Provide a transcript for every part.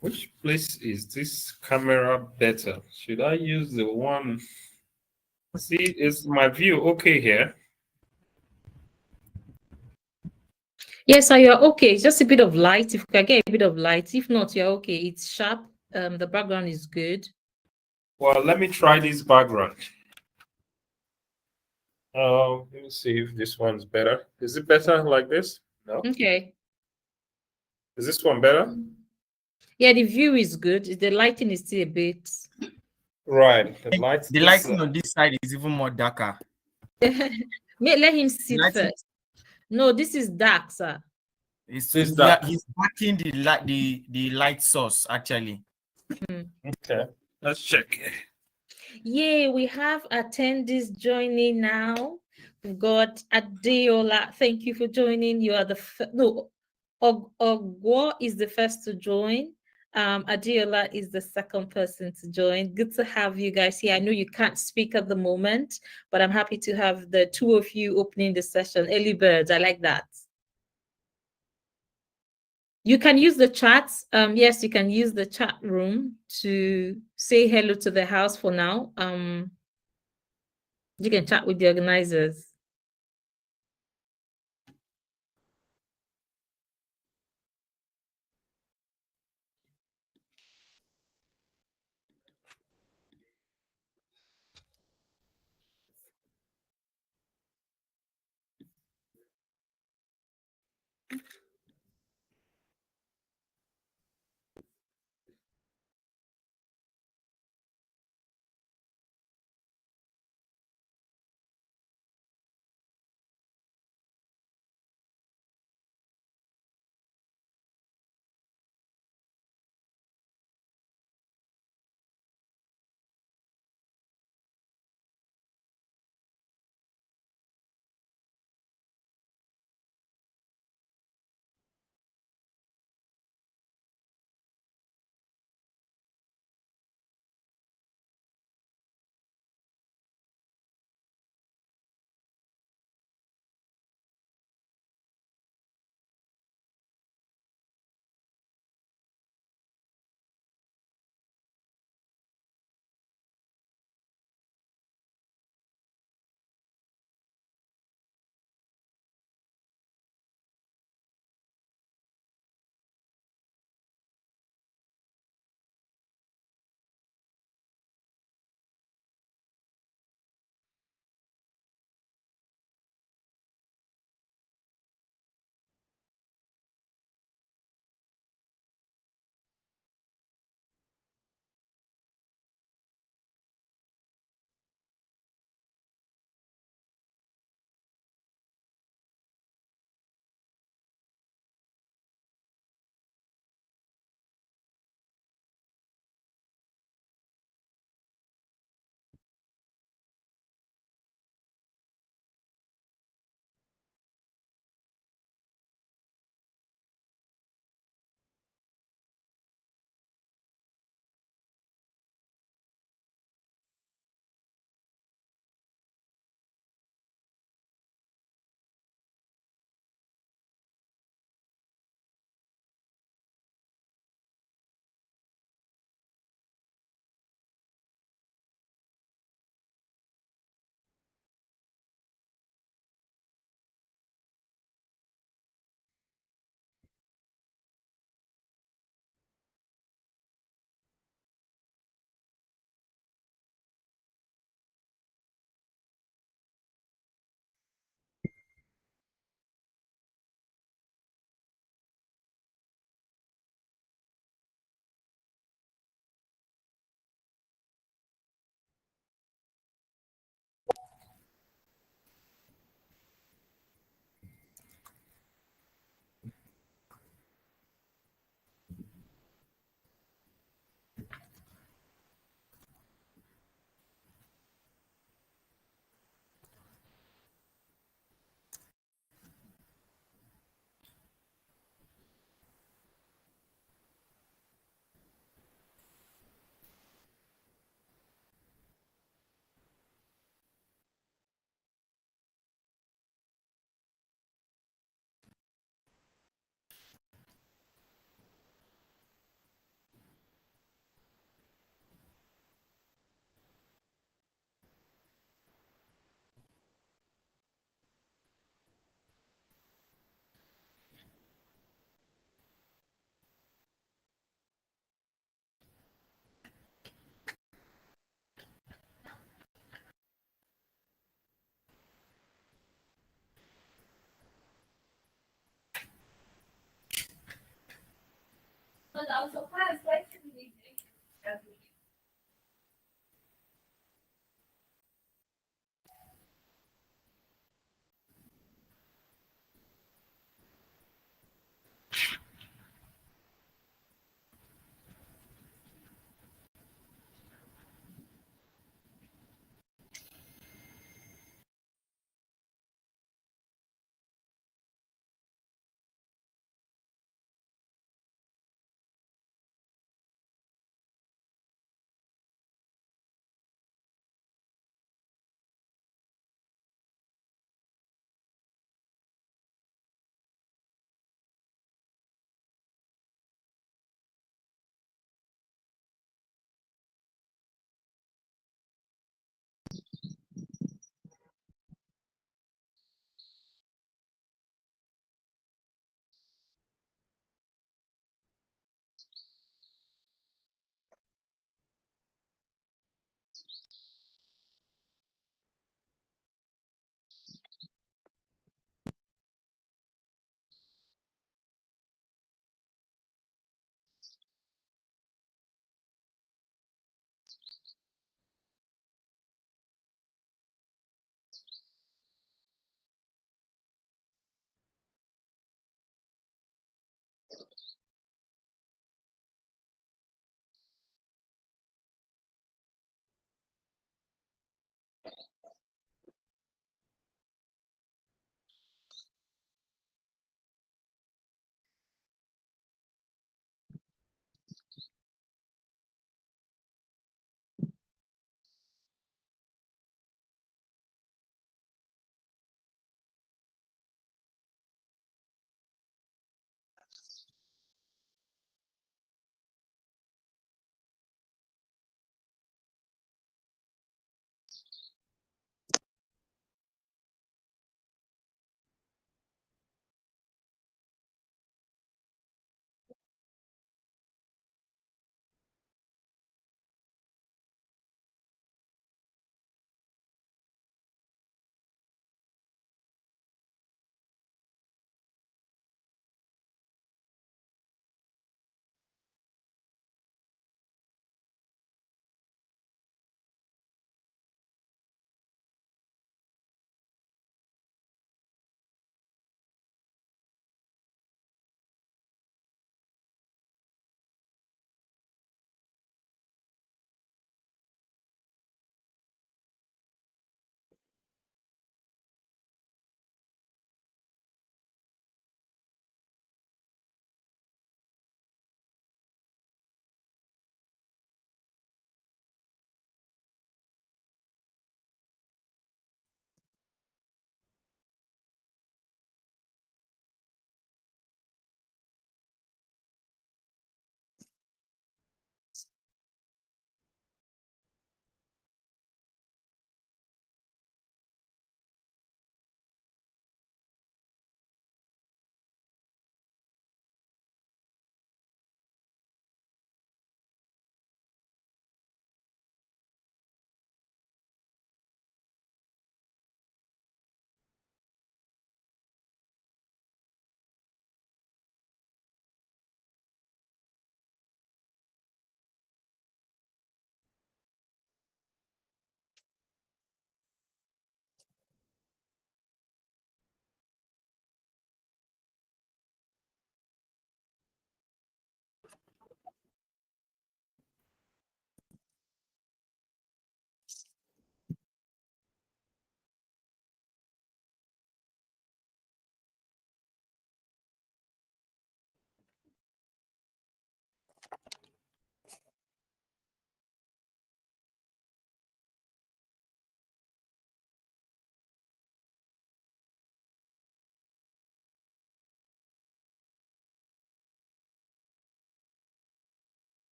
Which place is this camera better? Should I use the one? See, is my view okay here? Yes, so you're okay. It's just a bit of light. If you can get a bit of light. If not, you're okay. It's sharp. The background is good. Well, let me try this background. Let me see if this one's better. Is it better like this? No. Okay. Is this one better? Yeah, the view is good. The lighting is still a bit. Right. The light. The lighting on this side is even more darker. Let him sit Lighting- first. No, this is dark, sir. He's dark. backing the light source actually. Okay. Let's check. Yay, we have attendees joining now. We've got Adeola. Thank you for joining. You are the no, Ogwo is the first to join. Adeola is the second person to join. Good to have you guys here. I know you can't speak at the moment, but I'm happy to have the two of you opening the session. Early birds, I like that. You can use the chat. Yes, you can use the chat room to say hello to the house for now. You can chat with the organizers.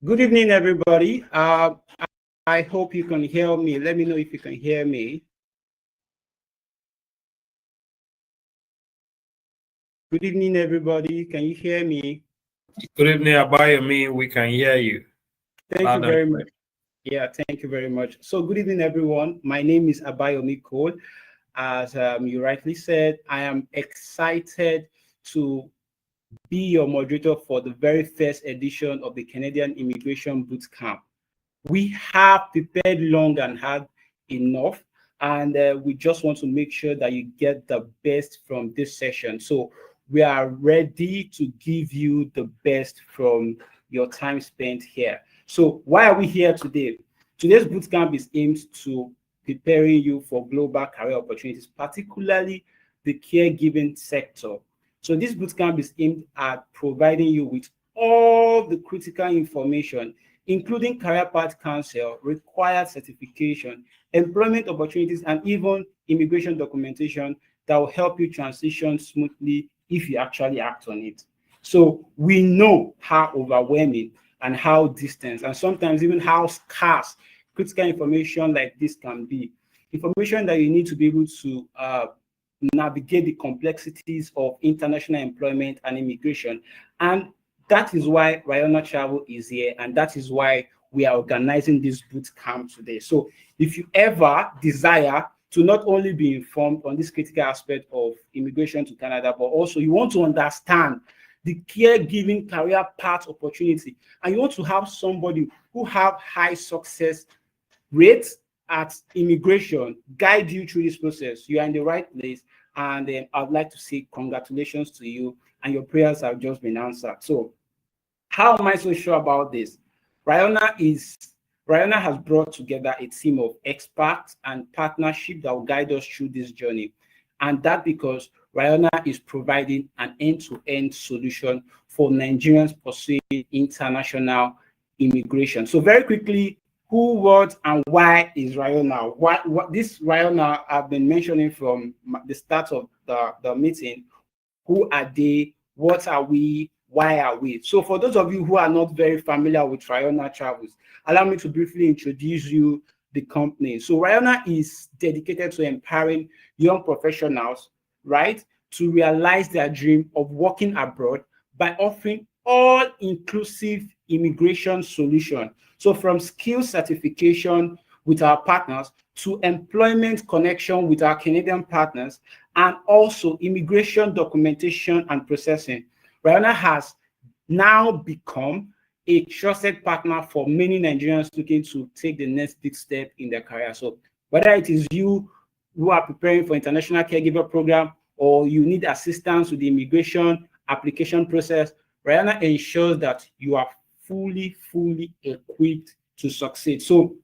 Good evening, everybody. I hope you can hear me. Let me know if you can hear me. Good evening, everybody. Can you hear me? Good evening, Abayomi. We can hear you. Thank you very much. Yeah, thank you very much. So good evening, everyone. My name is Abayomi Cole. As you rightly said, I am excited to be your moderator for the very first edition of the Canadian Immigration Bootcamp. We have prepared long and hard enough, and we just want to make sure that you get the best from this session. So we are ready to give you the best from your time spent here. So why are we here today? Today's bootcamp is aimed to preparing you for global career opportunities, particularly the caregiving sector. So this bootcamp is aimed at providing you with all the critical information, including career path counsel, required certification, employment opportunities, and even immigration documentation that will help you transition smoothly if you actually act on it. So we know how overwhelming and how distant and sometimes even how scarce critical information like this can be. Information that you need to be able to navigate the complexities of international employment and immigration. And that is why Rayonner Travel is here, and that is why we are organizing this boot camp today. So if you ever desire to not only be informed on this critical aspect of immigration to Canada, but also you want to understand the caregiving career path opportunity, and you want to have somebody who have high success rates at immigration guide you through this process, you are in the right place. And I'd like to say congratulations to you, and your prayers have just been answered. So how am I so sure about this? Rayonner has brought together a team of experts and partnership that will guide us through this journey. And that because Rayonner is providing an end-to-end solution for Nigerians pursuing international immigration. So very quickly, who, what, and why is Rayonner? What this Rayonner I've been mentioning from the start of the meeting. Who are they? What are we? Why are we? So for those of you who are not very familiar with Rayonner Travels, allow me to briefly introduce you the company. So Rayonner is dedicated to empowering young professionals, right, to realize their dream of working abroad by offering all-inclusive immigration solution. So from skill certification with our partners to employment connection with our Canadian partners, and also immigration documentation and processing. Rayonner has now become a trusted partner for many Nigerians looking to take the next big step in their career. So whether it is you who are preparing for international caregiver program or you need assistance with the immigration application process, Rayonner ensures that you are fully equipped to succeed. So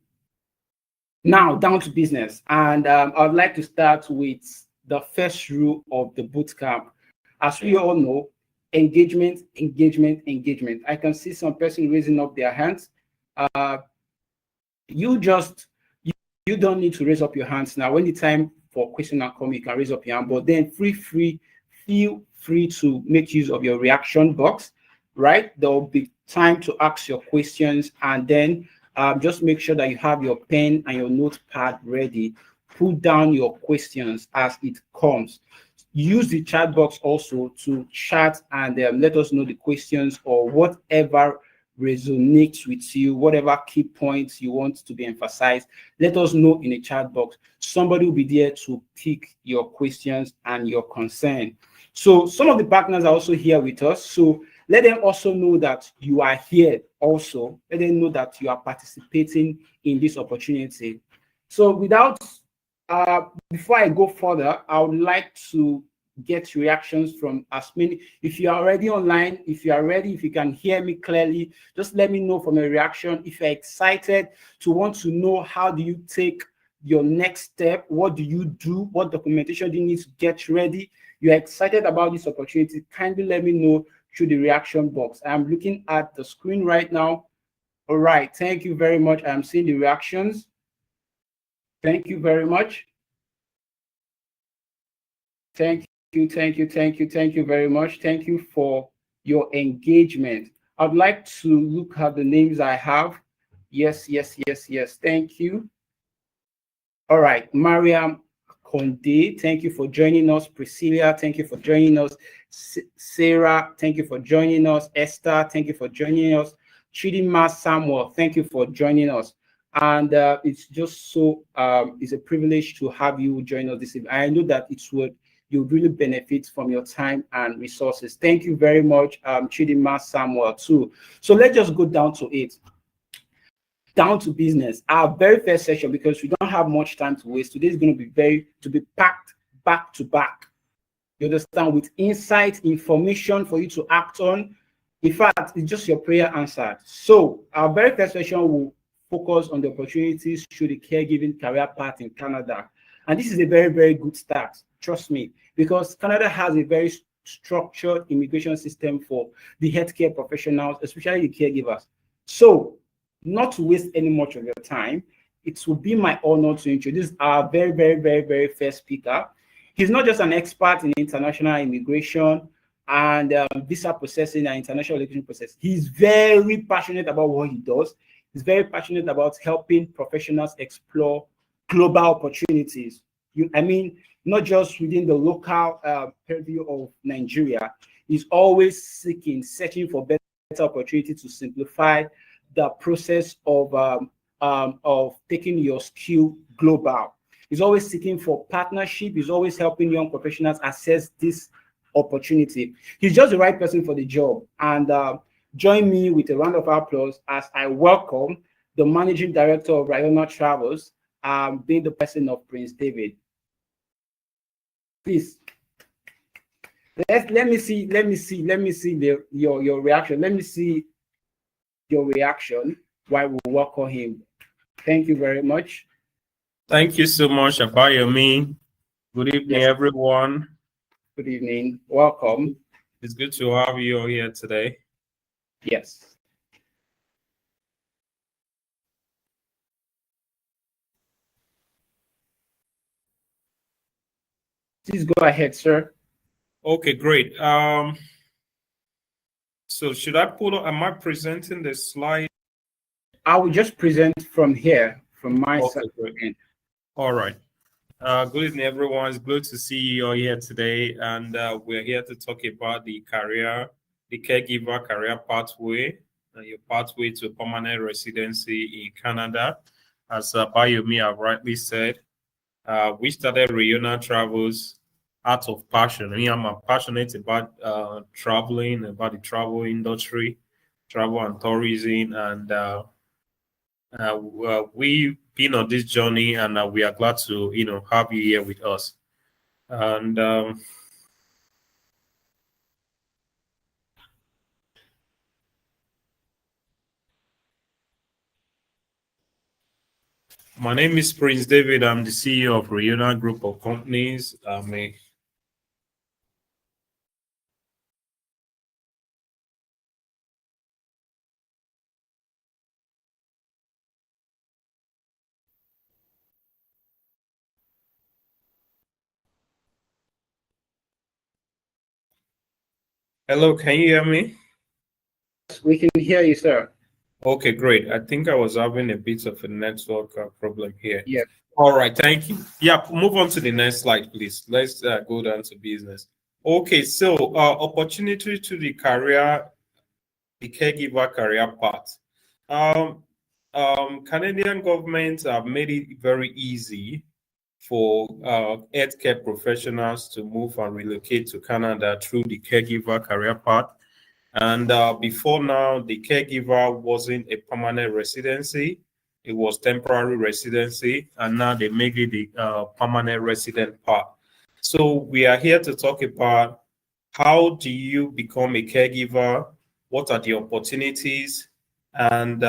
now down to business. And I'd like to start with the first rule of the bootcamp. As we all know, engagement. I can see some person raising up their hands. You don't need to raise up your hands now. When the time for question and comment, you can raise up your hand, but then feel free to make use of your reaction box, right? There will be time to ask your questions, and then just make sure that you have your pen and your notepad ready. Put down your questions as it comes. Use the chat box also to chat and let us know the questions or whatever resonates with you, whatever key points you want to be emphasized. Let us know in the chat box. Somebody will be there to pick your questions and your concern. So some of the partners are also here with us. So let them also know that you are here also. Let them know that you are participating in this opportunity. So without, before I go further, I would like to get reactions from as many. If you are already online, if you are ready, if you can hear me clearly, just let me know from a reaction. If you're excited to want to know how do you take your next step, what do you do, what documentation do you need to get ready, you're excited about this opportunity, kindly let me know through the reaction box. I'm looking at the screen right now. All right, thank you very much. I'm seeing the reactions. Thank you very much. Thank you very much. Thank you for your engagement. I'd like to look at the names I have. Yes. Thank you. All right, Mariam Konde, thank you for joining us. Priscilla, thank you for joining us. Sarah, thank you for joining us. Esther, thank you for joining us. Chidima Samuel, thank you for joining us. And it's just so, it's a privilege to have you join us this evening. I know that you'll really benefit from your time and resources. Thank you very much, Chidima Samuel too. So let's just go down to it. Down to business. Our very first session, because we don't have much time to waste. Today is going to be packed back to back. You understand, with insight, information for you to act on. In fact, it's just your prayer answered. So our very first session will focus on the opportunities through the caregiving career path in Canada. And this is a very good start, trust me, because Canada has a very structured immigration system for the healthcare professionals, especially the caregivers. So not to waste any much of your time, it will be my honor to introduce our very first speaker. He's not just an expert in international immigration and visa processing and international immigration process. He's very passionate about what he does. He's very passionate about helping professionals explore global opportunities. Not just within the local purview of Nigeria. He's always searching for better opportunity to simplify the process of taking your skill global. He's always seeking for partnership. He's always helping young professionals assess this opportunity. He's just the right person for the job. And join me with a round of applause as I welcome the Managing Director of Rayonner Travels, being the person of Prince David. Please. Let me see your reaction. Let me see your reaction while we welcome him. Thank you very much. Thank you so much, Abayomi. Good evening, everyone. Good evening. Welcome. It's good to have you all here today. Yes. Please go ahead, sir. Okay, great. So should I am I presenting the slide? I will just present from here, from my Okay, side. great. All right. Good evening, everyone. It's good to see you all here today. And we're here to talk about the caregiver career pathway, your pathway to permanent residency in Canada. As Bayomi have rightly said, we started Rayonner Travels out of passion. I mean, I'm passionate about traveling, about the travel industry, travel and tourism, and we've been on this journey, and we are glad to have you here with us. And my name is Prince David. I'm the CEO of Rayonner Group of Companies. Hello, can you hear me? We can hear you, sir. Okay, great. I think I was having a bit of a network problem here. Yeah. All right, thank you. Yeah, move on to the next slide, please. Let's go down to business. Okay, so opportunity to the caregiver career path. Canadian government have made it very easy for healthcare professionals to move and relocate to Canada through the caregiver career path. And before now, the caregiver wasn't a permanent residency. It was temporary residency. And now they make it the permanent resident part. So we are here to talk about how do you become a caregiver? What are the opportunities? And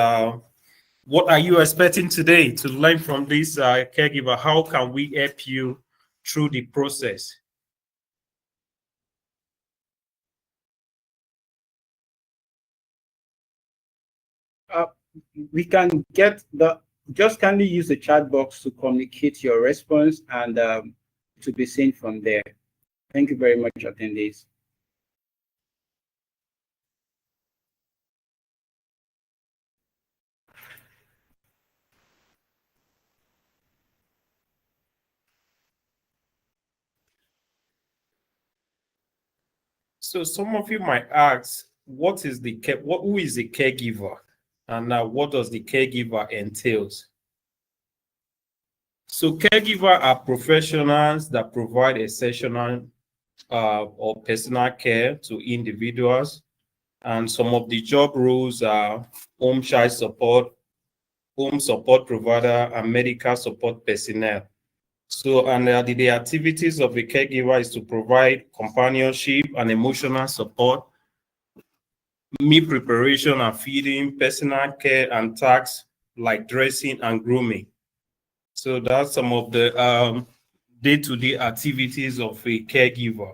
what are you expecting today to learn from this caregiver? How can we help you through the process? We can just kindly use the chat box to communicate your response and to be seen from there. Thank you very much, attendees. So some of you might ask, who is the caregiver, and what does the caregiver entails? So caregiver are professionals that provide exceptional or personal care to individuals, and some of the job roles are home child support, home support provider, and medical support personnel. So, and the activities of a caregiver is to provide companionship and emotional support, meal preparation and feeding, personal care, and tasks like dressing and grooming. So that's some of the day-to-day activities of a caregiver.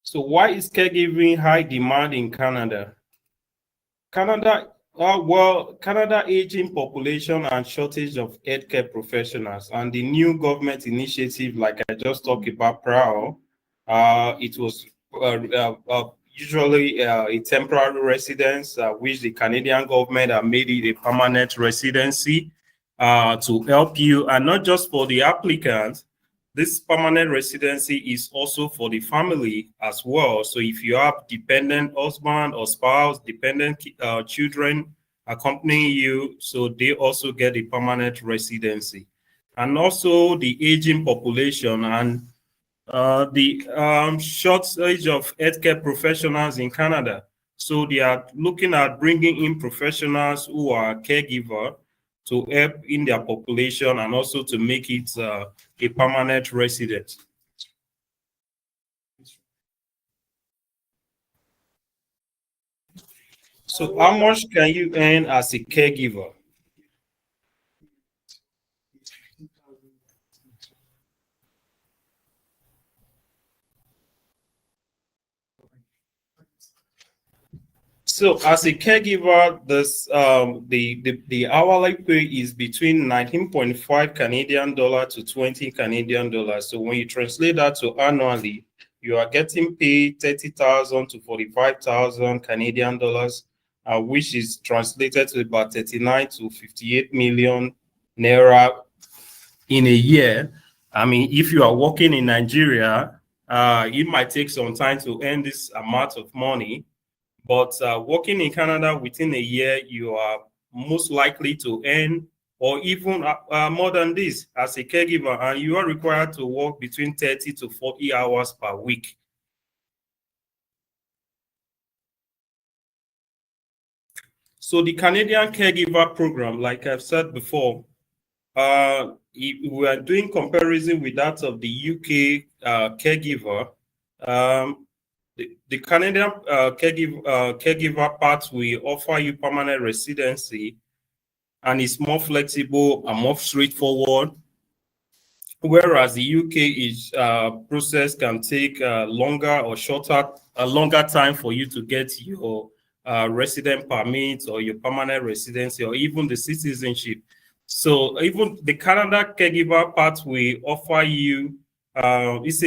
So why is caregiving high demand in Canada? Canada aging population and shortage of healthcare professionals, and the new government initiative, like I just talked about prior, it was usually a temporary residence, which the Canadian government have made it a permanent residency to help you, and not just for the applicants. This permanent residency is also for the family as well. So if you have dependent husband or spouse, dependent children accompanying you, so they also get a permanent residency. And also the aging population and the shortage of healthcare professionals in Canada. So they are looking at bringing in professionals who are caregiver to help in their population and also to make it a permanent resident. So how much can you earn as a caregiver? So as a caregiver, this the hourly pay is between 19.5 Canadian dollar to 20 Canadian dollars. So when you translate that to annually, you are getting paid 30,000 to 45,000 Canadian dollars, which is translated to about 39 to 58 million naira in a year. I mean, if you are working in Nigeria, it might take some time to earn this amount of money. But working in Canada within a year, you are most likely to earn or even more than this as a caregiver, and you are required to work between 30 to 40 hours per week. So the Canadian Caregiver Program, like I've said before, we are doing comparison with that of the UK caregiver. The Canadian caregiver pathway offer you permanent residency, and it's more flexible and more straightforward. Whereas the UK process can take longer or shorter, a longer time for you to get your resident permit or your permanent residency or even the citizenship. So even the Canada caregiver pathway offer you it's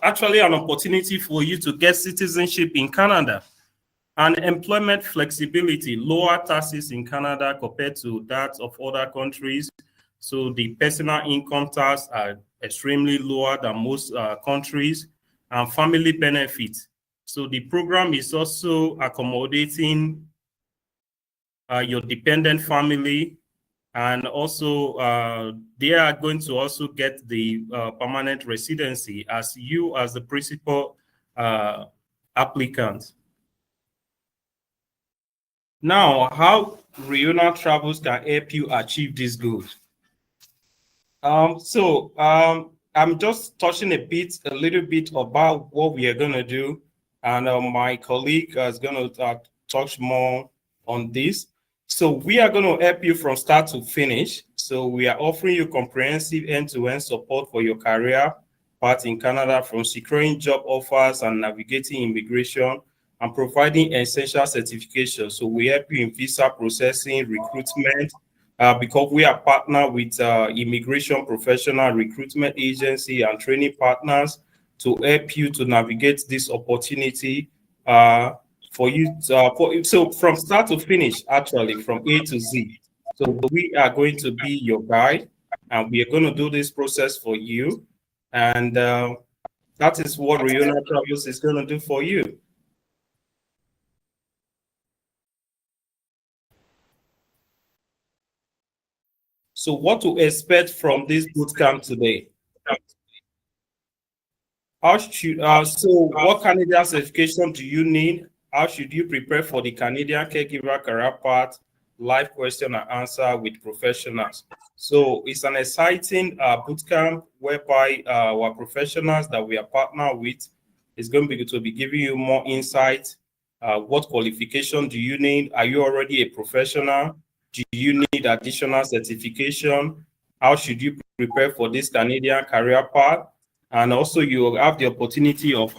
actually an opportunity for you to get citizenship in Canada and employment flexibility, lower taxes in Canada compared to that of other countries. So the personal income tax are extremely lower than most countries, and family benefits. So the program is also accommodating your dependent family, and also they are going to also get the permanent residency as you as the principal applicant. Now, how Rayonner Travels can help you achieve these goals? I'm just touching a little bit about what we are going to do, and my colleague is going to touch more on this. So we are going to help you from start to finish. So we are offering you comprehensive end-to-end support for your career path in Canada, from securing job offers and navigating immigration and providing essential certifications. So we help you in visa processing, recruitment, because we are partnered with immigration professional recruitment agency and training partners to help you to navigate this opportunity for you. So from start to finish, actually from A to Z. So we are going to be your guide, and we are going to do this process for you. And that is what Rayonner Travels is going to do for you. So what to expect from this bootcamp today? What Canadian certification do you need? How should you prepare for the Canadian Caregiver Career Path live question and answer with professionals? So it's an exciting bootcamp whereby our professionals that we are partnered with is going to be giving you more insight. What qualification do you need? Are you already a professional? Do you need additional certification? How should you prepare for this Canadian career path? And also you have the opportunity of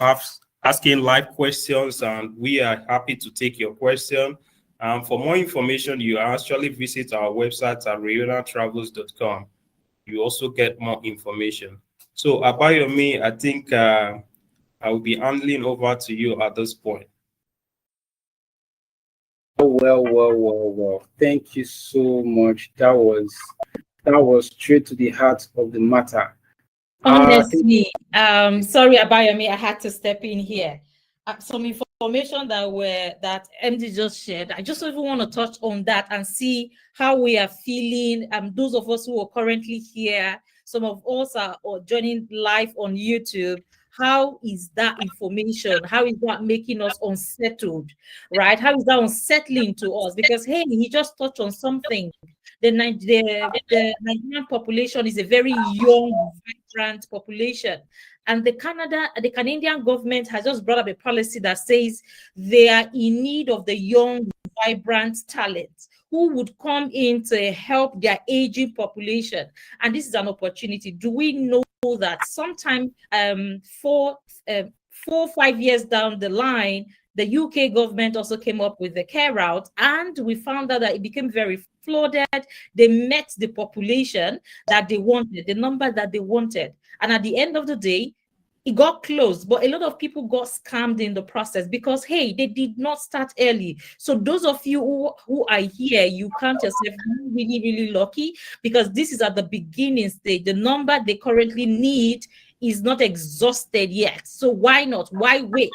asking live questions, and we are happy to take your question. For more information, you actually visit our website at rayonnertravels.com. You also get more information. So Abayomi, I think I will be handing over to you at this point. Well. Thank you so much. That was straight to the heart of the matter. Honestly, sorry, Abayomi, I had to step in here. Some information that MD just shared, I just even want to touch on that and see how we are feeling. Those of us who are currently here, some of us are joining live on YouTube. How is that information? How is that making us unsettled, right? How is that unsettling to us? Because, hey, he just touched on something. The Nigerian population is a very young, vibrant population. And the Canadian government has just brought up a policy that says they are in need of the young, vibrant talent who would come in to help their aging population. And this is an opportunity. Do we know that sometime 4 or 5 years down the line, the UK government also came up with the care route, and we found out that it became very flooded. They met the population that they wanted, the number that they wanted. And at the end of the day, it got closed, but a lot of people got scammed in the process because, hey, they did not start early. So those of you who are here, you count yourself really, really lucky, because this is at the beginning stage. The number they currently need is not exhausted yet. So why not? Why wait?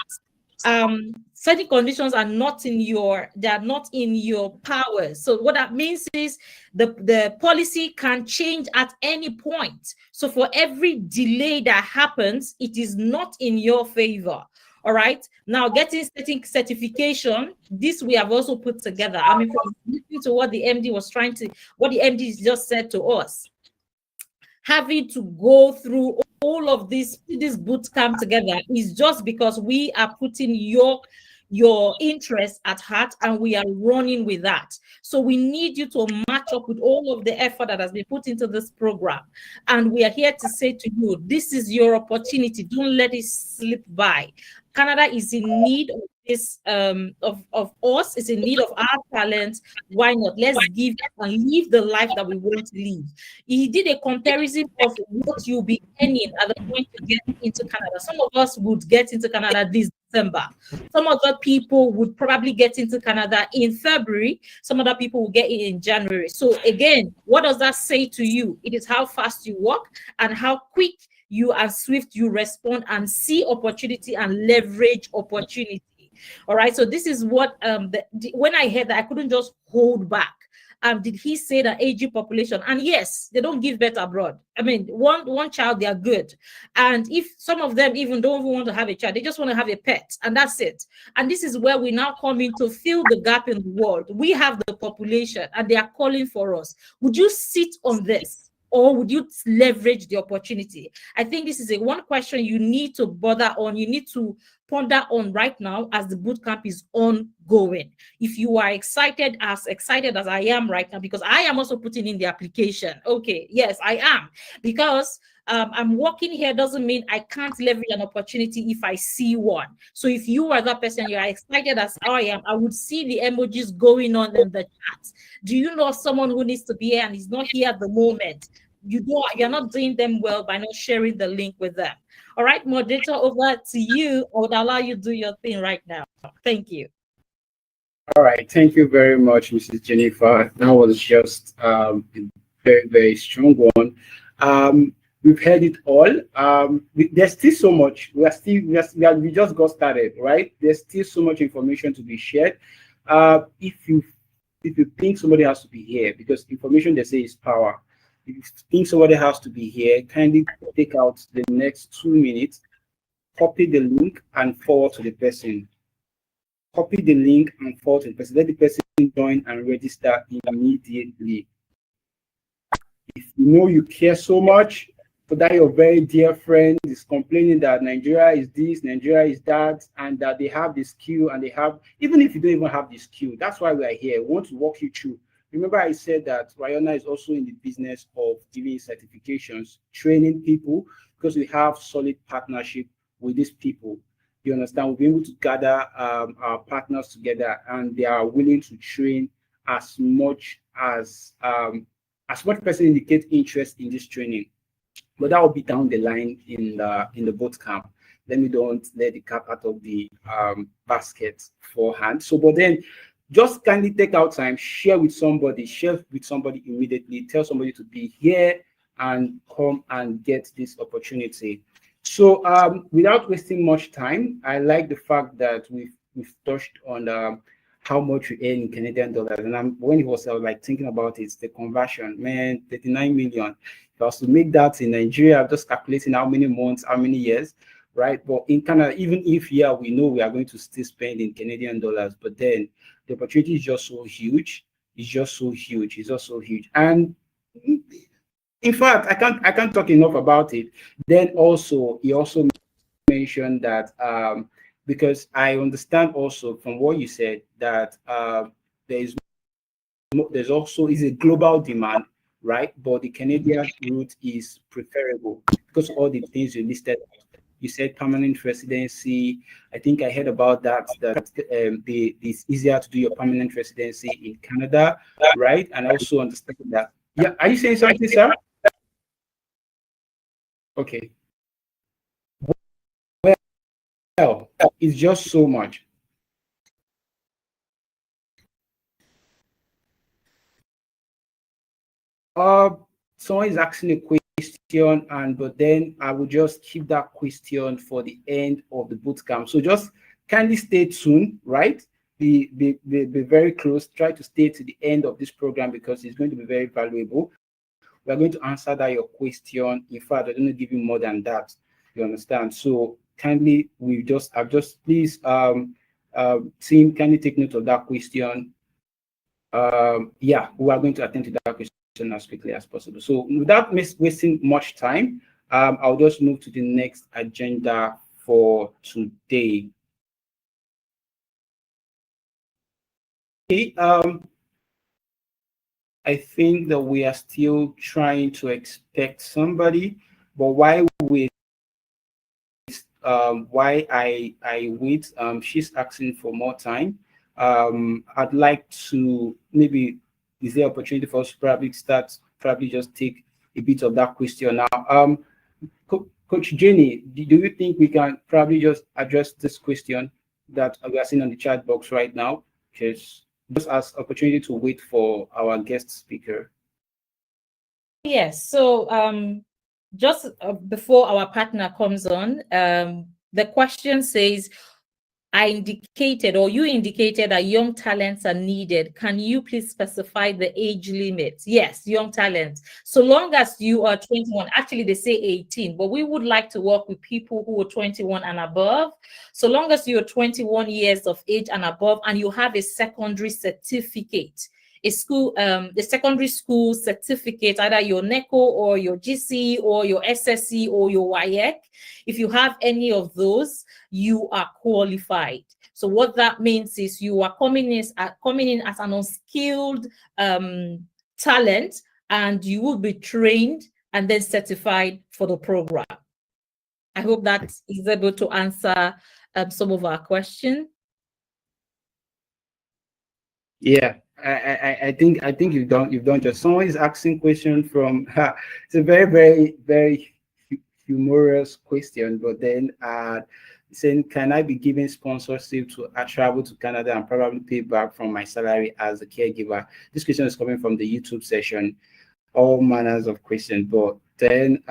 Certain conditions are not in your, they are not in your power. So what that means is the policy can change at any point. So for every delay that happens, it is not in your favor. All right. Now, getting certification, this we have also put together. I mean, from listening to what the MD was trying to, what the MD just said to us, having to go through all of this boot camp together is just because we are putting your interest at heart, and we are running with that. So we need you to match up with all of the effort that has been put into this program. And we are here to say to you, this is your opportunity. Don't let it slip by. Canada is in need of this, of us, is in need of our talent. Why not? Let's give and live the life that we want to live. He did a comparison of what you'll be earning at the point to get into Canada. Some of us would get into Canada this December. Some other people would probably get into Canada in February. Some other people will get it in January. So again, what does that say to you? It is how fast you work and how quick you and swift you respond and see opportunity and leverage opportunity. All right. So this is what when I heard that, I couldn't just hold back. Did he say that aging population? And yes, they don't give birth abroad. I mean, one child, they are good. And if some of them even don't even want to have a child, they just want to have a pet, and that's it. And this is where we now come in to fill the gap in the world. We have the population and they are calling for us. Would you sit on this? Or would you leverage the opportunity? I think this is one question you need to bother on. You need to ponder on right now as the bootcamp is ongoing. If you are excited as I am right now, because I am also putting in the application. Okay, yes, I am. Because I'm working here doesn't mean I can't leverage an opportunity if I see one. So if you are that person, you are excited as I am, I would see the emojis going on in the chat. Do you know someone who needs to be here and is not here at the moment? You're not doing them well by not sharing the link with them. All right, moderator, over to you. I would allow you to do your thing right now. Thank you. All right, thank you very much, Mrs. Jennifer. That was just a very, very strong one. We've heard it all. There's still so much. We just got started, right? There's still so much information to be shared. If you think somebody has to be here, because information they say is power. If you think somebody has to be here, kindly take out the next 2 minutes, copy the link and forward to the person. Copy the link and forward to the person. Let the person join and register immediately. If you know you care so much, for that your very dear friend is complaining that Nigeria is this, Nigeria is that, and that they have the skill and they have, even if you don't even have the skill, that's why we are here. We want to walk you through. Remember, I said that Rayonner is also in the business of giving certifications, training people, because we have solid partnership with these people. You understand? We've been able to gather our partners together, and they are willing to train as much person indicate interest in this training. But that will be down the line in the boot camp. Don't let the cat out of the basket beforehand. So, but then, just kindly take out time, share with somebody immediately, tell somebody to be here and come and get this opportunity. So without wasting much time, I like the fact that we've touched on how much we earn in Canadian dollars. And when I was like thinking about it, the conversion, man, 39 million. If I was to make that in Nigeria, I'm just calculating how many months, how many years, right? But in Canada, even if we know we are going to still spend in Canadian dollars, but then the opportunity is just so huge. It's just so huge. It's just so huge. And in fact, I can't talk enough about it. Then also, he also mentioned that because I understand also from what you said that there's also is a global demand, right? But the Canadian route is preferable because all the things you listed. you said permanent residency. I think I heard about that, it's easier to do your permanent residency in Canada, right? And I also understand that. Yeah, are you saying something, sir? Okay. Well, it's just so much. Someone is asking a question, but then I will just keep that question for the end of the bootcamp. So just kindly stay tuned, right? Be very close. Try to stay to the end of this program because it's going to be very valuable. We are going to answer that your question. In fact, I don't give you more than that. You understand? So kindly, please, team, kindly take note of that question. Yeah, we are going to attend to that question as quickly as possible. So without wasting much time, I'll just move to the next agenda for today. Okay, I think that we are still trying to expect somebody, but why I wait, she's asking for more time. I'd like to maybe, is there opportunity for us to probably just take a bit of that question now? Coach Jenny, do you think we can probably just address this question that we are seeing on the chat box right now? Just as opportunity to wait for our guest speaker. Yes, so just before our partner comes on, the question says, I indicated, or you indicated, that young talents are needed. Can you please specify the age limit? Yes, young talents. So long as you are 21, actually they say 18, but we would like to work with people who are 21 and above. So long as you're 21 years of age and above, and you have a secondary certificate, a secondary school certificate, either your NECO or your GC or your SSC or your WAEC. If you have any of those, you are qualified. So what that means is you are coming in as an unskilled talent, and you will be trained and then certified for the program. I hope that is able to answer some of our questions. Yeah, I think you've done just. Someone is asking question from it's a very humorous question, but then saying, can I be given sponsorship to travel to Canada and probably pay back from my salary as a caregiver? This question is coming from the YouTube session. All manners of questions, but then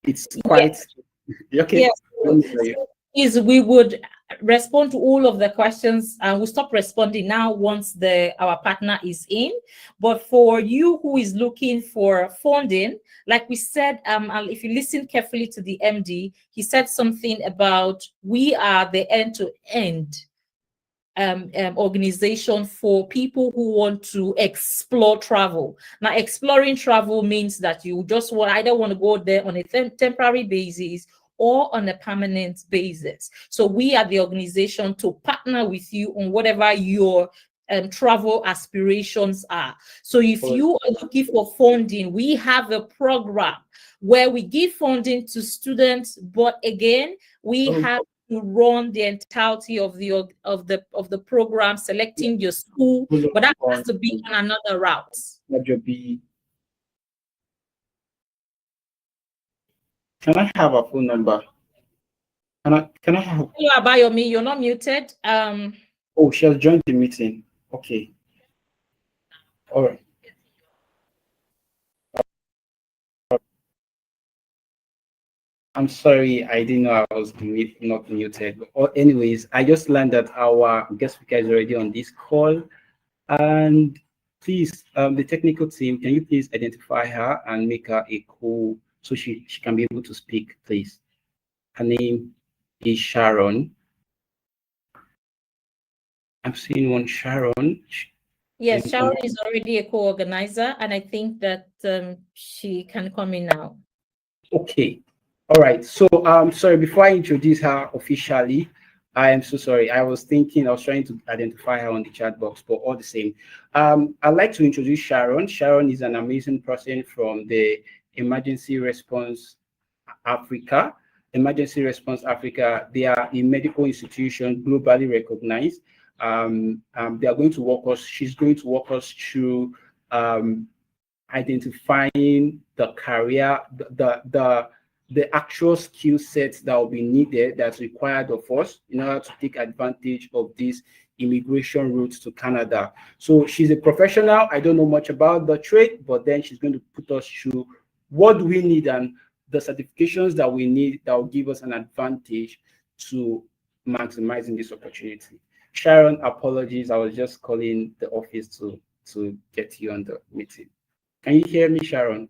it's quite okay. Yes. We would respond to all of the questions, and we'll stop responding now once our partner is in. But for you who is looking for funding, like we said, if you listen carefully to the MD, he said something about we are the end-to-end organization for people who want to explore travel. Now, exploring travel means that you just either want to go there on a temporary basis or on a permanent basis. So we are the organization to partner with you on whatever your travel aspirations are. So if you are looking for funding, we have a program where we give funding to students, but again, we have to run the entirety of the program, selecting your school, but that has to be on another route. Can I have a phone number? Can I have? You are Abayomi, you're not muted. Oh, she has joined the meeting. Okay. All right. I'm sorry, I didn't know I was not muted. But anyways, I just learned that our guest speaker is already on this call. And please, the technical team, can you please identify her and make her a call so she can be able to speak, please? Her name is Sharon. I'm seeing one Sharon. Yes, Sharon is already a co-organizer, and I think that she can come in now. Okay. All right. So sorry, before I introduce her officially, I am so sorry. I was trying to identify her on the chat box, but all the same, I'd like to introduce Sharon. Sharon is an amazing person from the emergency response Africa, Emergency Response Africa. They are a medical institution globally recognized. They are going to walk us. She's going to walk us through identifying the career, the actual skill sets that will be needed, that's required of us in order to take advantage of these immigration routes to Canada. So she's a professional. I don't know much about the trade, but then she's going to put us through what do we need and the certifications that we need that will give us an advantage to maximizing this opportunity. Sharon, apologies. I was just calling the office to get you on the meeting. Can you hear me, Sharon?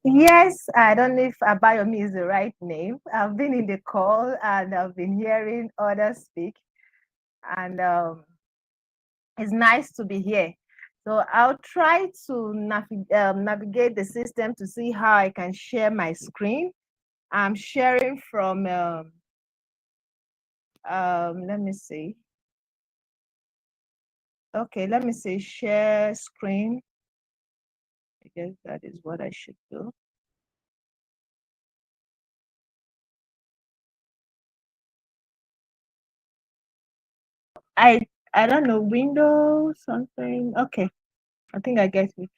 Yes, I don't know if Abayomi is the right name. I've been in the call and I've been hearing others speak, and it's nice to be here. So I'll try to navigate the system to see how I can share my screen. I'm sharing from, let me see. Okay, let me see, share screen. I guess that is what I should do. I don't know, Windows something. Okay, I think I get it.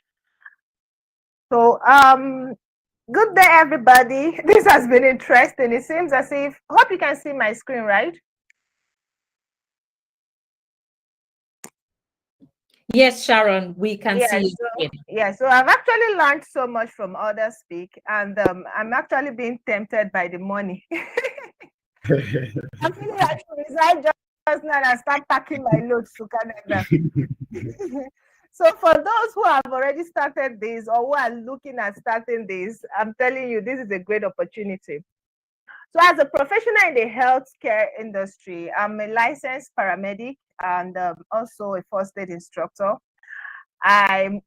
So good day everybody. This has been interesting. It seems as if, hope you can see my screen, right? Yes, Sharon, we can see you. So I've actually learned so much from others speak, and I'm actually being tempted by the money. I'm feeling like to resign just now and start packing my loads to Canada. So for those who have already started this or who are looking at starting this, I'm telling you, this is a great opportunity. So as a professional in the healthcare industry, I'm a licensed paramedic and also a first aid instructor.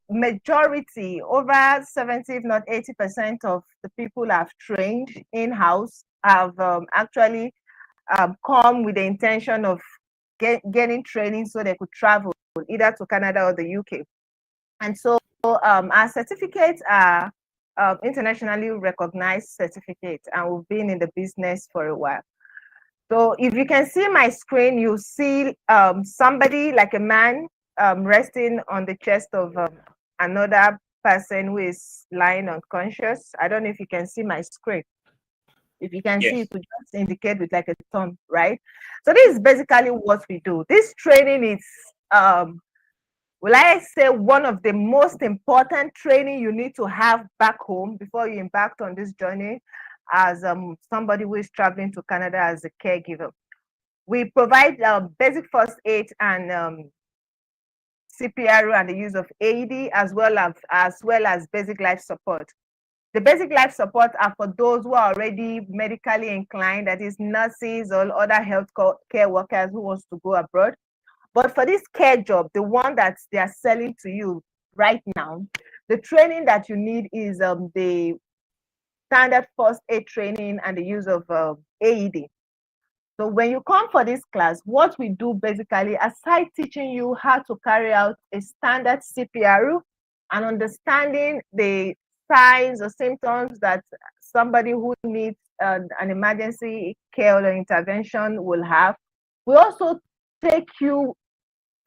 Majority, over 70, if not 80% of the people I've trained in-house have actually come with the intention of getting training so they could travel either to Canada or the UK. And so our certificates are internationally recognized certificates, and we've been in the business for a while. So if you can see my screen, you see somebody like a man resting on the chest of another person who is lying unconscious. I don't know if you can see my screen. If you can see, it would just indicate with like a thumb, right? So this is basically what we do. This training is, will I say, one of the most important training you need to have back home before you embark on this journey as somebody who is traveling to Canada as a caregiver. We provide basic first aid and CPR and the use of AED, as well as basic life support. The basic life support are for those who are already medically inclined, that is nurses or other health care workers who wants to go abroad. But for this care job, the one that they are selling to you right now, the training that you need is the standard first aid training and the use of AED. So when you come for this class, what we do basically, aside teaching you how to carry out a standard CPR and understanding the signs or symptoms that somebody who needs an emergency care or intervention will have, we also take you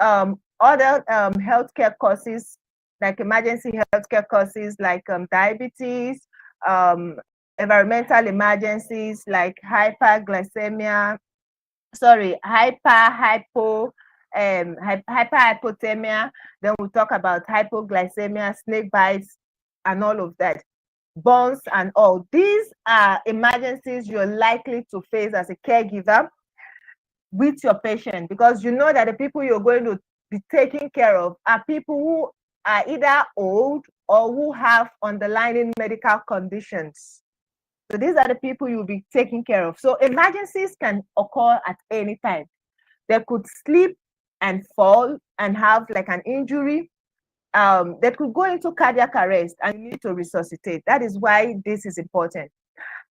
other healthcare courses, like emergency healthcare courses like diabetes, environmental emergencies like hyperglycemia, hyperhypothermia. Then we'll talk about hypoglycemia, snake bites, and all of that. Burns and all. These are emergencies you're likely to face as a caregiver with your patient, because you know that the people you're going to be taking care of are people who are either old or who have underlying medical conditions. So these are the people you'll be taking care of. So emergencies can occur at any time. They could slip and fall and have like an injury. They could go into cardiac arrest and you need to resuscitate. That is why this is important.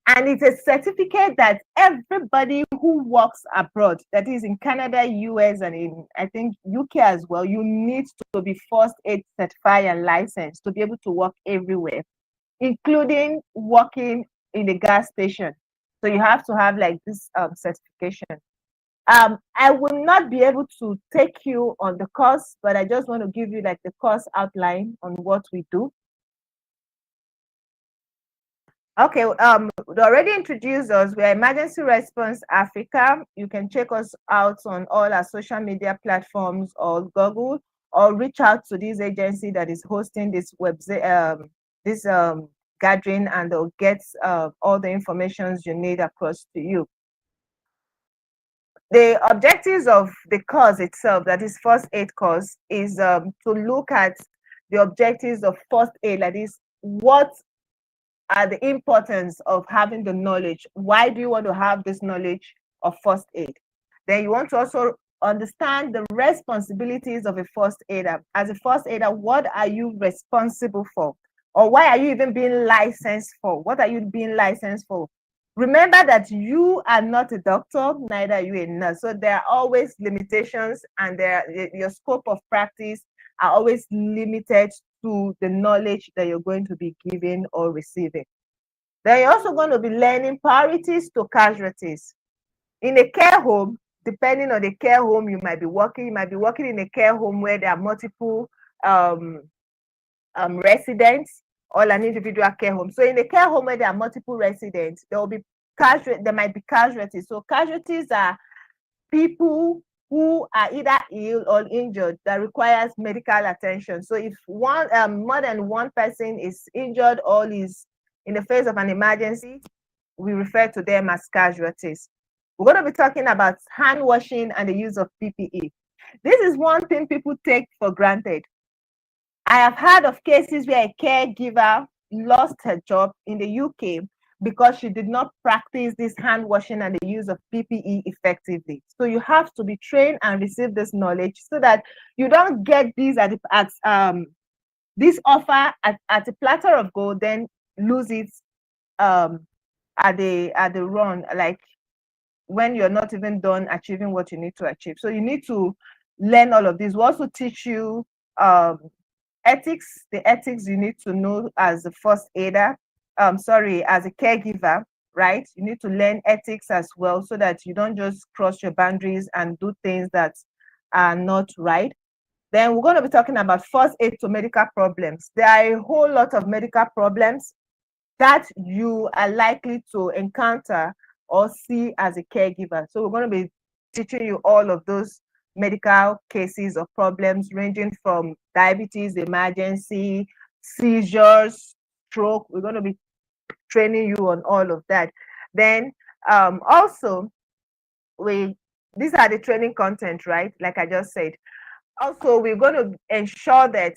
And it's a certificate that everybody who works abroad, that is in Canada, US, and in, I think, UK as well, you need to be first aid certified and licensed to be able to work everywhere. including working in a gas station. So you have to have like this certification. I will not be able to take you on the course, but I just want to give you like the course outline on what we do. Okay, they already introduced us. We're Emergency Response Africa. You can check us out on all our social media platforms or Google, or reach out to this agency that is hosting this gathering, and they'll get all the information you need across to you. The objectives of the course itself, that is first aid course, is to look at the objectives of first aid, that is, what are the importance of having the knowledge? Why do you want to have this knowledge of first aid? Then you want to also understand the responsibilities of a first aider. As a first aider, what are you responsible for? Or why are you even being licensed for? What are you being licensed for? Remember that you are not a doctor, neither are you a nurse. So there are always limitations, and your scope of practice are always limited to the knowledge that you're going to be giving or receiving. Then you're also going to be learning priorities to casualties. In a care home, depending on the care home you might be working in a care home where there are multiple residents, or an individual care home. So in a care home where there are multiple residents, there might be casualties. So casualties are people who are either ill or injured that requires medical attention. So if more than one person is injured or is in the face of an emergency, we refer to them as casualties. We're going to be talking about hand washing and the use of PPE. This is one thing people take for granted. I have heard of cases where a caregiver lost her job in the UK because she did not practice this hand washing and the use of PPE effectively. So you have to be trained and receive this knowledge so that you don't get these this offer at a platter of gold, then lose it at the run, like when you're not even done achieving what you need to achieve. So you need to learn all of this. We also teach you ethics, the ethics you need to know as a first aider, as a caregiver, right? You need to learn ethics as well so that you don't just cross your boundaries and do things that are not right. Then we're going to be talking about first aid to medical problems. There are a whole lot of medical problems that you are likely to encounter or see as a caregiver. So we're going to be teaching you all of those medical cases or problems, ranging from diabetes, emergency, seizures, stroke. We're going to be training you on all of that. Then also, these are the training content, right? Like I just said. Also, we're going to ensure that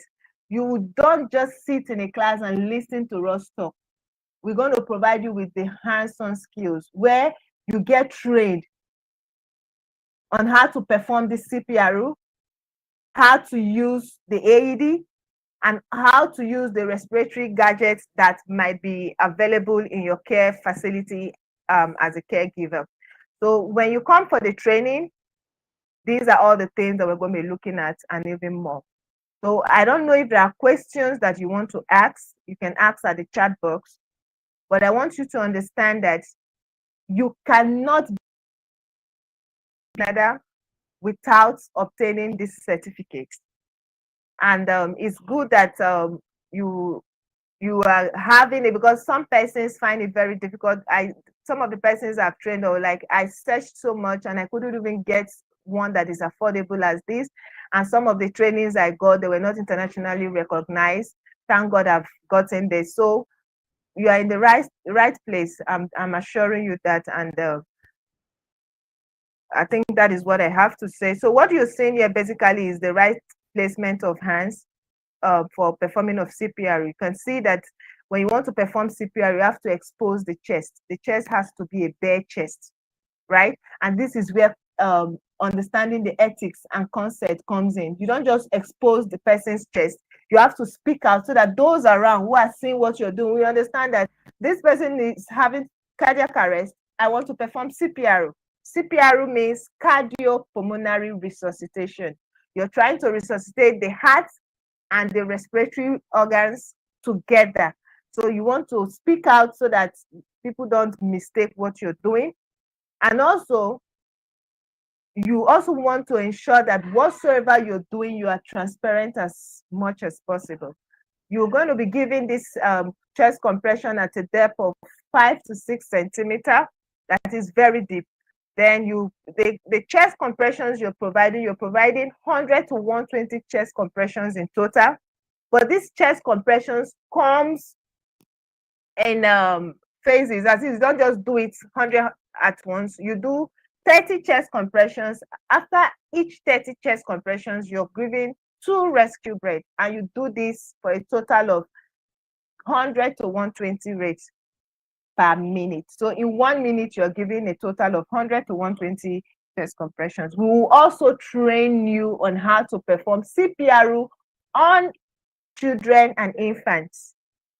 you don't just sit in a class and listen to us talk. We're going to provide you with the hands-on skills where you get trained on how to perform the CPRO, how to use the AED, and how to use the respiratory gadgets that might be available in your care facility as a caregiver. So when you come for the training, these are all the things that we're going to be looking at and even more. So I don't know if there are questions that you want to ask. You can ask at the chat box. But I want you to understand that you cannot be Canada without obtaining this certificate. And it's good that you are having it, because some persons find it very difficult. Some of the persons I've trained are like, I searched so much and I couldn't even get one that is affordable as this. And some of the trainings I got, they were not internationally recognized. Thank God I've gotten this. So you are in the right place. I'm assuring you that, and I think that is what I have to say. So what you're seeing here basically is the right placement of hands for performing of CPR. You can see that when you want to perform CPR, you have to expose the chest. The chest has to be a bare chest, right? And this is where understanding the ethics and concept comes in. You don't just expose the person's chest. You have to speak out so that those around who are seeing what you're doing, we understand that this person is having cardiac arrest. I want to perform CPR. CPR means cardiopulmonary resuscitation. You're trying to resuscitate the heart and the respiratory organs together. So you want to speak out so that people don't mistake what you're doing. And also, you also want to ensure that whatsoever you're doing, you are transparent as much as possible. You're going to be giving this chest compression at a depth of 5 to 6 centimeters. That is very deep. Then the chest compressions you're providing 100 to 120 chest compressions in total. But these chest compressions comes in phases. As in, you don't just do it 100 at once. You do 30 chest compressions. After each 30 chest compressions, you're giving 2 rescue breaths, and you do this for a total of 100 to 120 rates per minute. So in 1 minute, you're giving a total of 100 to 120 chest compressions. We will also train you on how to perform CPR on children and infants.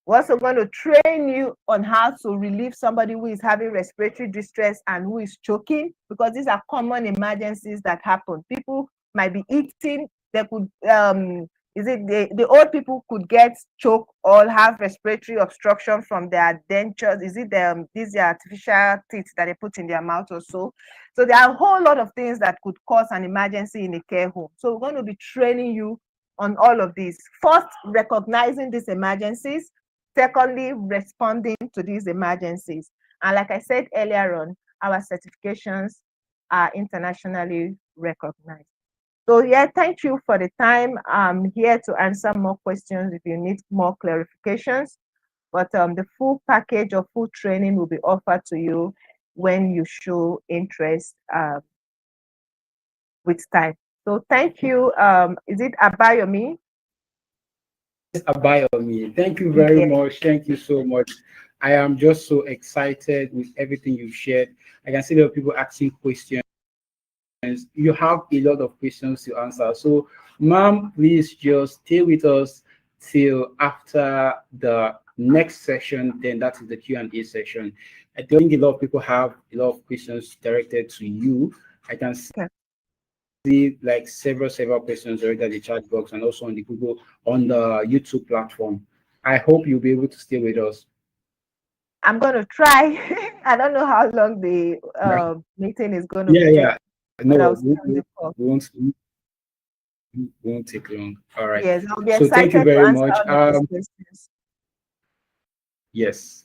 We're also going to train you on how to relieve somebody who is having respiratory distress and who is choking, because these are common emergencies that happen. People might be eating, they could the old people could get choke or have respiratory obstruction from their dentures. Is it these are artificial teeth that they put in their mouth or so? So there are a whole lot of things that could cause an emergency in a care home. So we're going to be training you on all of these. First, recognizing these emergencies. Secondly, responding to these emergencies. And like I said earlier on, our certifications are internationally recognized. So yeah, thank you for the time. I'm here to answer more questions if you need more clarifications. But the full package of full training will be offered to you when you show interest with time. So thank you. Is it Abayomi? Yes, Abayomi. Thank you very much. Thank you so much. I am just so excited with everything you've shared. I can see a lot of people asking questions. You have a lot of questions to answer. So, ma'am, please just stay with us till after the next session. Then that is the Q&A session. I think a lot of people have a lot of questions directed to you. I can see like several questions already in the chat box and also on the YouTube platform. I hope you'll be able to stay with us. I'm going to try. I don't know how long the meeting is going to be. Yeah. No, won't take long. All right. Yes, I'll be so excited thank you very to much. Yes.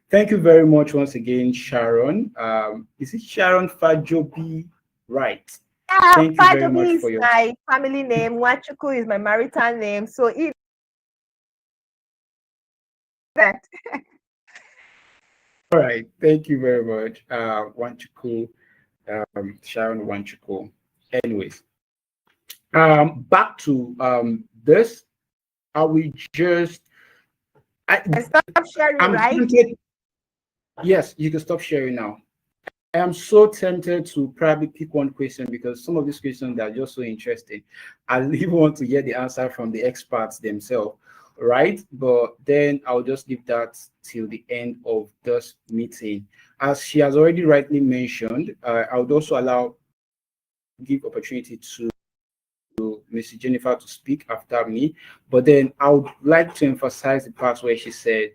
Thank you very much once again, Sharon. Is it Sharon Fajobi? Right. Yeah, thank you very much is for your my family name. Wachuku is my marital name. So if that. All right. Thank you very much, Wanchuku. Sharon Wanchuku. Anyways, back to this. Are we just? Stop sharing, right? Tempted, yes, you can stop sharing now. I am so tempted to probably pick one question because some of these questions are just so interesting. I really want to get the answer from the experts themselves, right? But then I'll just leave that till the end of this meeting. As she has already rightly mentioned, I would also give opportunity to Mrs. Jennifer to speak after me. But then I would like to emphasize the part where she said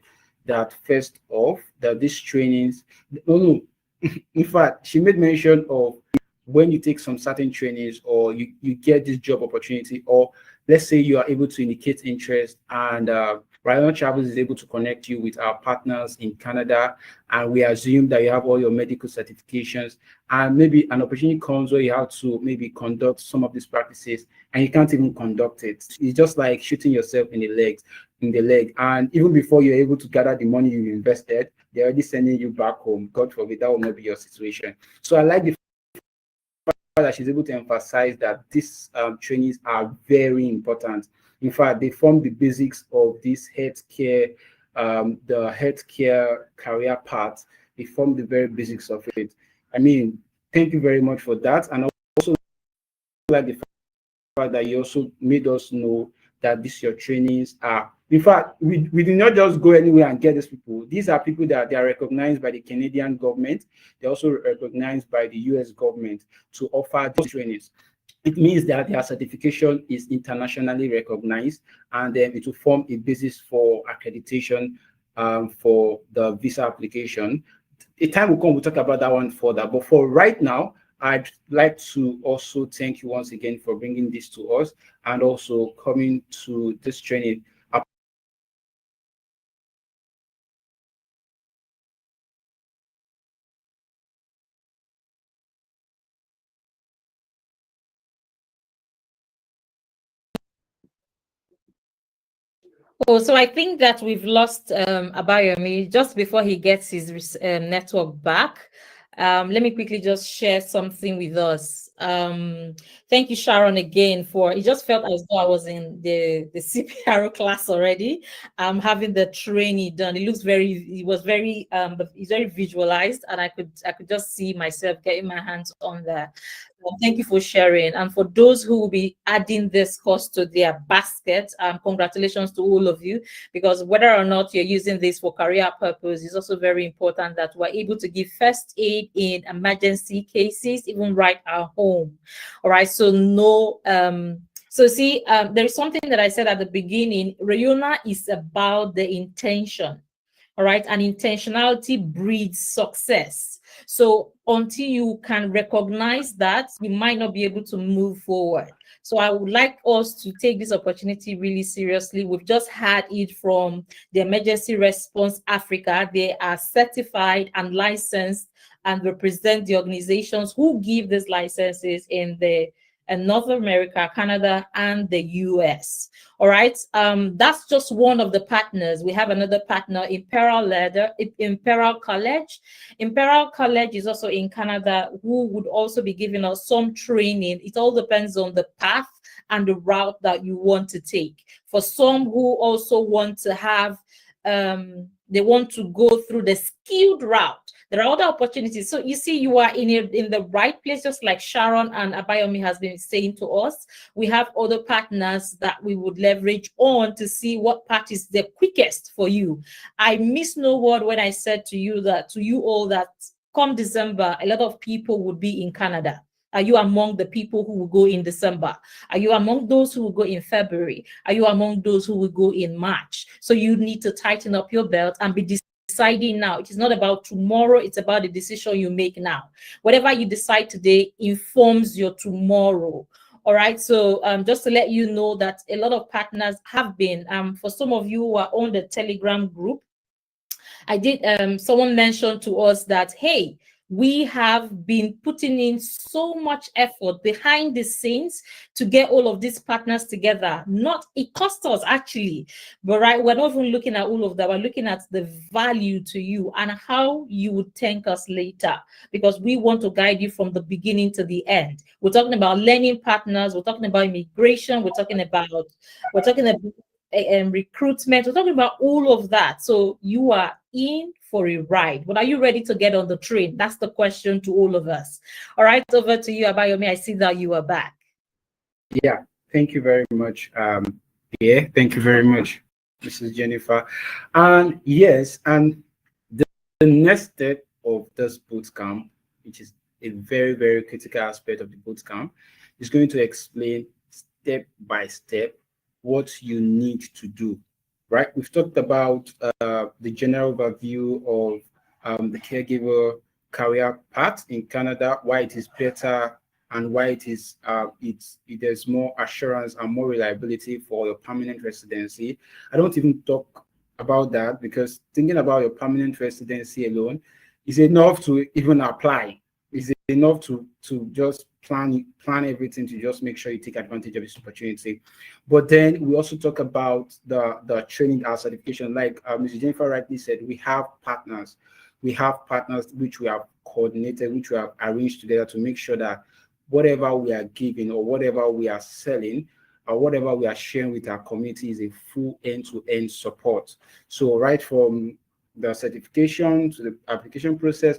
that first off, that these trainings, in fact, she made mention of when you take some certain trainings or you get this job opportunity, or let's say you are able to indicate interest and Rayonner Travels is able to connect you with our partners in Canada, and we assume that you have all your medical certifications, and maybe an opportunity comes where you have to maybe conduct some of these practices and you can't even conduct it. It's just like shooting yourself in the leg. And even before you're able to gather the money you invested, they're already sending you back home. God forbid that will not be your situation. So I like the fact that she's able to emphasize that these trainings are very important. In fact, they form the basics of this healthcare, the healthcare career path. They form the very basics of it. I mean, thank you very much for that. And I also like the fact that you also made us know that your trainings are, in fact, we did not just go anywhere and get these people. These are people that they are recognized by the Canadian government. They're also recognized by the US government to offer these trainings. it means that their certification is internationally recognized, and then it will form a basis for accreditation for the visa application. A time will come, we'll talk about that one further. But for right now, I'd like to also thank you once again for bringing this to us and also coming to this training. Oh, so I think that we've lost Abayomi just before he gets his network back. Let me quickly just share something with us. Thank you, Sharon, again for it. Just felt as though I was in the CPR class already. Having the training done. It's very visualized, and I could just see myself getting my hands on there. Thank you for sharing. And for those who will be adding this course to their basket, congratulations to all of you, because whether or not you're using this for career purpose, it's also very important that we're able to give first aid in emergency cases, even right at home. All right, so no, there is something that I said at the beginning. Rayonner is about the intention. All right, and intentionality breeds success. So until you can recognize that, you might not be able to move forward. So I would like us to take this opportunity really seriously. We've just had it from the Emergency Response Africa. They are certified and licensed and represent the organizations who give these licenses in North America, Canada, and the US. All right, that's just one of the partners. We have another partner, Imperial College. Imperial College is also in Canada, who would also be giving us some training. It all depends on the path and the route that you want to take. For some who also want to have, they want to go through the skilled route. There are other opportunities. So you see, you are in the right place, just like Sharon and Abayomi has been saying to us. We have other partners that we would leverage on to see what part is the quickest for you. I miss no word when I said to you all that come December, a lot of people would be in Canada. Are you among the people who will go in December? Are you among those who will go in February? Are you among those who will go in March? So you need to tighten up your belt and be deciding now. It is not about tomorrow, it's about the decision you make now. Whatever you decide today informs your tomorrow. All right, so just to let you know that a lot of partners have been, for some of you who are on the Telegram group, someone mentioned to us that, hey, we have been putting in so much effort behind the scenes to get all of these partners together. It cost us actually, but right, we're not even looking at all of that. We're looking at the value to you and how you would thank us later, because we want to guide you from the beginning to the end. We're talking about learning partners. We're talking about immigration. We're talking about recruitment. We're talking about all of that. So you are in for a ride. But are you ready to get on the train? That's the question to all of us. All right, over to you, Abayomi. I see that you are back. Yeah, thank you very much. Thank you very much, Mrs. Jennifer. And yes, and the next step of this bootcamp, which is a very, very critical aspect of the bootcamp, is going to explain step by step what you need to do. Right, we've talked about the general overview of the caregiver career path in Canada, why it is better and why it is there's more assurance and more reliability for your permanent residency. I don't even talk about that, because thinking about your permanent residency alone is enough to even apply. Is enough to just plan everything, to just make sure you take advantage of this opportunity. But then we also talk about the training, our certification. Like Mrs. Jennifer rightly said, we have partners. We have partners which we have coordinated, which we have arranged together to make sure that whatever we are giving or whatever we are selling or whatever we are sharing with our community is a full end-to-end support. So right from the certification to the application process,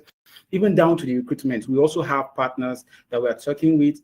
even down to the recruitment, we also have partners that we are talking with,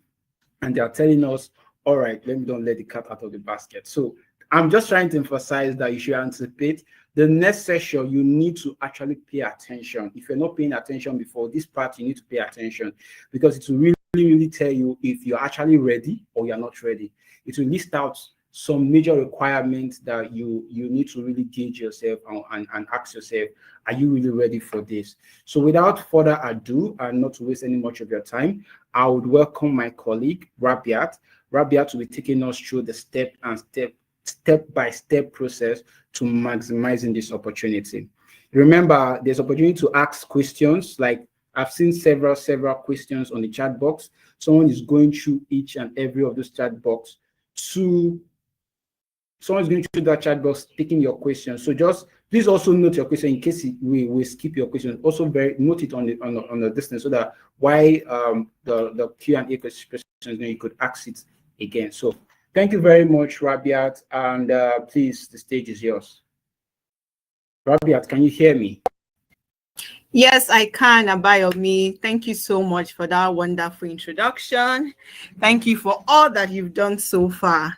and they are telling us, all right, don't let the cat out of the basket. So I'm just trying to emphasize that you should anticipate the next session. You need to actually pay attention. If you're not paying attention before this part, you need to pay attention, because it will really really tell you if you're actually ready or you're not ready. It will list out some major requirements that you need to really gauge yourself and ask yourself, are you really ready for this? So without further ado, and not to waste any much of your time, I would welcome my colleague, Rabiat. Rabiat will be taking us through the step-by-step process to maximizing this opportunity. Remember, there's opportunity to ask questions. Like I've seen several questions on the chat box. Someone is going through each and every of those chat box someone's going through that chat box taking your question. So just please also note your question in case we skip your question. Also note it on the distance so that why the Q&A questions, you could ask it again. So thank you very much, Rabiat, and please, the stage is yours. Rabiat, can you hear me? Yes, I can, Abayomi. Thank you so much for that wonderful introduction. Thank you for all that you've done so far.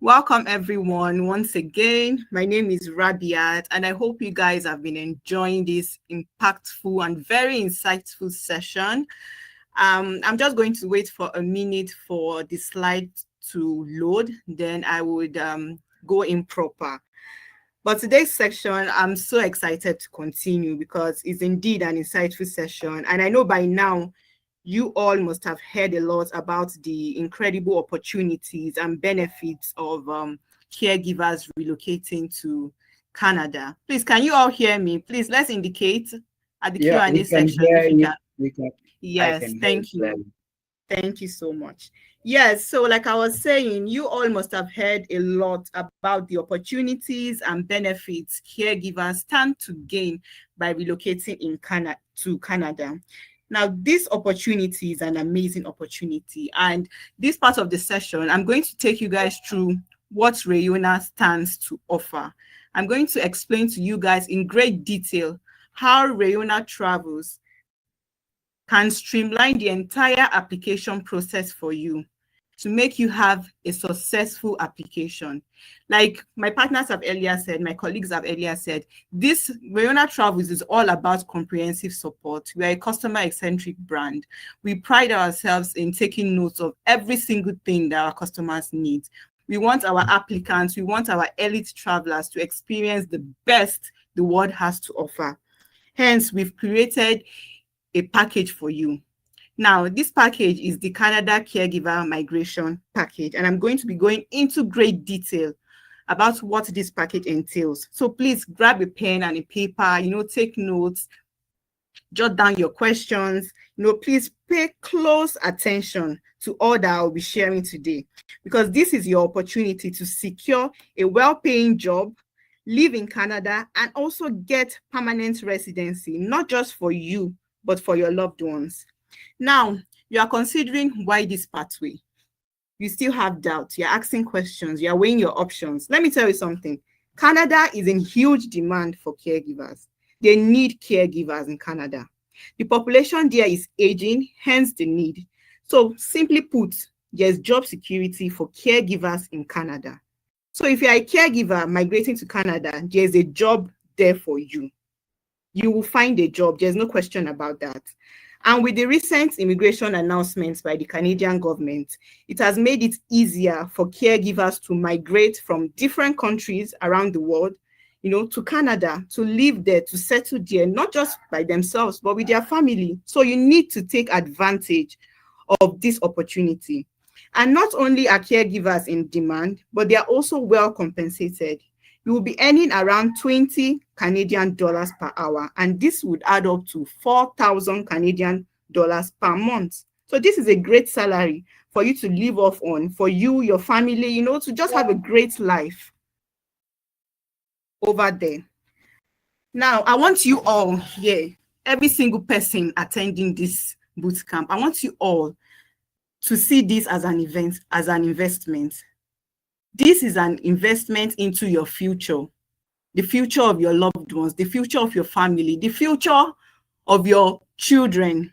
Welcome, everyone. Once again, my name is Rabiat, and I hope you guys have been enjoying this impactful and very insightful session. I'm just going to wait for a minute for the slide to load, then I would go in proper. But today's section, I'm so excited to continue because it's indeed an insightful session. And I know by now, you all must have heard a lot about the incredible opportunities and benefits of caregivers relocating to Canada. Please, can you all hear me? Please, let's indicate at the Q&A section. Yes, thank you. Thank you so much. Yes, so like I was saying, you all must have heard a lot about the opportunities and benefits caregivers stand to gain by relocating to Canada. Now, this opportunity is an amazing opportunity. And this part of the session, I'm going to take you guys through what Rayonner stands to offer. I'm going to explain to you guys in great detail how Rayonner Travels can streamline the entire application process for you to make you have a successful application. Like my partners have earlier said, my colleagues have earlier said, this Rayonner Travels is all about comprehensive support. We are a customer-centric brand. We pride ourselves in taking notes of every single thing that our customers need. We want our applicants, we want our elite travelers to experience the best the world has to offer. Hence, we've created a package for you. Now, this package is the Canada Caregiver Migration Package, and I'm going to be going into great detail about what this package entails. So please grab a pen and a paper, take notes, jot down your questions, please pay close attention to all that I'll be sharing today, because this is your opportunity to secure a well-paying job, live in Canada, and also get permanent residency, not just for you, but for your loved ones. Now, you are considering why this pathway. You still have doubts, you're asking questions, you're weighing your options. Let me tell you something. Canada is in huge demand for caregivers. They need caregivers in Canada. The population there is aging, hence the need. So simply put, there's job security for caregivers in Canada. So if you're a caregiver migrating to Canada, there's a job there for you. You will find a job. There's no question about that. And with the recent immigration announcements by the Canadian government, it has made it easier for caregivers to migrate from different countries around the world, to Canada, to live there, to settle there, not just by themselves, but with their family. So you need to take advantage of this opportunity. And not only are caregivers in demand, but they are also well compensated. You will be earning around 20 Canadian dollars per hour, and this would add up to 4,000 Canadian dollars per month. So this is a great salary for you to live off on, for you, your family, to just have a great life over there. Now, I want you all here, every single person attending this bootcamp, I want you all to see this as an event, as an investment. This is an investment into your future, the future of your loved ones, the future of your family, the future of your children.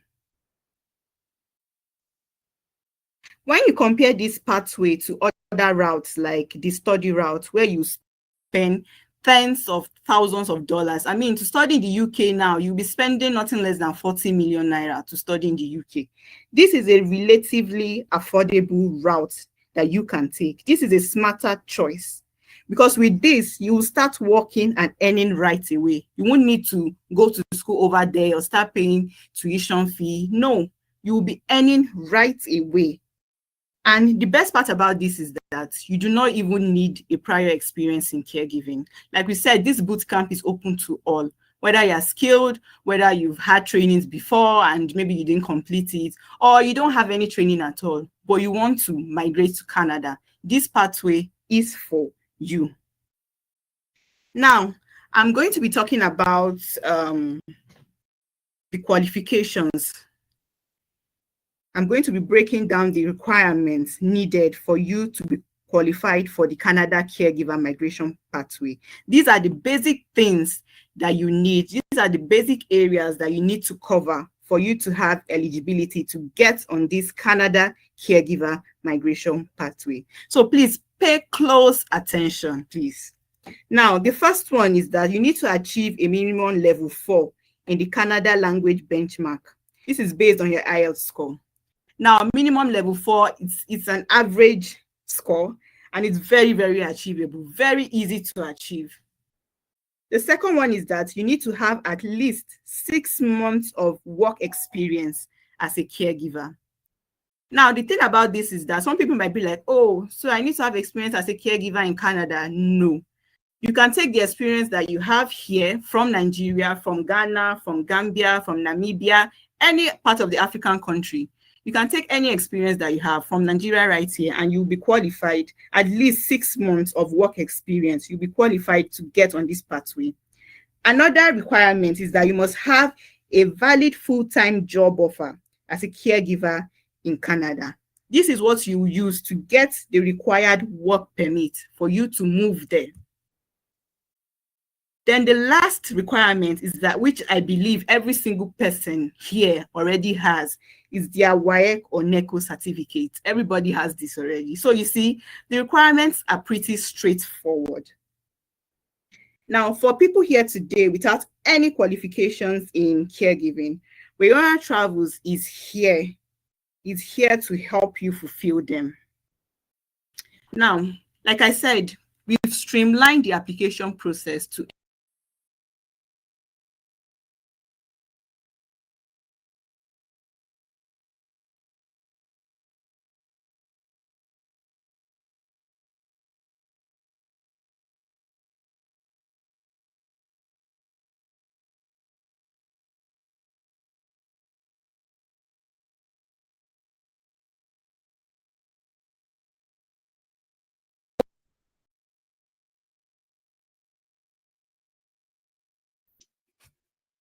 When you compare this pathway to other routes like the study route, where you spend tens of thousands of dollars. I mean, to study in the UK now, you'll be spending nothing less than 40 million naira to study in the UK. This is a relatively affordable route that you can take. This is a smarter choice, because with this, you will start working and earning right away. You won't need to go to school over there or start paying tuition fee. No, you will be earning right away. And the best part about this is that you do not even need a prior experience in caregiving. Like we said, this bootcamp is open to all, whether you're skilled, whether you've had trainings before and maybe you didn't complete it, or you don't have any training at all, but you want to migrate to Canada. This pathway is for you. Now, I'm going to be talking about the qualifications. I'm going to be breaking down the requirements needed for you to be qualified for the Canada Caregiver Migration Pathway. These are the basic things that you need. These are the basic areas that you need to cover for you to have eligibility to get on this Canada Caregiver Migration Pathway. So please pay close attention, please. Now, the first one is that you need to achieve a minimum level 4 in the Canada language benchmark. This is based on your IELTS score. Now, minimum level 4, it's an average score, and it's very, very achievable, very easy to achieve. The second one is that you need to have at least 6 months of work experience as a caregiver. Now, the thing about this is that some people might be like, oh, so I need to have experience as a caregiver in Canada. No. You can take the experience that you have here from Nigeria, from Ghana, from Gambia, from Namibia, any part of the African country. You can take any experience that you have from Nigeria right here, and you'll be qualified, at least 6 months of work experience. You'll be qualified to get on this pathway. Another requirement is that you must have a valid full-time job offer as a caregiver in Canada. This is what you use to get the required work permit for you to move there. Then the last requirement is that, which I believe every single person here already has, is their WAEC or NECO certificate. Everybody has this already. So you see, the requirements are pretty straightforward. Now, for people here today without any qualifications in caregiving, Rayonner Travels is here to help you fulfill them. Now, like I said, we've streamlined the application process to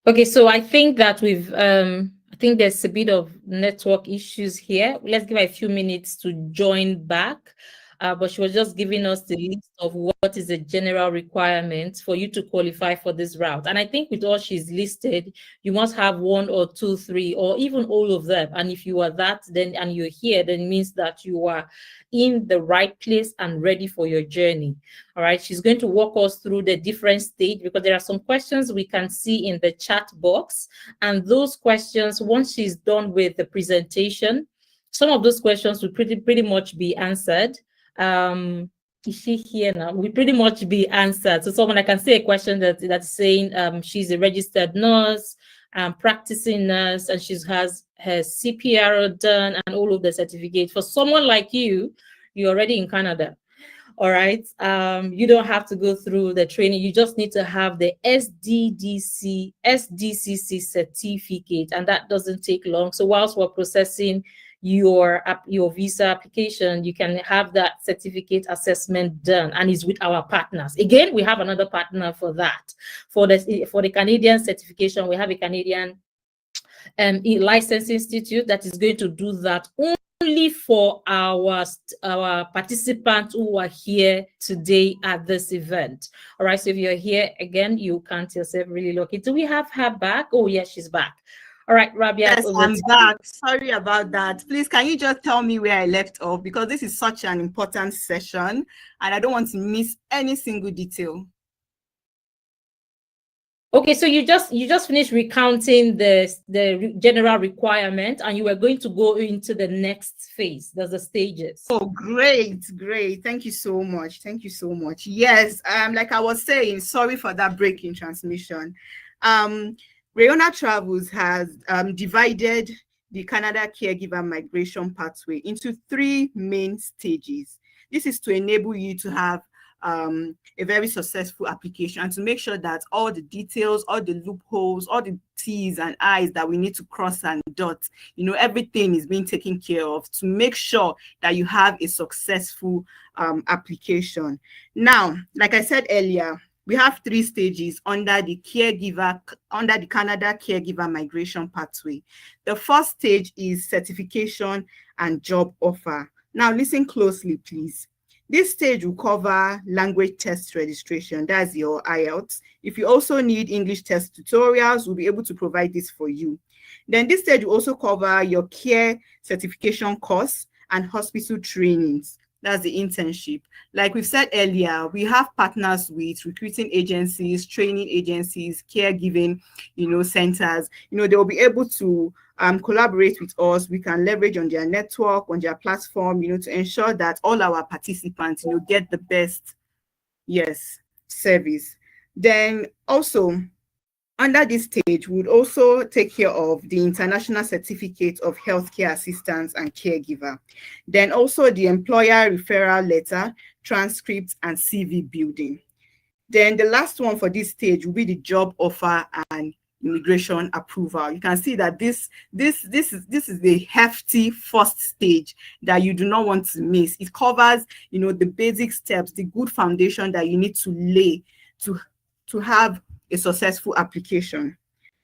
Okay, so I think that I think there's a bit of network issues here. Let's give her a few minutes to join back. But she was just giving us the list of what is the general requirement for you to qualify for this route. And I think with all she's listed, you must have 1 or 2, 3, or even all of them. And if you are that, then and you're here, then it means that you are in the right place and ready for your journey. All right, she's going to walk us through the different stage, because there are some questions we can see in the chat box. And those questions, once she's done with the presentation, some of those questions will pretty much be answered. Is she here now? We pretty much be answered. So someone, I can see a question that's saying she's a registered nurse, practicing nurse, and she has her CPR done and all of the certificates. For someone like you, you're already in Canada. All right. You don't have to go through the training. You just need to have the SDCC certificate, and that doesn't take long. So whilst we're processing your visa application, you can have that certificate assessment done, and it's with our partners. Again, we have another partner for that. For the Canadian certification, we have a Canadian licensing institute that is going to do that only for our participants who are here today at this event. All right, so if you're here again, you count yourself really lucky. Do we have her back? Oh yes, she's back. All right, Rabia. Yes, I'm back. Sorry about that. Please, can you just tell me where I left off? Because this is such an important session and I don't want to miss any single detail. Okay, so you just finished recounting the general requirement, and you were going to go into the next phase. There's the stages. Oh, great. Thank you so much. Yes, like I was saying, sorry for that break in transmission. Rayonner Travels has divided the Canada Caregiver Migration Pathway into 3 main stages. This is to enable you to have a very successful application and to make sure that all the details, all the loopholes, all the T's and I's that we need to cross and dot, everything is being taken care of to make sure that you have a successful application. Now, like I said earlier, we have 3 stages under the Canada Caregiver Migration Pathway. The first stage is certification and job offer. Now, listen closely, please. This stage will cover language test registration, that's your IELTS. If you also need English test tutorials, we'll be able to provide this for you. Then this stage will also cover your care certification course and hospital trainings. That's the internship. Like we've said earlier, we have partners with recruiting agencies, training agencies, caregiving, centers. They will be able to collaborate with us. We can leverage on their network, on their platform, to ensure that all our participants, get the best, service. Then also, under this stage, we would also take care of the International Certificate of Healthcare Assistance and Caregiver. Then also the employer referral letter, transcripts, and CV building. Then the last one for this stage will be the job offer and immigration approval. You can see that this is the hefty first stage that you do not want to miss. It covers, the basic steps, the good foundation that you need to lay to have a successful application.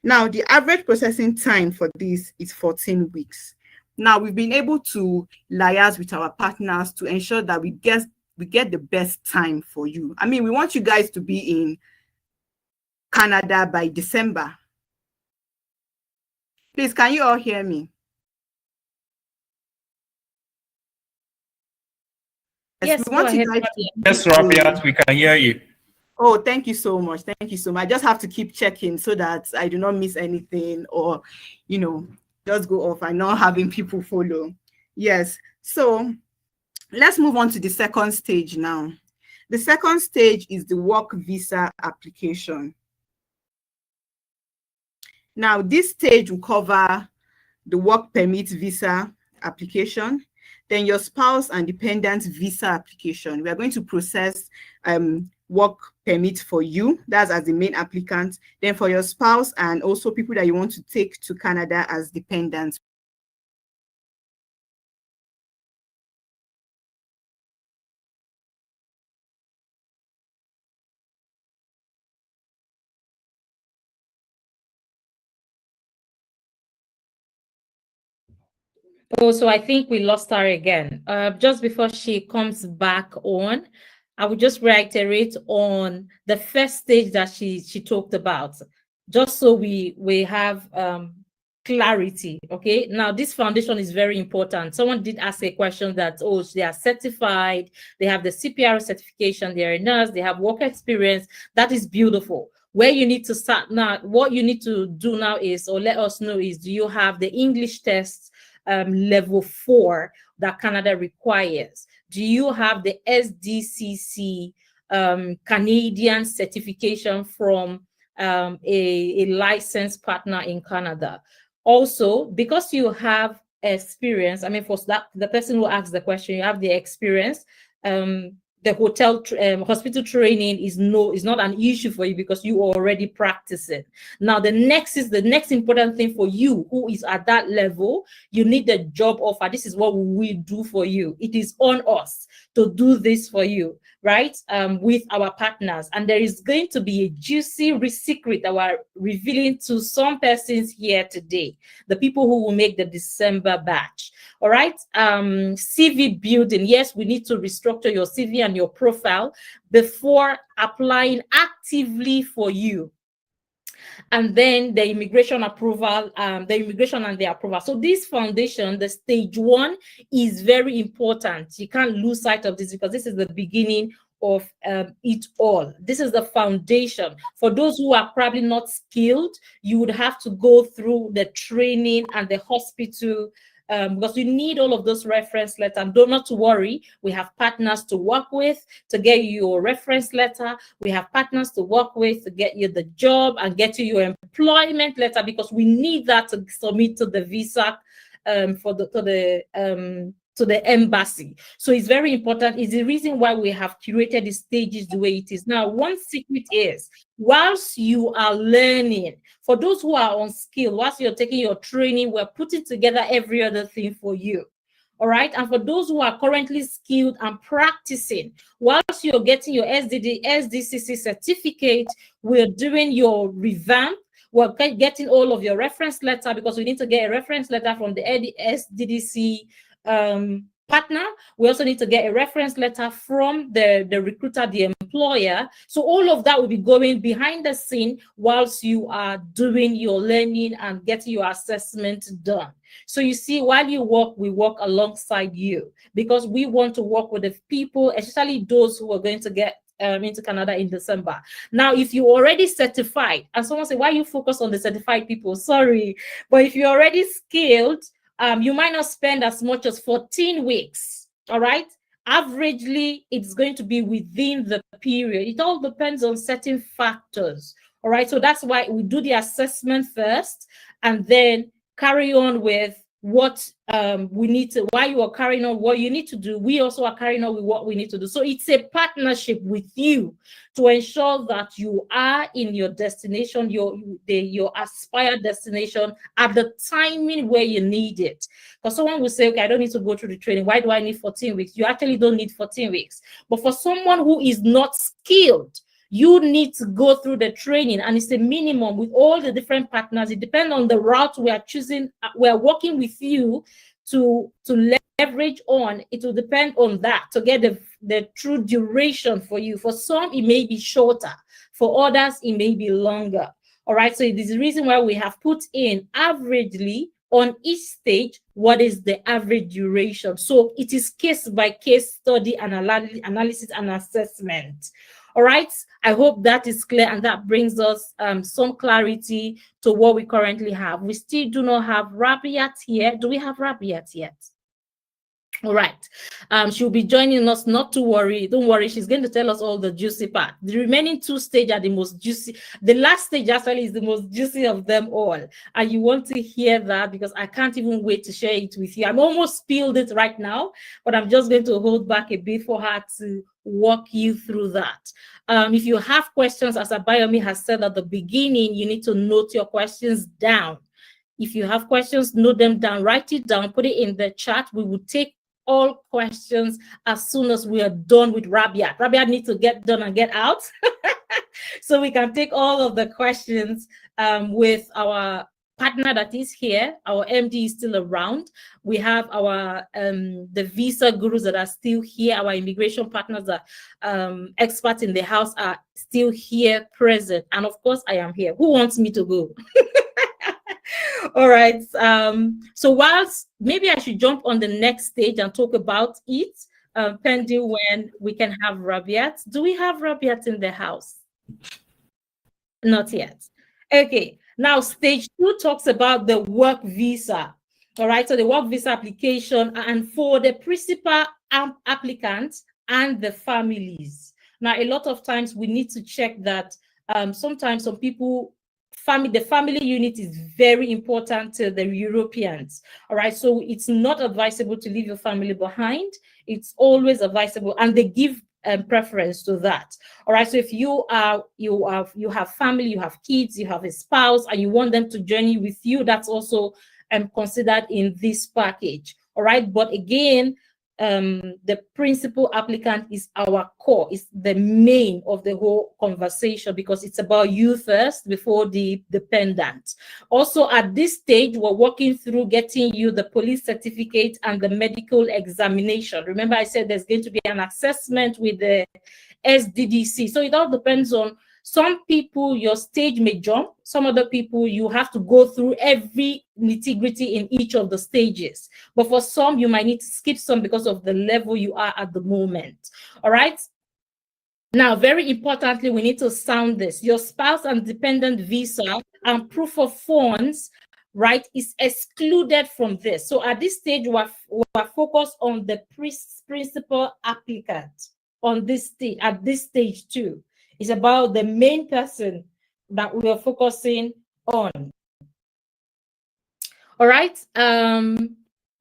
Now, the average processing time for this is 14 weeks. Now, we've been able to liaise with our partners to ensure that we get the best time for you. I mean, we want you guys to be in Canada by December. Please, can you all hear me? Yes, we want you guys Yes, Rabiat, we can hear you. Oh, thank you so much. I just have to keep checking so that I do not miss anything or, just go off and not having people follow. Yes. So let's move on to the second stage now. The second stage is the work visa application. Now, this stage will cover the work permit visa application, then your spouse and dependent visa application. We are going to process work permit for you, that's as the main applicant, then for your spouse and also people that you want to take to Canada as dependents. Oh, so I think we lost her again. Just before she comes back on, I would just reiterate on the first stage that she talked about, just so we have clarity. Okay, now this foundation is very important. Someone did ask a question that, oh, they are certified, they have the CPR certification, they're a nurse, they have work experience. That is beautiful. Where you need to start now, what you need to do now is, or let us know is, do you have the English tests level 4 that Canada requires? Do you have the SDCC Canadian certification from a licensed partner in Canada? Also, because you have experience, I mean, for that, the person who asked the question, you have the experience, the hospital training is not an issue for you because you are already practicing. Now, the next important thing for you who is at that level, you need the job offer. This is what we do for you. It is on us to do this for you, right? With our partners. And there is going to be a juicy secret that we're revealing to some persons here today, the people who will make the December batch. All right. CV building. Yes, we need to restructure your CV and your profile before applying actively for you. And then the immigration approval, the immigration and the approval. So this foundation, the stage 1, is very important. You can't lose sight of this because this is the beginning of it all. This is the foundation. For those who are probably not skilled, you would have to go through the training and the hospital, because you need all of those reference letters. And do not to worry, we have partners to work with to get you your reference letter. We have partners to work with to get you the job and get you your employment letter, because we need that to submit to the visa to the embassy. So it's very important. It's the reason why we have curated the stages the way it is. Now, one secret is, whilst you are learning, for those who are unskilled, whilst you're taking your training, we're putting together every other thing for you. All right. And for those who are currently skilled and practicing, whilst you're getting your SDCC certificate, we're doing your revamp. We're getting all of your reference letter, because we need to get a reference letter from the SDDC partner. We also need to get a reference letter from the recruiter, the employer. So all of that will be going behind the scene whilst you are doing your learning and getting your assessment done. So you see, while you work, we work alongside you, because we want to work with the people, especially those who are going to get into Canada in December. Now, if you're already certified, and someone say, why you focus on the certified people? Sorry, but if you're already skilled, you might not spend as much as 14 weeks, all right? Averagely, it's going to be within the period. It all depends on certain factors, all right? So that's why we do the assessment first and then carry on with what we need to, while you are carrying on what you need to do, we also are carrying on with what we need to do. So it's a partnership with you to ensure that you are in your destination, your aspired destination at the timing where you need it. Because someone will say, okay, I don't need to go through the training. Why do I need 14 weeks? You actually don't need 14 weeks. But for someone who is not skilled, you need to go through the training, and it's a minimum with all the different partners. It depends on the route we are choosing. We're working with you to leverage on. It will depend on that to get the true duration for you. For some, it may be shorter. For others, it may be longer. All right. So it is the reason why we have put in averagely on each stage what is the average duration. So it is case by case study and analysis and assessment. All right, I hope that is clear and that brings us some clarity to what we currently have. We still do not have Rabiat here. Do we have Rabiat yet? All right, she'll be joining us, not to worry. Don't worry, she's going to tell us all the juicy part. The remaining two stages are the most juicy. The last stage actually is the most juicy of them all. And you want to hear that, because I can't even wait to share it with you. I'm almost spilled it right now, but I'm just going to hold back a bit for her to walk you through that. If you have questions, as Abayomi has said at the beginning, you need to note your questions down. If you have questions, note them down, write it down, put it in the chat. We will take all questions as soon as we are done with Rabiat. Rabiat needs to get done and get out so we can take all of the questions with our partner that is here. Our MD is still around. We have our the visa gurus that are still here. Our immigration partners are experts in the house are still here present. And of course, I am here. Who wants me to go? All right. So whilst maybe I should jump on the next stage and talk about it, pending when we can have Rabiat. Do we have Rabiat in the house? Not yet. Okay. Now, stage 2 talks about the work visa. All right. So the work visa application, and for the principal applicants and the families. Now, a lot of times we need to check that sometimes some people, the family unit is very important to the Europeans. All right, so it's not advisable to leave your family behind. It's always advisable, and they give preference to that. All right, so if you have family, you have kids, you have a spouse, and you want them to journey with you, that's also considered in this package. All right, but again, the principal applicant is our core, is the main of the whole conversation, because it's about you first before the dependent. Also, at this stage, we're working through getting you the police certificate and the medical examination. Remember, I said there's going to be an assessment with the SDDC. So it all depends on some people, your stage may jump. Some other people, you have to go through every nitty-gritty in each of the stages. But for some, you might need to skip some because of the level you are at the moment. All right. Now, very importantly, we need to sound this. Your spouse and dependent visa and proof of funds, right, is excluded from this. So at this stage, we're focused on the principal applicant on this stage, at this stage too. It's about the main person that we are focusing on. All right.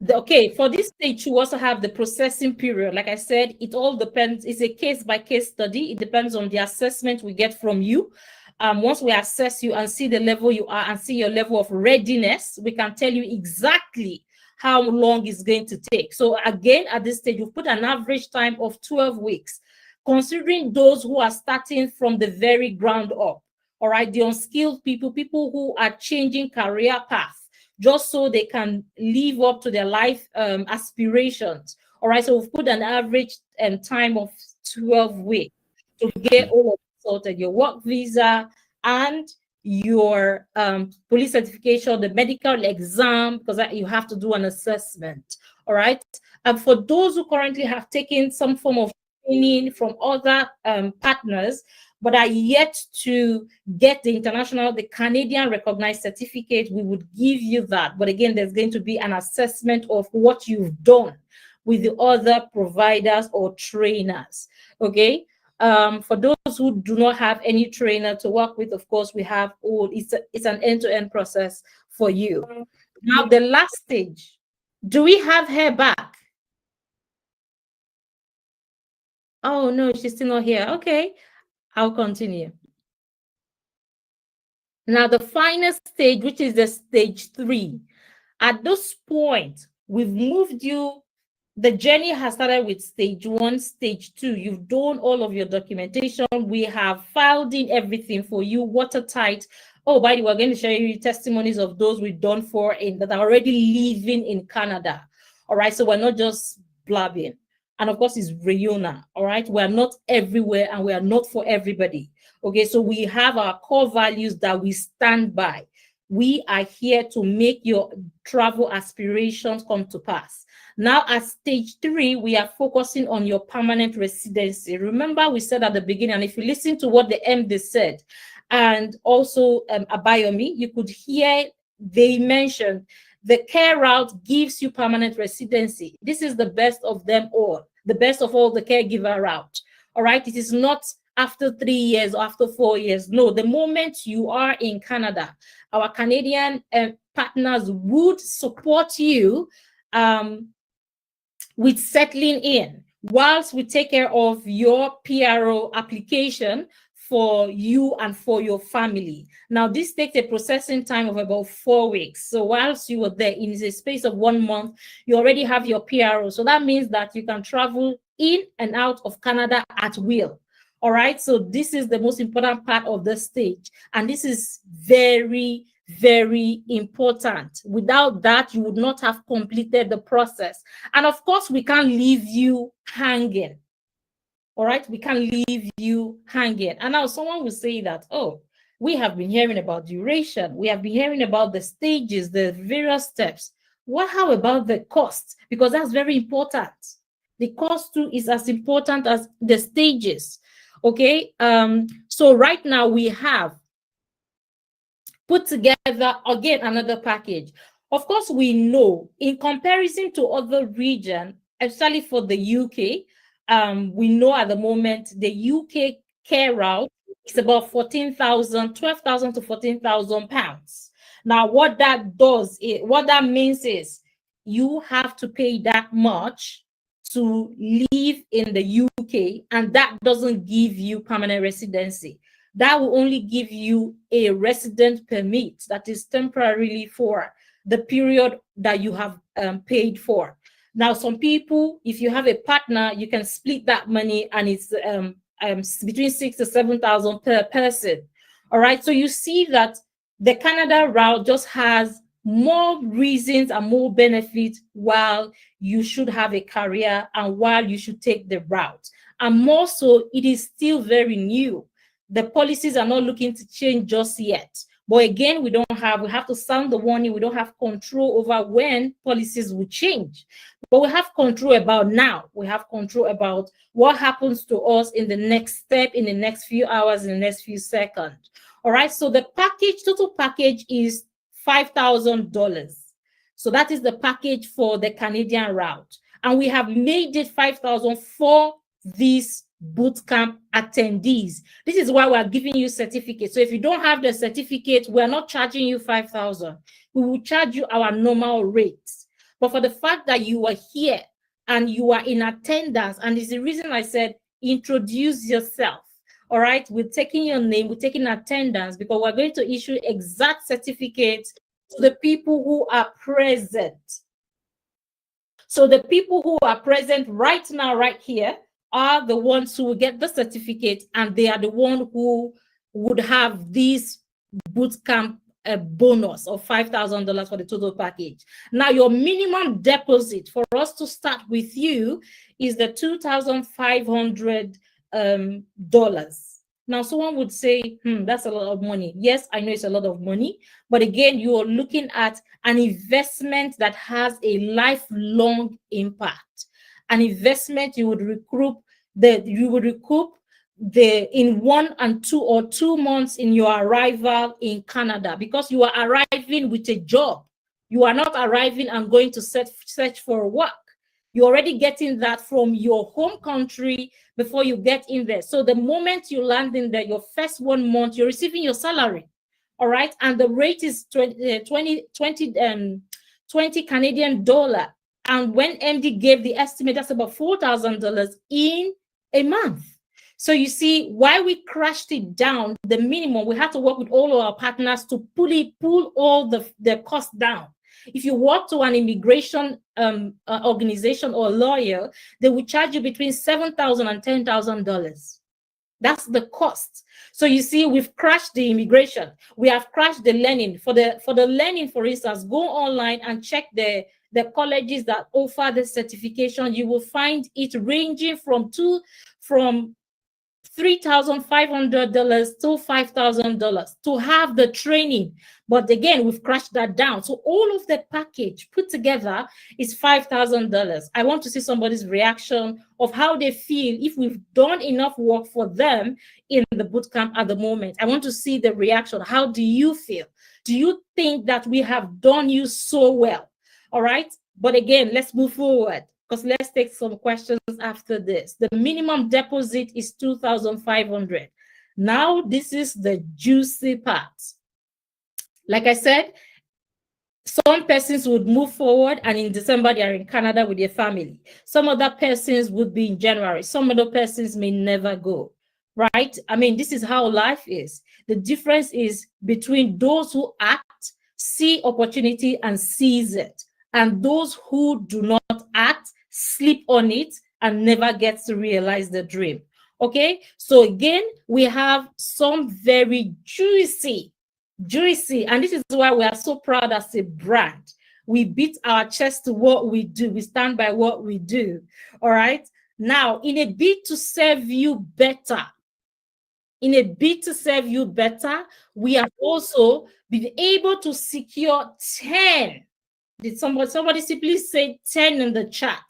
Okay, for this stage, you also have the processing period. Like I said, it all depends. It's a case-by-case study. It depends on the assessment we get from you. Once we assess you and see the level you are and see your level of readiness, we can tell you exactly how long it's going to take. So again, at this stage, we've put an average time of 12 weeks, considering those who are starting from the very ground up. All right, the unskilled people, people who are changing career path, just so they can live up to their life aspirations. All right, so we've put an average time of 12 weeks to get all of it sorted, your work visa and your police certification, the medical exam, because you have to do an assessment. All right, and for those who currently have taken some form of training from other partners, but are yet to get the Canadian recognized certificate, we would give you that. But again, there's going to be an assessment of what you've done with the other providers or trainers, okay? For those who do not have any trainer to work with, of course, we have it's an end-to-end process for you. Now, the last stage, do we have her back? Oh, no, she's still not here. Okay. I'll continue. Now, the final stage, which is the stage 3. At this point, we've moved you. The journey has started with stage 1, stage 2. You've done all of your documentation. We have filed in everything for you, watertight. Oh, by the way, we're going to share you testimonies of those we've done for that are already living in Canada. All right, so we're not just blabbing. And of course, it's Rayonner, all right? We're not everywhere and we are not for everybody, okay? So we have our core values that we stand by. We are here to make your travel aspirations come to pass. Now at stage 3, we are focusing on your permanent residency. Remember, we said at the beginning, and if you listen to what the MD said, and also Abayomi, you could hear they mentioned the care route gives you permanent residency. This is the best of them all, the best of all the caregiver route. All right, it is not after 3 years or after 4 years. No, the moment you are in Canada, our Canadian partners would support you with settling in whilst we take care of your PRO application for you and for your family. Now, this takes a processing time of about 4 weeks. So whilst you were there in a space of 1 month, you already have your PRO. So that means that you can travel in and out of Canada at will. All right. So this is the most important part of the stage. And this is very, very important. Without that, you would not have completed the process. And of course, we can't leave you hanging. All right, we can't leave you hanging. And now someone will say that, oh, we have been hearing about duration. We have been hearing about the stages, the various steps. How about the cost? Because that's very important. The cost too is as important as the stages. Okay, so right now we have put together, again, another package. Of course, we know in comparison to other regions, especially for the UK, we know at the moment the UK care route is about 12,000 to 14,000 pounds. Now, what that means is you have to pay that much to live in the UK, and that doesn't give you permanent residency. That will only give you a resident permit that is temporarily for the period that you have paid for. Now, some people, if you have a partner, you can split that money, and it's between 6,000 to 7,000 per person. All right. So you see that the Canada route just has more reasons and more benefits while you should have a career and while you should take the route. And more so, it is still very new. The policies are not looking to change just yet. But again, we have to sound the warning. We don't have control over when policies will change. but we have control about now. We have control about what happens to us in the next step, in the next few hours, in the next few seconds. All right, so the package, total package is $5,000. So that is the package for the Canadian route. And we have made it $5,000 for these bootcamp attendees. This is why we're giving you certificates. So if you don't have the certificate, we're not charging you $5,000. We will charge you our normal rates. But for the fact that you are here and you are in attendance, and it's the reason I said, introduce yourself. All right, we're taking your name, we're taking attendance, because we're going to issue exact certificates to the people who are present. So the people who are present right now, right here, are the ones who will get the certificate, and they are the one who would have this bootcamp bonus of $5,000 for the total package. Now, your minimum deposit for us to start with you is the $2,500. Now, someone would say, that's a lot of money. Yes, I know it's a lot of money, but again, you are looking at an investment that has a lifelong impact. An investment you would recoup in 1 and 2 or 2 months in your arrival in Canada, because you are arriving with a job. You are not arriving and going to search for work. You're already getting that from your home country before you get in there. So the moment you land in there, your first 1 month, you're receiving your salary. All right. And the rate is 20 Canadian dollar. And when MD gave the estimate, that's about $4,000 in a month. So you see why we crashed it down. The minimum, we had to work with all of our partners to pull all the costs down. If you walk to an immigration organization or lawyer, they will charge you between $7,000 and $10,000. That's the cost. So you see, we've crashed the immigration. We have crashed the learning. For the learning, for instance, go online and check the colleges that offer the certification. You will find it ranging from $3,500 to $5,000 to have the training. But again, we've crashed that down. So all of the package put together is $5,000. I want to see somebody's reaction of how they feel if we've done enough work for them in the bootcamp at the moment. I want to see the reaction. How do you feel? Do you think that we have done you so well? All right. But again, let's move forward, because let's take some questions after this. The minimum deposit is $2,500. Now, this is the juicy part. Like I said, some persons would move forward, and in December, they are in Canada with their family. Some other persons would be in January. Some other persons may never go, right? I mean, this is how life is. The difference is between those who act, see opportunity, and seize it, and those who do not act, sleep on it, and never get to realize the dream. Okay, so again, we have some very juicy, and this is why we are so proud as a brand. We beat our chest to what we do. We stand by what we do. All right. Now, in a bid to serve you better, we have also been able to secure 10. Did somebody simply say 10 in the chat?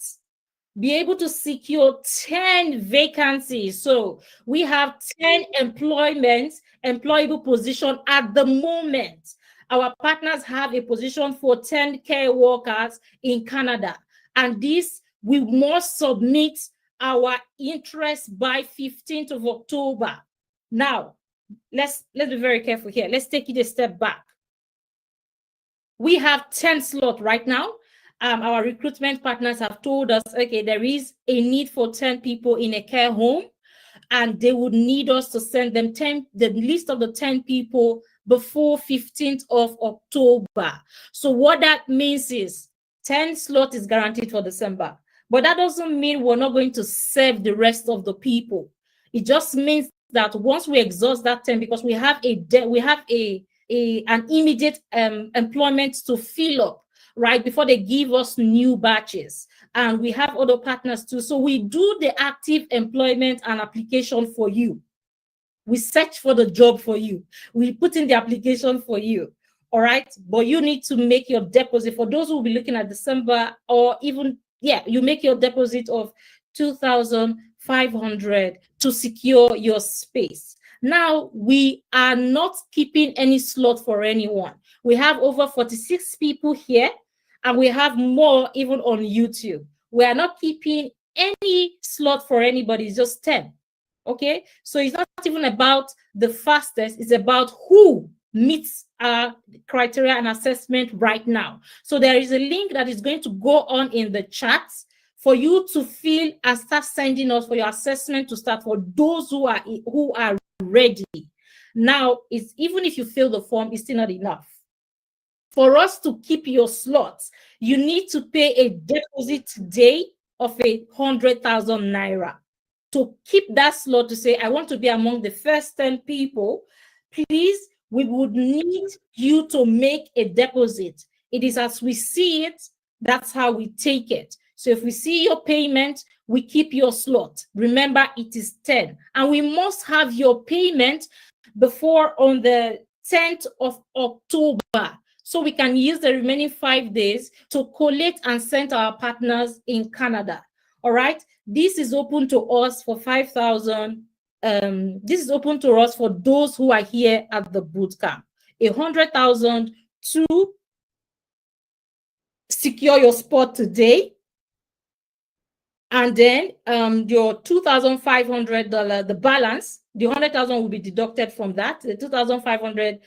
Be able to secure 10 vacancies. So we have 10 employable position at the moment. Our partners have a position for 10 care workers in Canada. And this, we must submit our interest by 15th of October. Now, let's be very careful here. Let's take it a step back. We have 10 slots right now. Our recruitment partners have told us, okay, there is a need for 10 people in a care home, and they would need us to send them the list of the 10 people before 15th of October. So what that means is 10 slots is guaranteed for December, but that doesn't mean we're not going to serve the rest of the people. It just means that once we exhaust that 10, because we have an immediate employment to fill up, right, before they give us new batches. And we have other partners too. So we do the active employment and application for you. We search for the job for you. We put in the application for you. All right. But you need to make your deposit. For those who will be looking at December or even you make your deposit of 2,500 to secure your space. Now, we are not keeping any slot for anyone. We have over 46 people here, and we have more even on YouTube. We are not keeping any slot for anybody, it's just 10. Okay, so it's not even about the fastest, it's about who meets our criteria and assessment right now. So there is a link that is going to go on in the chat for you to fill and start sending us for your assessment to start for those who are ready. Now, it's even if you fill the form, it's still not enough. For us to keep your slots, you need to pay a deposit today of 100,000 naira. To keep that slot, to say, I want to be among the first 10 people, please, we would need you to make a deposit. It is as we see it, that's how we take it. So if we see your payment, we keep your slot. Remember, it is 10. And we must have your payment before on the 10th of October. So we can use the remaining 5 days to collect and send our partners in Canada. All right. This is open to us for 5,000. This is open to us for those who are here at the bootcamp. 100,000 to secure your spot today. And then your $2,500, the balance, the 100,000 will be deducted from that. The 2,500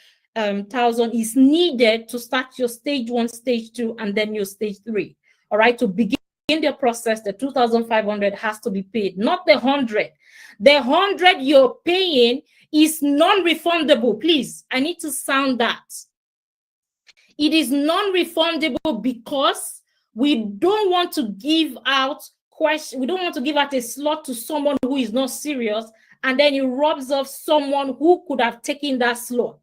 thousand is needed to start your stage 1, stage 2, and then your stage 3. All right, to begin the process, the 2,500 has to be paid, not the 100. The 100 you're paying is non-refundable. Please, I need to sound that. It is non-refundable because we don't want to give out we don't want to give out a slot to someone who is not serious, and then it robs off someone who could have taken that slot.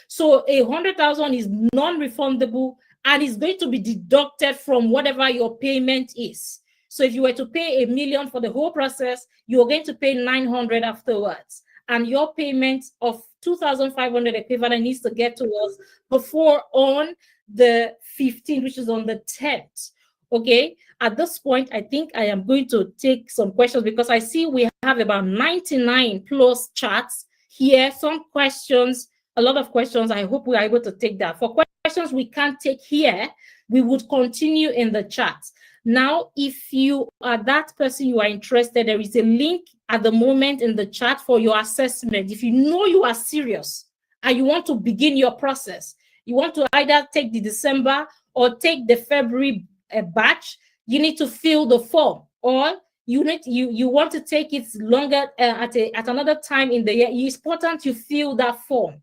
So 100,000 is non-refundable and is going to be deducted from whatever your payment is. So if you were to pay $1 million for the whole process, you're going to pay 900 afterwards. And your payment of 2,500 equivalent needs to get to us before on the 15th, which is on the 10th. Okay, at this point, I think I am going to take some questions because I see we have about 99 plus chats here. Some questions, a lot of questions. I hope we are able to take that. For questions we can't take here, we would continue in the chat. Now, if you are that person, you are interested, there is a link at the moment in the chat for your assessment. If you know you are serious and you want to begin your process, you want to either take the December or take the February batch, you need to fill the form, or you want to take it longer at another time in the year. It's important you fill that form,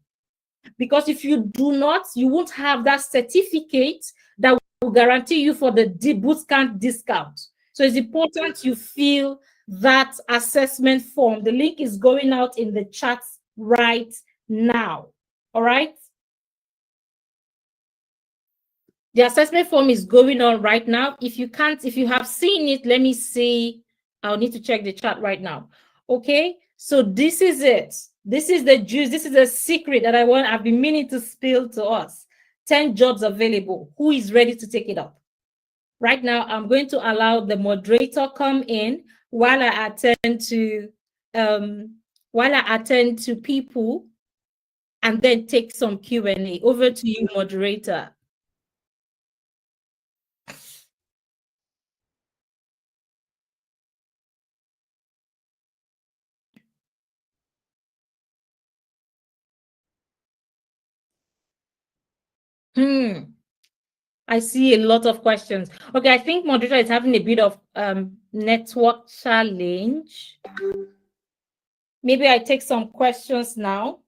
because if you do not, you won't have that certificate that will guarantee you for the bootcamp discount. So it's important you fill that assessment form. The link is going out in the chat right now. All right. The assessment form is going on right now. If you have seen it, let me see. I'll need to check the chat right now. Okay, so this is it. This is the juice. This is a secret that I've been meaning to spill to us. 10 jobs available. Who is ready to take it up? Right now, I'm going to allow the moderator come in while I attend to people, and then take some Q&A. Over to you, moderator. I see a lot of questions. Okay, I think moderator is having a bit of network challenge. Maybe I take some questions now.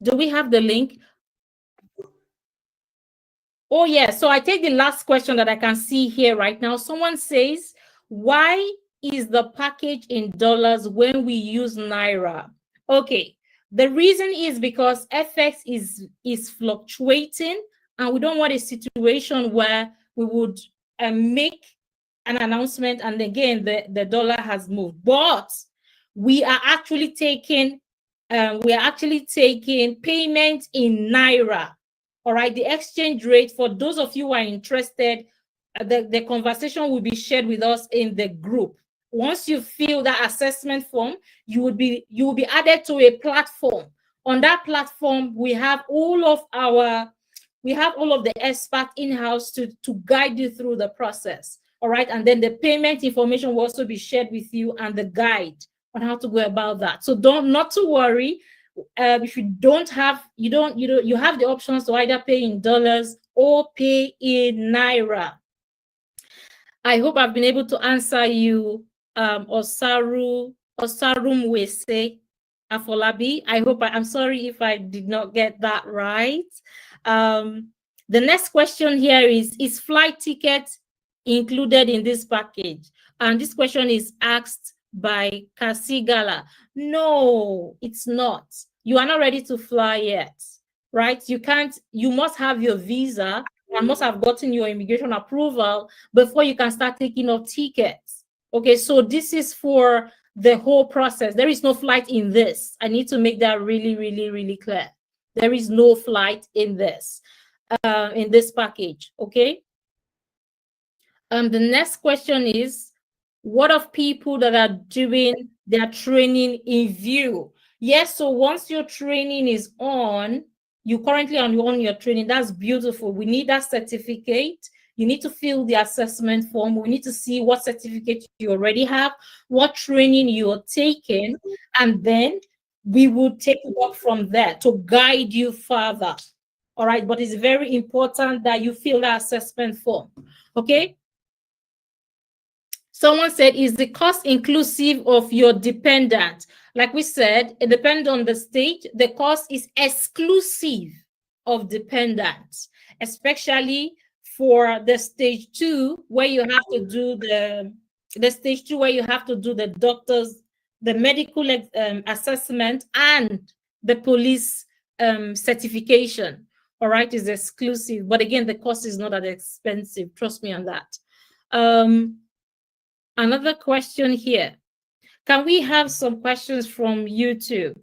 Do we have the link? Oh, yeah. So I take the last question that I can see here right now. Someone says, why is the package in dollars when we use Naira? Okay. The reason is because FX is fluctuating, and we don't want a situation where we would make an announcement and again the dollar has moved. But we are actually taking payment in Naira. All right, the exchange rate, for those of you who are interested, the conversation will be shared with us in the group. Once you fill that assessment form, you will be added to a platform. On that platform, we have all of the experts in-house to guide you through the process. All right, and then the payment information will also be shared with you and the guide on how to go about that. So not to worry. If you don't have, you have the options to either pay in dollars or pay in naira. I hope I've been able to answer you, Osarum Wese Afolabi. I hope I'm sorry if I did not get that right. The next question here is flight ticket included in this package? And this question is asked by Kasigala. No, it's not. You are not ready to fly yet, right? You must have your visa and must have gotten your immigration approval before you can start taking off tickets. Okay, so this is for the whole process. There is no flight in this. I need to make that really, really, really clear. There is no flight in this package, okay? The next question is, what of people that are doing their training in view? Yes, so once your training is on, you currently on your training, that's beautiful. We need that certificate. You need to fill the assessment form. We need to see what certificate you already have, what training you're taking, and then we will take it up from there to guide you further. All right, but it's very important that you fill that assessment form, okay? Someone said, is the cost inclusive of your dependent? Like we said, it depends on the state. The cost is exclusive of dependents, especially for the stage 2, where you have to do the stage 2, where you have to do the doctor's, the medical assessment and the police certification. All right, is exclusive. But again, the cost is not that expensive. Trust me on that. Another question here. Can we have some questions from YouTube?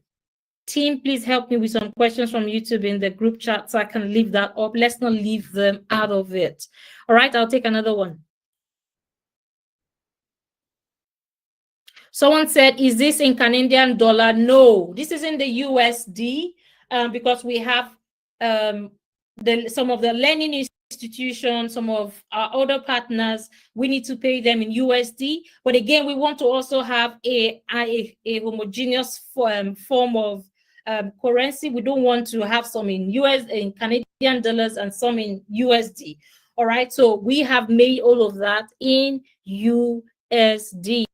Team, please help me with some questions from YouTube in the group chat so I can leave that up. Let's not leave them out of it. All right, I'll take another one. Someone said, is this in Canadian dollar? No, this is in the USD because we have some of the learning institutions, some of our other partners, we need to pay them in USD. But again, we want to also have a homogeneous form of currency. We don't want to have some in Canadian dollars and some in USD. All right, so we have made all of that in USD.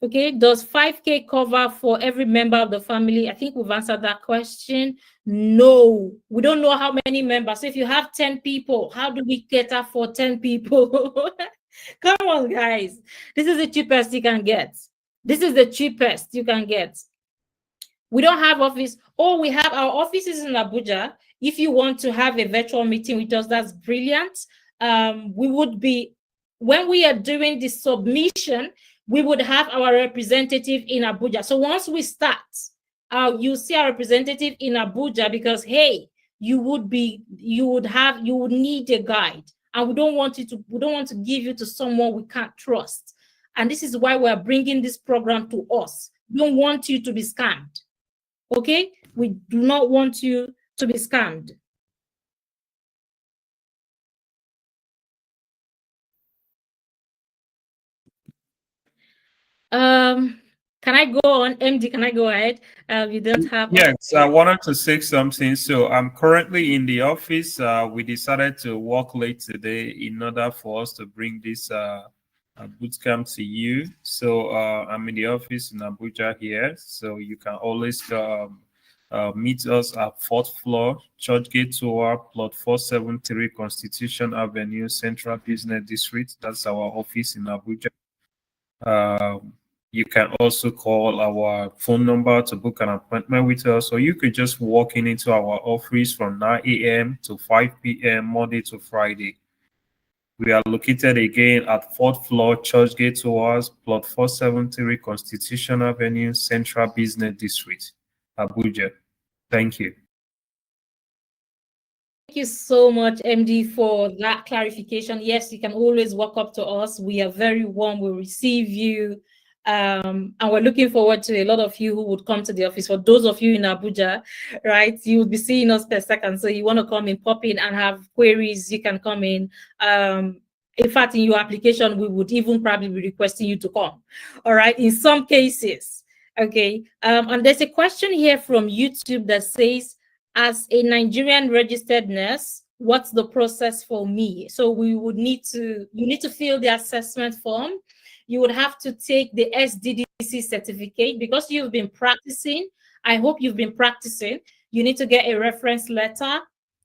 Okay, does 5K cover for every member of the family? I think we've answered that question. No, we don't know how many members. So if you have 10 people, how do we cater for 10 people? Come on, guys. This is the cheapest you can get. This is the cheapest you can get. We don't have office. Oh, we have our offices in Abuja. If you want to have a virtual meeting with us, that's brilliant. We would be, when we are doing the submission, we would have our representative in Abuja. So once we start, you see our representative in Abuja because, hey, you would need a guide, and we don't want to give you to someone we can't trust. And this is why we're bringing this program to us. We don't want you to be scammed. Okay, we do not want you to be scammed. Can I go on, MD? Can I go ahead? You don't have. Yes, I wanted to say something. So I'm currently in the office. We decided to work late today in order for us to bring this bootcamp to you. So I'm in the office in Abuja here. So you can always meet us at 4th floor, Churchgate Tower, plot 473, Constitution Avenue, Central Business District. That's our office in Abuja. You can also call our phone number to book an appointment with us, or you could just walk into our office from 9 a.m. to 5 p.m. Monday to Friday. We are located again at 4th floor, Churchgate Towers, plot 473, Constitution Avenue, Central Business District, Abuja. Thank you. you so much, MD, for that clarification. Yes, you can always walk up to us. We are very warm. We receive you. And we're looking forward to a lot of you who would come to the office. For those of you in Abuja, right, you will be seeing us per second. So you want to come in, pop in and have queries, you can come in. In fact, in your application, we would even probably be requesting you to come. All right, in some cases. Okay. And there's a question here from YouTube that says, as a Nigerian registered nurse, what's the process for me? So we would need to, you need to fill the assessment form. You would have to take the SDDC certificate because you've been practicing. I hope you've been practicing. You need to get a reference letter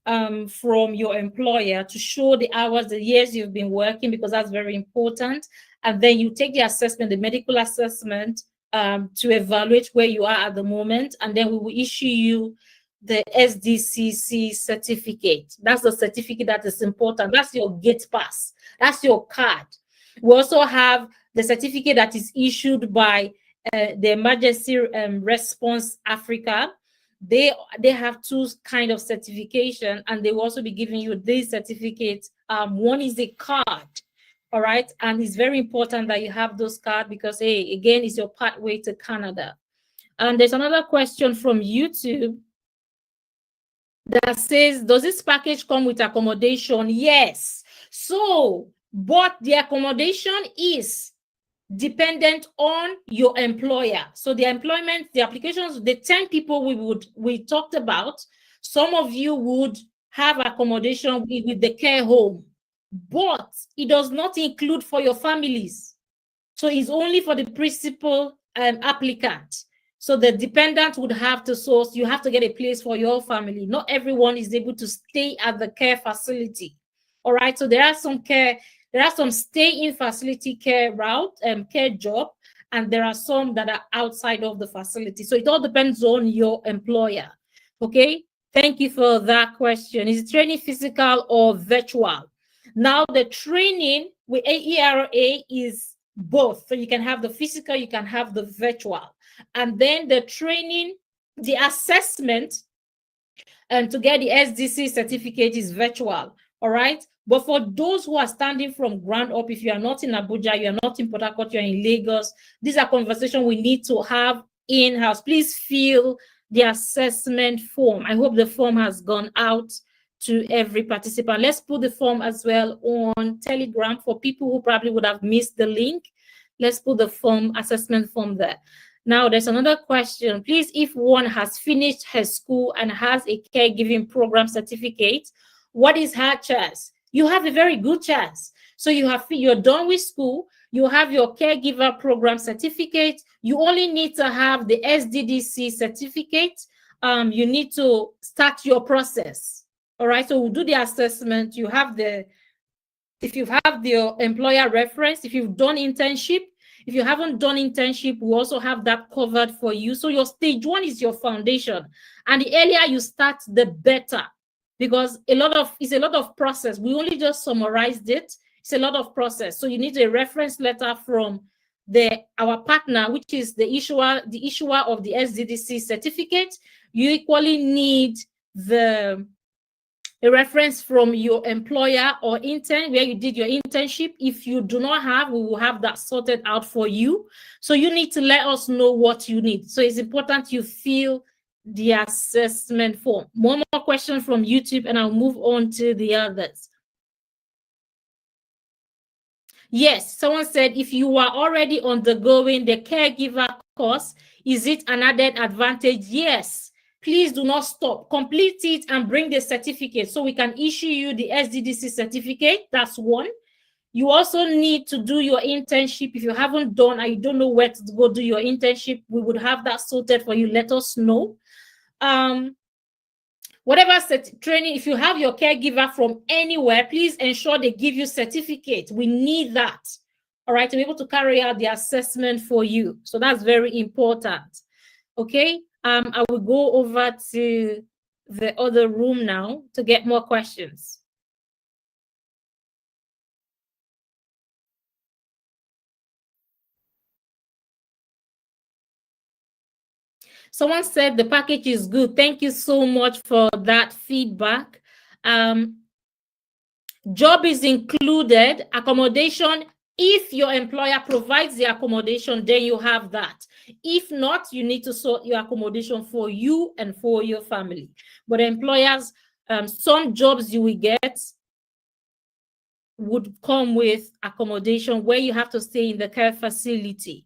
from your employer to show the hours, the years you've been working, because that's very important. And then you take the assessment, the medical assessment, to evaluate where you are at the moment. And then we will issue you the SDCC certificate. That's the certificate that is important. That's your gate pass. That's your card. We also have the certificate that is issued by the Emergency Response Africa. They have two kind of certification, and they will also be giving you this certificate. One is a card, all right? And it's very important that you have those cards because, hey, again, it's your pathway to Canada. And there's another question from YouTube that says, does this package come with accommodation? Yes. So, but the accommodation is dependent on your employer. So the employment, the applications, the 10 people we talked about, some of you would have accommodation with the care home, but it does not include for your families. So it's only for the principal applicant. So the dependent would have to source, you have to get a place for your family. Not everyone is able to stay at the care facility. All right, so there are some stay-in facility care route, care job, and there are some that are outside of the facility. So it all depends on your employer. Okay, thank you for that question. Is the training physical or virtual? Now the training with AERA is both. So you can have the physical, you can have the virtual. And then the training, the assessment, and to get the SDC certificate is virtual. All right. But for those who are standing from ground up, if you are not in Abuja, you are not in Port Harcourt, you're in Lagos, these are conversations we need to have in-house. Please fill the assessment form. I hope the form has gone out to every participant. Let's put the form as well on Telegram for people who probably would have missed the link. Let's put the form, assessment form there. Now, there's another question. Please, if one has finished her school and has a caregiving program certificate, what is her chance? You have a very good chance. So you're done with school, you have your caregiver program certificate, you only need to have the SDDC certificate. You need to start your process. All right, so we'll do the assessment. You have if you have the employer reference, if you've done internship, if you haven't done internship, we also have that covered for you. So your stage one is your foundation. And the earlier you start, the better, because it's a lot of process. We only just summarized it. It's a lot of process. So you need a reference letter from our partner, which is the issuer of the SDDC certificate. You equally need a reference from your employer or intern where you did your internship. If you do not have, we will have that sorted out for you. So you need to let us know what you need. So it's important you fill the assessment form. One more question from YouTube and I'll move on to the others. Yes, someone said, if you are already undergoing the caregiver course, is it an added advantage? Yes. Please do not stop. Complete it and bring the certificate so we can issue you the SDDC certificate. That's one. You also need to do your internship. If you haven't done and you don't know where to go do your internship, we would have that sorted for you. Let us know. Whatever training, if you have your caregiver from anywhere, please ensure they give you certificate. We need that, all right, to be able to carry out the assessment for you. So that's very important. Okay. I will go over to the other room now to get more questions. Someone said the package is good. Thank you so much for that feedback. Job is included, accommodation. If your employer provides the accommodation, then you have that. If not, you need to sort your accommodation for you and for your family. But employers, some jobs you will get would come with accommodation where you have to stay in the care facility.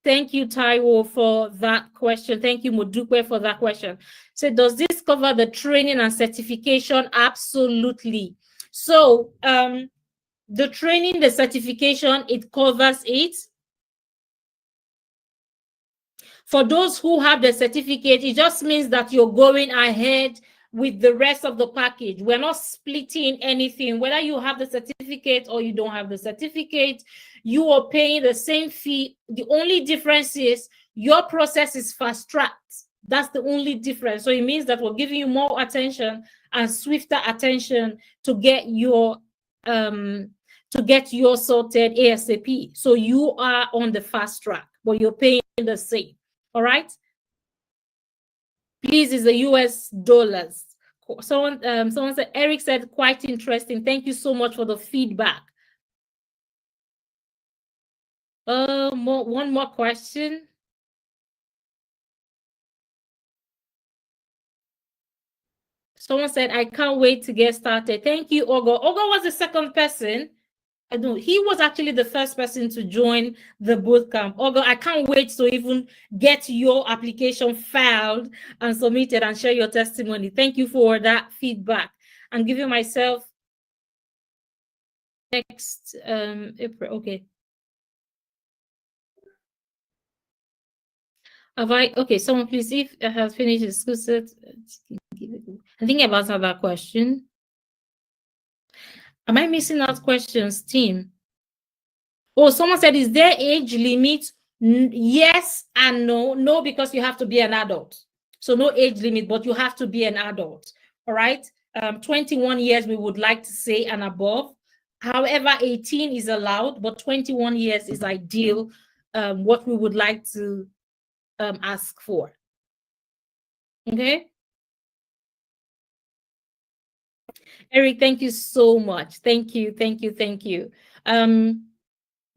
Thank you, Taiwo, for that question. Thank you, Modupe, for that question. So does this cover the training and certification? Absolutely. So the training, the certification, it covers it. For those who have the certificate, it just means that you're going ahead with the rest of the package. We're not splitting anything. Whether you have the certificate or you don't have the certificate, you are paying the same fee. The only difference is your process is fast-tracked. That's the only difference. So it means that we're giving you more attention and swifter attention to get your sorted ASAP. So you are on the fast track, but you're paying the same. All right. Please, is the US dollars. Someone said, Eric said, quite interesting. Thank you so much for the feedback. One more question. Someone said, I can't wait to get started. Thank you, Ogo. Ogo was the second person. I know he was actually the first person to join the bootcamp. Ogo, I can't wait to even get your application filed and submitted and share your testimony. Thank you for that feedback. I'm giving myself next April. Okay. Have I? Okay, someone please, if I have finished the school set, I think I've answered that question. Am I missing out questions, team? Oh, someone said, is there age limit? Yes and no. No, because you have to be an adult. So no age limit, but you have to be an adult. All right. 21 years, we would like to say, and above. However, 18 is allowed, but 21 years is ideal. What we would like to ask for. Okay. Eric, thank you so much. Thank you. The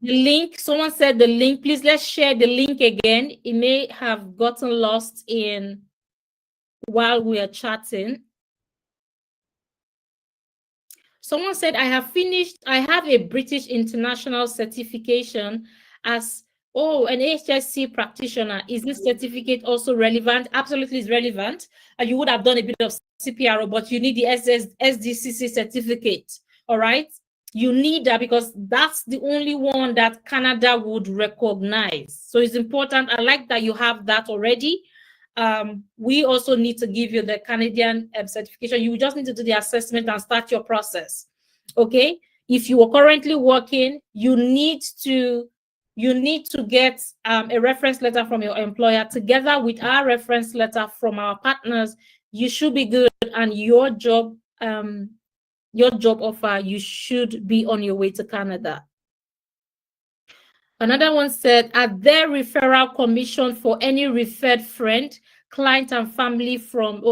link, someone said the link, please let's share the link again. It may have gotten lost in while we are chatting. Someone said, I have a British International certification as, an HSC practitioner. Is this certificate also relevant? Absolutely is relevant. You would have done a bit of CPRO, but you need the SDCC certificate, all right? You need that because that's the only one that Canada would recognize. So it's important. I like that you have that already. We also need to give you the Canadian certification. You just need to do the assessment and start your process. Okay. If you are currently working, you need to get a reference letter from your employer together with our reference letter from our partners. You should be good, and your job offer, you should be on your way to Canada. Another one said, are there referral commission for any referred friend, client, and family from,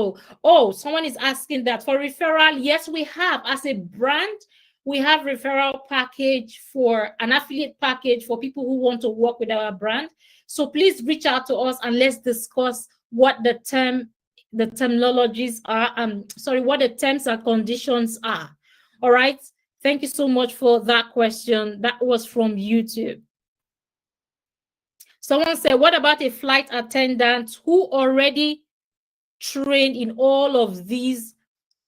someone is asking that. For referral, yes, we have. As a brand, we have referral package for an affiliate package for people who want to work with our brand. So please reach out to us and let's discuss what the terminologies are. What the terms and conditions are. All right. Thank you so much for that question. That was from YouTube. Someone said, what about a flight attendant who already trained in all of these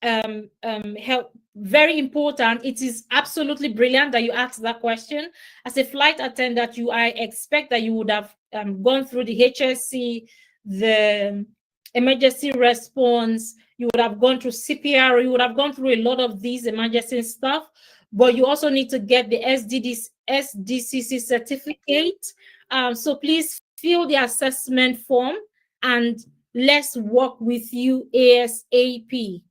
help? Very important. It is absolutely brilliant that you asked that question. As a flight attendant, I expect that you would have gone through the HSC, the emergency response, you would have gone through CPR, you would have gone through a lot of these emergency stuff, but you also need to get the SDCC certificate. So please fill the assessment form and let's work with you ASAP.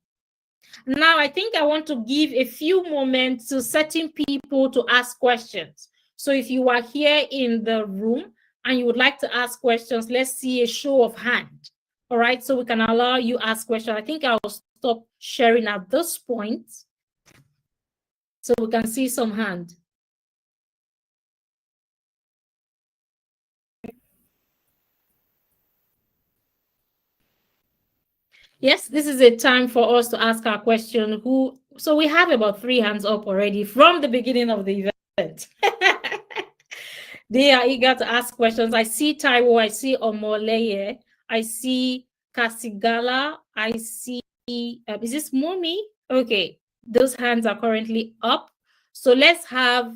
Now, I think I want to give a few moments to certain people to ask questions. So if you are here in the room and you would like to ask questions, let's see a show of hand. All right, so we can allow you ask questions. I think I'll stop sharing at this point so we can see some hand. Yes, this is a time for us to ask our question. So we have about 3 hands up already from the beginning of the event. They are eager to ask questions. I see Taiwo, I see Omoleye, I see Kasigala, I see, is this Mommy? Okay, those hands are currently up. So let's have,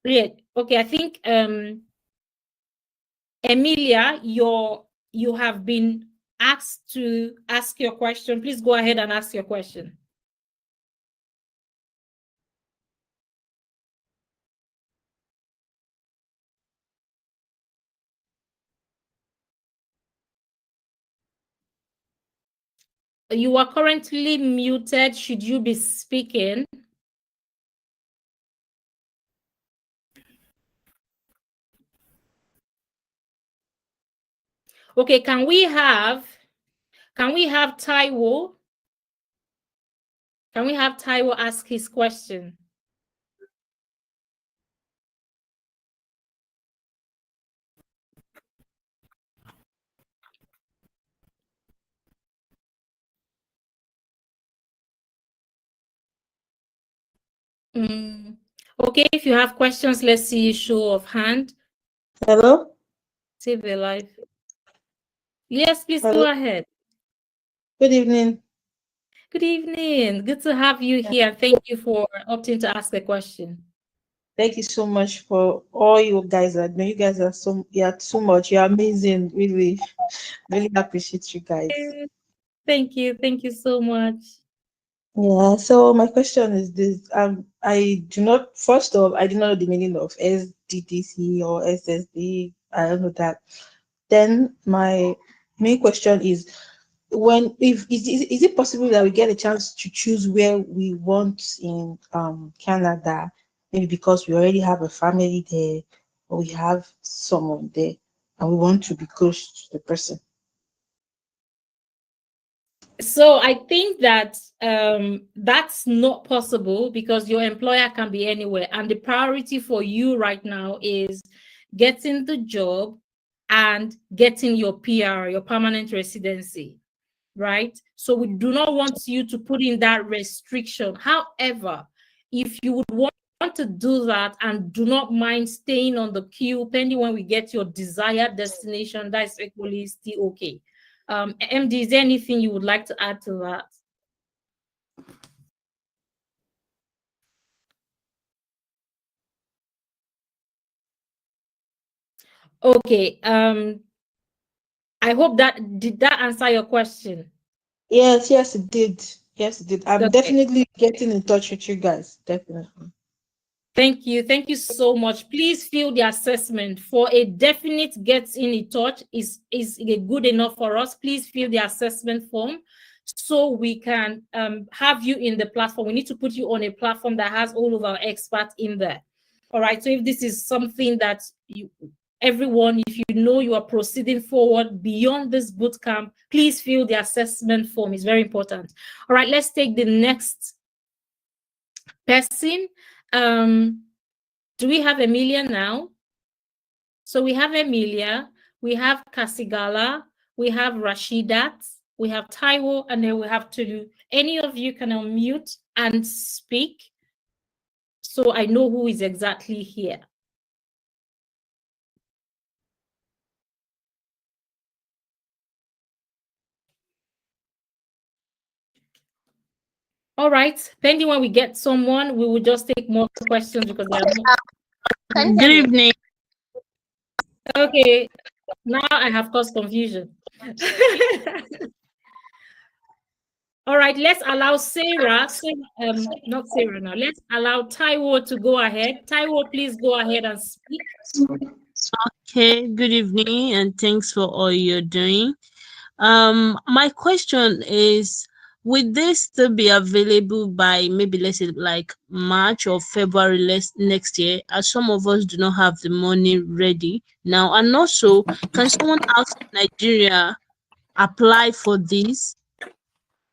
yeah, okay, I think Emilia, you have been asked to ask your question. Please go ahead and ask your question. You are currently muted. Should you be speaking? Okay, can we have Taiwo? Can we have Taiwo ask his question? Okay, if you have questions, let's see a show of hand. Hello? Save your life. Yes, please Hello? go ahead. Good evening. Good evening. Good to have you here. Thank you for opting to ask a question. Thank you so much for all you guys are doing. You guys are so much. You're amazing. Really, really appreciate you guys. Thank you. Thank you so much. Yeah, so my question is this. I do not, first off, I do not know the meaning of SDDC or SSD. I don't know that. Then my main question is, is it possible that we get a chance to choose where we want in Canada, maybe because we already have a family there or we have someone there and we want to be close to the person? So I think that that's not possible because your employer can be anywhere. And the priority for you right now is getting the job and getting your PR, your permanent residency, right? So we do not want you to put in that restriction. However, if you would want to do that and do not mind staying on the queue pending when we get your desired destination, that's equally still okay. MD, is there anything you would like to add to that? Okay. I hope did that answer your question? Yes, it did. Yes, it did. I'm Okay. definitely getting in touch with you guys. Definitely. Thank you. Thank you so much. Please fill the assessment for a definite gets in touch is good enough for us. Please fill the assessment form so we can have you in the platform. We need to put you on a platform that has all of our experts in there. All right. So if this is something that everyone, if you know you are proceeding forward beyond this boot camp, please fill the assessment form. It's very important. All right. Let's take the next person. Do we have Emilia now? So we have Emilia, we have Kasigala, we have Rashidat, we have Taiwo, and then we have Tulu. Any of you can unmute and speak so I know who is exactly here. All right, pending when we get someone, we will just take more questions because there are more. Good evening. Okay, now I have caused confusion. All right, let's allow Sarah, not Sarah now, let's allow Taiwo to go ahead. Taiwo, please go ahead and speak. Okay, good evening and thanks for all you're doing. My question is, would this still be available by maybe let's say like March or February next year, as some of us do not have the money ready now? And also, can someone ask Nigeria apply for this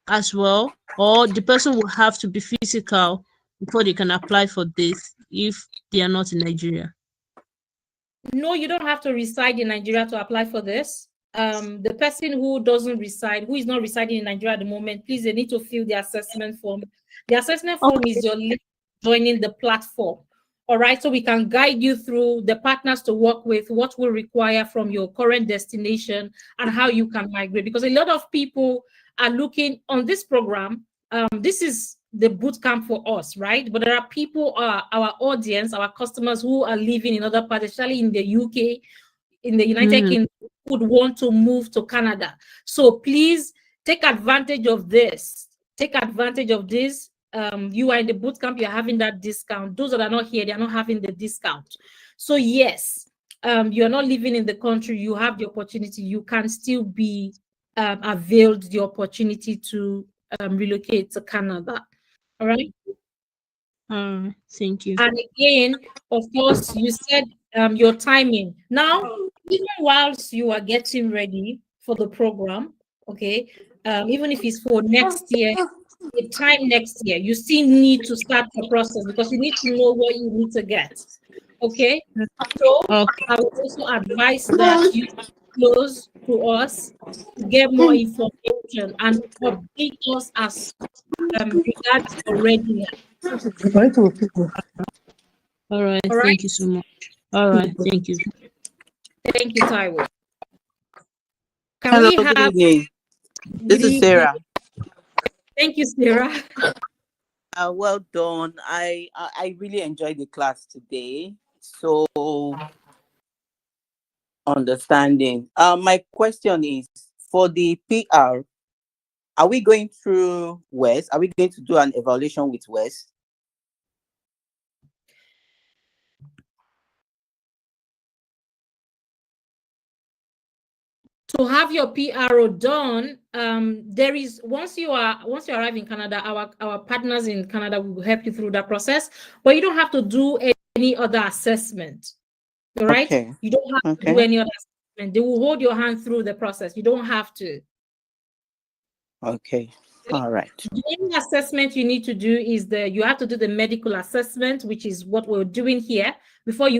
as well, or the person will have to be physical before they can apply for this if they are not in Nigeria? No, you don't have to reside in Nigeria to apply for this. The person who is not residing in Nigeria at the moment, please, they need to fill the assessment form. The assessment form is your link joining the platform. All right, so we can guide you through the partners to work with, what will require from your current destination, and how you can migrate. Because a lot of people are looking on this program. This is the boot camp for us, right? But there are people, our audience, our customers who are living in other parts, especially in the UK, in the United Kingdom, would want to move to Canada. So please take advantage of this. Take advantage of this. You are in the boot camp, you're having that discount. Those that are not here, they're not having the discount. So yes, you're not living in the country, you have the opportunity, you can still be availed the opportunity to relocate to Canada. All right. Thank you. And again, of course, you said your timing. Now, even whilst you are getting ready for the program, okay, even if it's for next year, the time next year, you still need to start the process because you need to know what you need to get. Okay. So I would also advise that you close to us to get more information and update us as regards your readiness. All right. All right. Thank you so much. All right. Thank you. Thank you, Taiwo. Can Hello, we good have evening. This good is Sarah. Thank you, Sarah. Well done. I really enjoyed the class today. So understanding. My question is for the PR, are we going through West? Are we going to do an evaluation with West? To have your PRO done, there is once you arrive in Canada, our partners in Canada will help you through that process, but you don't have to do any other assessment. All right? Okay. You don't have to do any other assessment. They will hold your hand through the process. You don't have to. Okay. All right. The only assessment you need to do is you have to do the medical assessment, which is what we're doing here before you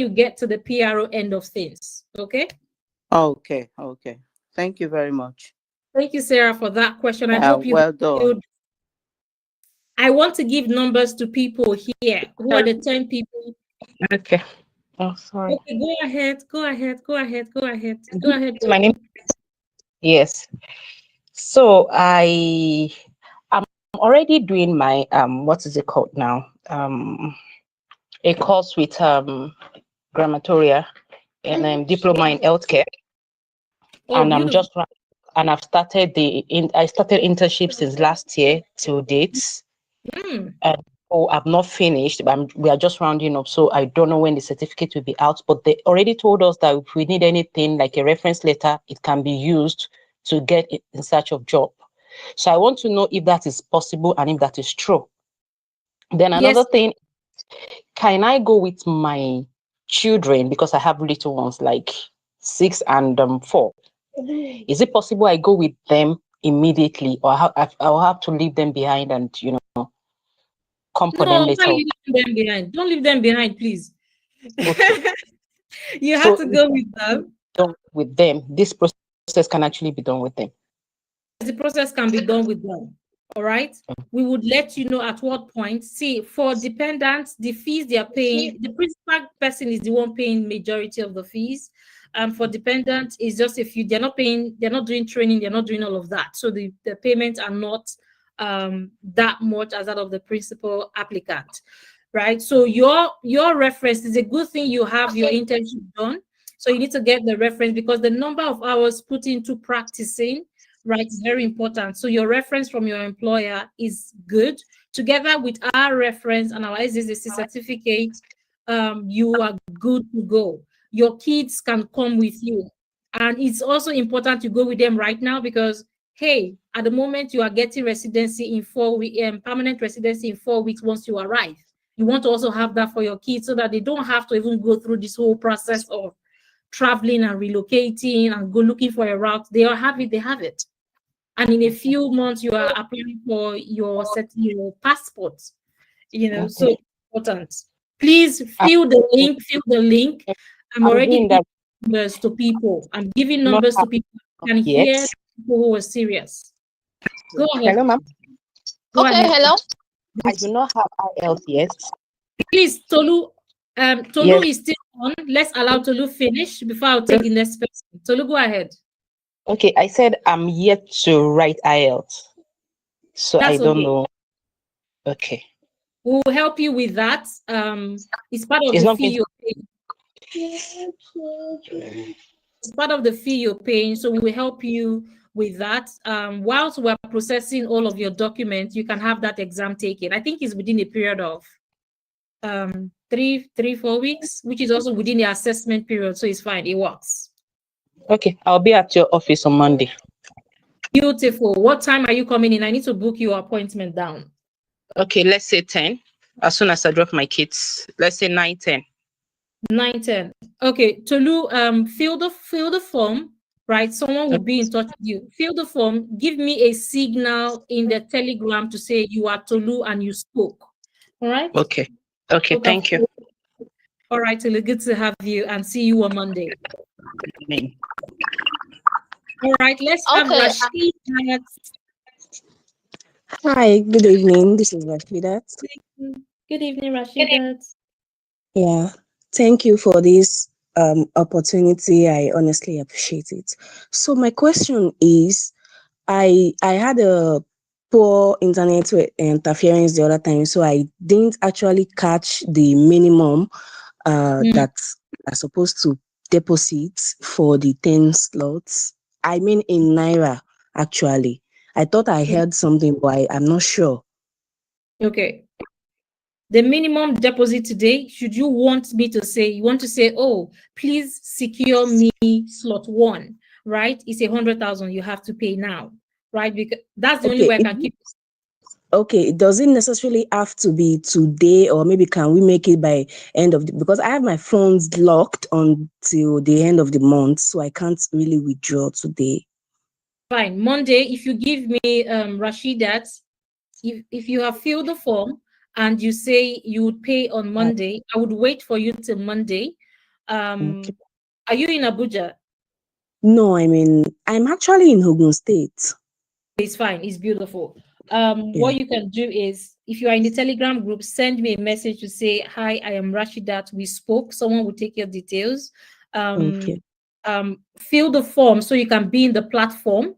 get to the PRO end of things. Okay. Okay. Okay. Thank you very much. Thank you, Sarah, for that question. I hope you well done. I want to give numbers to people here. Who are the 10 people? Okay. Oh, sorry. Okay, go ahead. Go ahead. My name. Yes. So I am already doing my what is it called now? A course with Grammatoria and diploma in healthcare. And I'm just and I've started I started internship since last year till date. And I've not finished, but we are just rounding up. So I don't know when the certificate will be out, but they already told us that if we need anything like a reference letter, it can be used to get it in search of job. So I want to know if that is possible and if that is true. Then another thing, can I go with my children because I have little ones like 6 and 4? Is it possible I go with them immediately, or I'll have to leave them behind and come for them later? No, leave them behind. Don't leave them behind, please. Okay. You have to go with them. With them, this process can actually be done with them. The process can be done with them. All right. We would let you know at what point. See, for dependents, the fees they are paying, the principal person is the one paying majority of the fees. For dependents, is just if they're not paying, they're not doing training, they're not doing all of that. So the payments are not that much as that of the principal applicant, right? So your reference is a good thing. You have your internship done, so you need to get the reference because the number of hours put into practicing, right, is very important. So your reference from your employer is good. Together with our reference and our SSC certificate, you are good to go. Your kids can come with you, and it's also important to go with them right now because, hey, at the moment you are getting residency in 4 weeks, permanent residency in 4 weeks once you arrive. You want to also have that for your kids so that they don't have to even go through this whole process of traveling and relocating and go looking for a route. They all have it. They have it. And in a few months, you are applying for your passport. So important. Please fill the link. Fill the link. I'm already giving numbers to people. I'm giving numbers to people who can hear people who are serious. Go ahead. Hello, ma'am. Go ahead. Hello. I do not have IELTS yet. Please, Tolu. Tolu is still on. Let's allow Tolu finish before I'll take the next person. Tolu, go ahead. Okay, I said I'm yet to write IELTS, so I don't know. Okay. We'll help you with that. It's part of the fee you're paying. It's part of the fee you're paying, so we will help you with that. Whilst we're processing all of your documents, you can have that exam taken. I think it's within a period of 4 weeks, which is also within the assessment period, so it's fine. It works. Okay, I'll be at your office on Monday. Beautiful. What time are you coming in? I need to book your appointment down. Okay, let's say 10. As soon as I drop my kids, let's say 9:10. 9:10. Okay, Tolu, fill the form, right? Someone will be in touch with you. Fill the form. Give me a signal in the Telegram to say you are Tolu and you spoke. All right? Okay. Okay, thank you. All right, Tolu, good to have you and see you on Monday. Amen. All right, let's have Rashid. Hi, good evening. This is Rashidat. Good evening, Rashidat. Yeah, thank you for this opportunity. I honestly appreciate it. So my question is, I had a poor internet interference the other time, so I didn't actually catch the minimum that I'm supposed to deposit for the 10 slots. I mean in Naira, actually. I thought I heard something, but I'm not sure. Okay. The minimum deposit today, should you want me to say, you want to say, oh, please secure me slot 1, right? It's 100,000 you have to pay now, right? Because that's the only way I can keep. Okay, does it necessarily have to be today, or maybe can we make it by end of the, because I have my funds locked until the end of the month, so I can't really withdraw today. Fine. Monday, if you give me Rashidat, if you have filled the form and you say you would pay on Monday, I would wait for you till Monday. Are you in Abuja? No, I'm actually in Ogun State. It's fine. It's beautiful. What you can do is, if you are in the Telegram group, send me a message to say, hi, I am Rashidat. We spoke. Someone will take your details. Fill the form so you can be in the platform.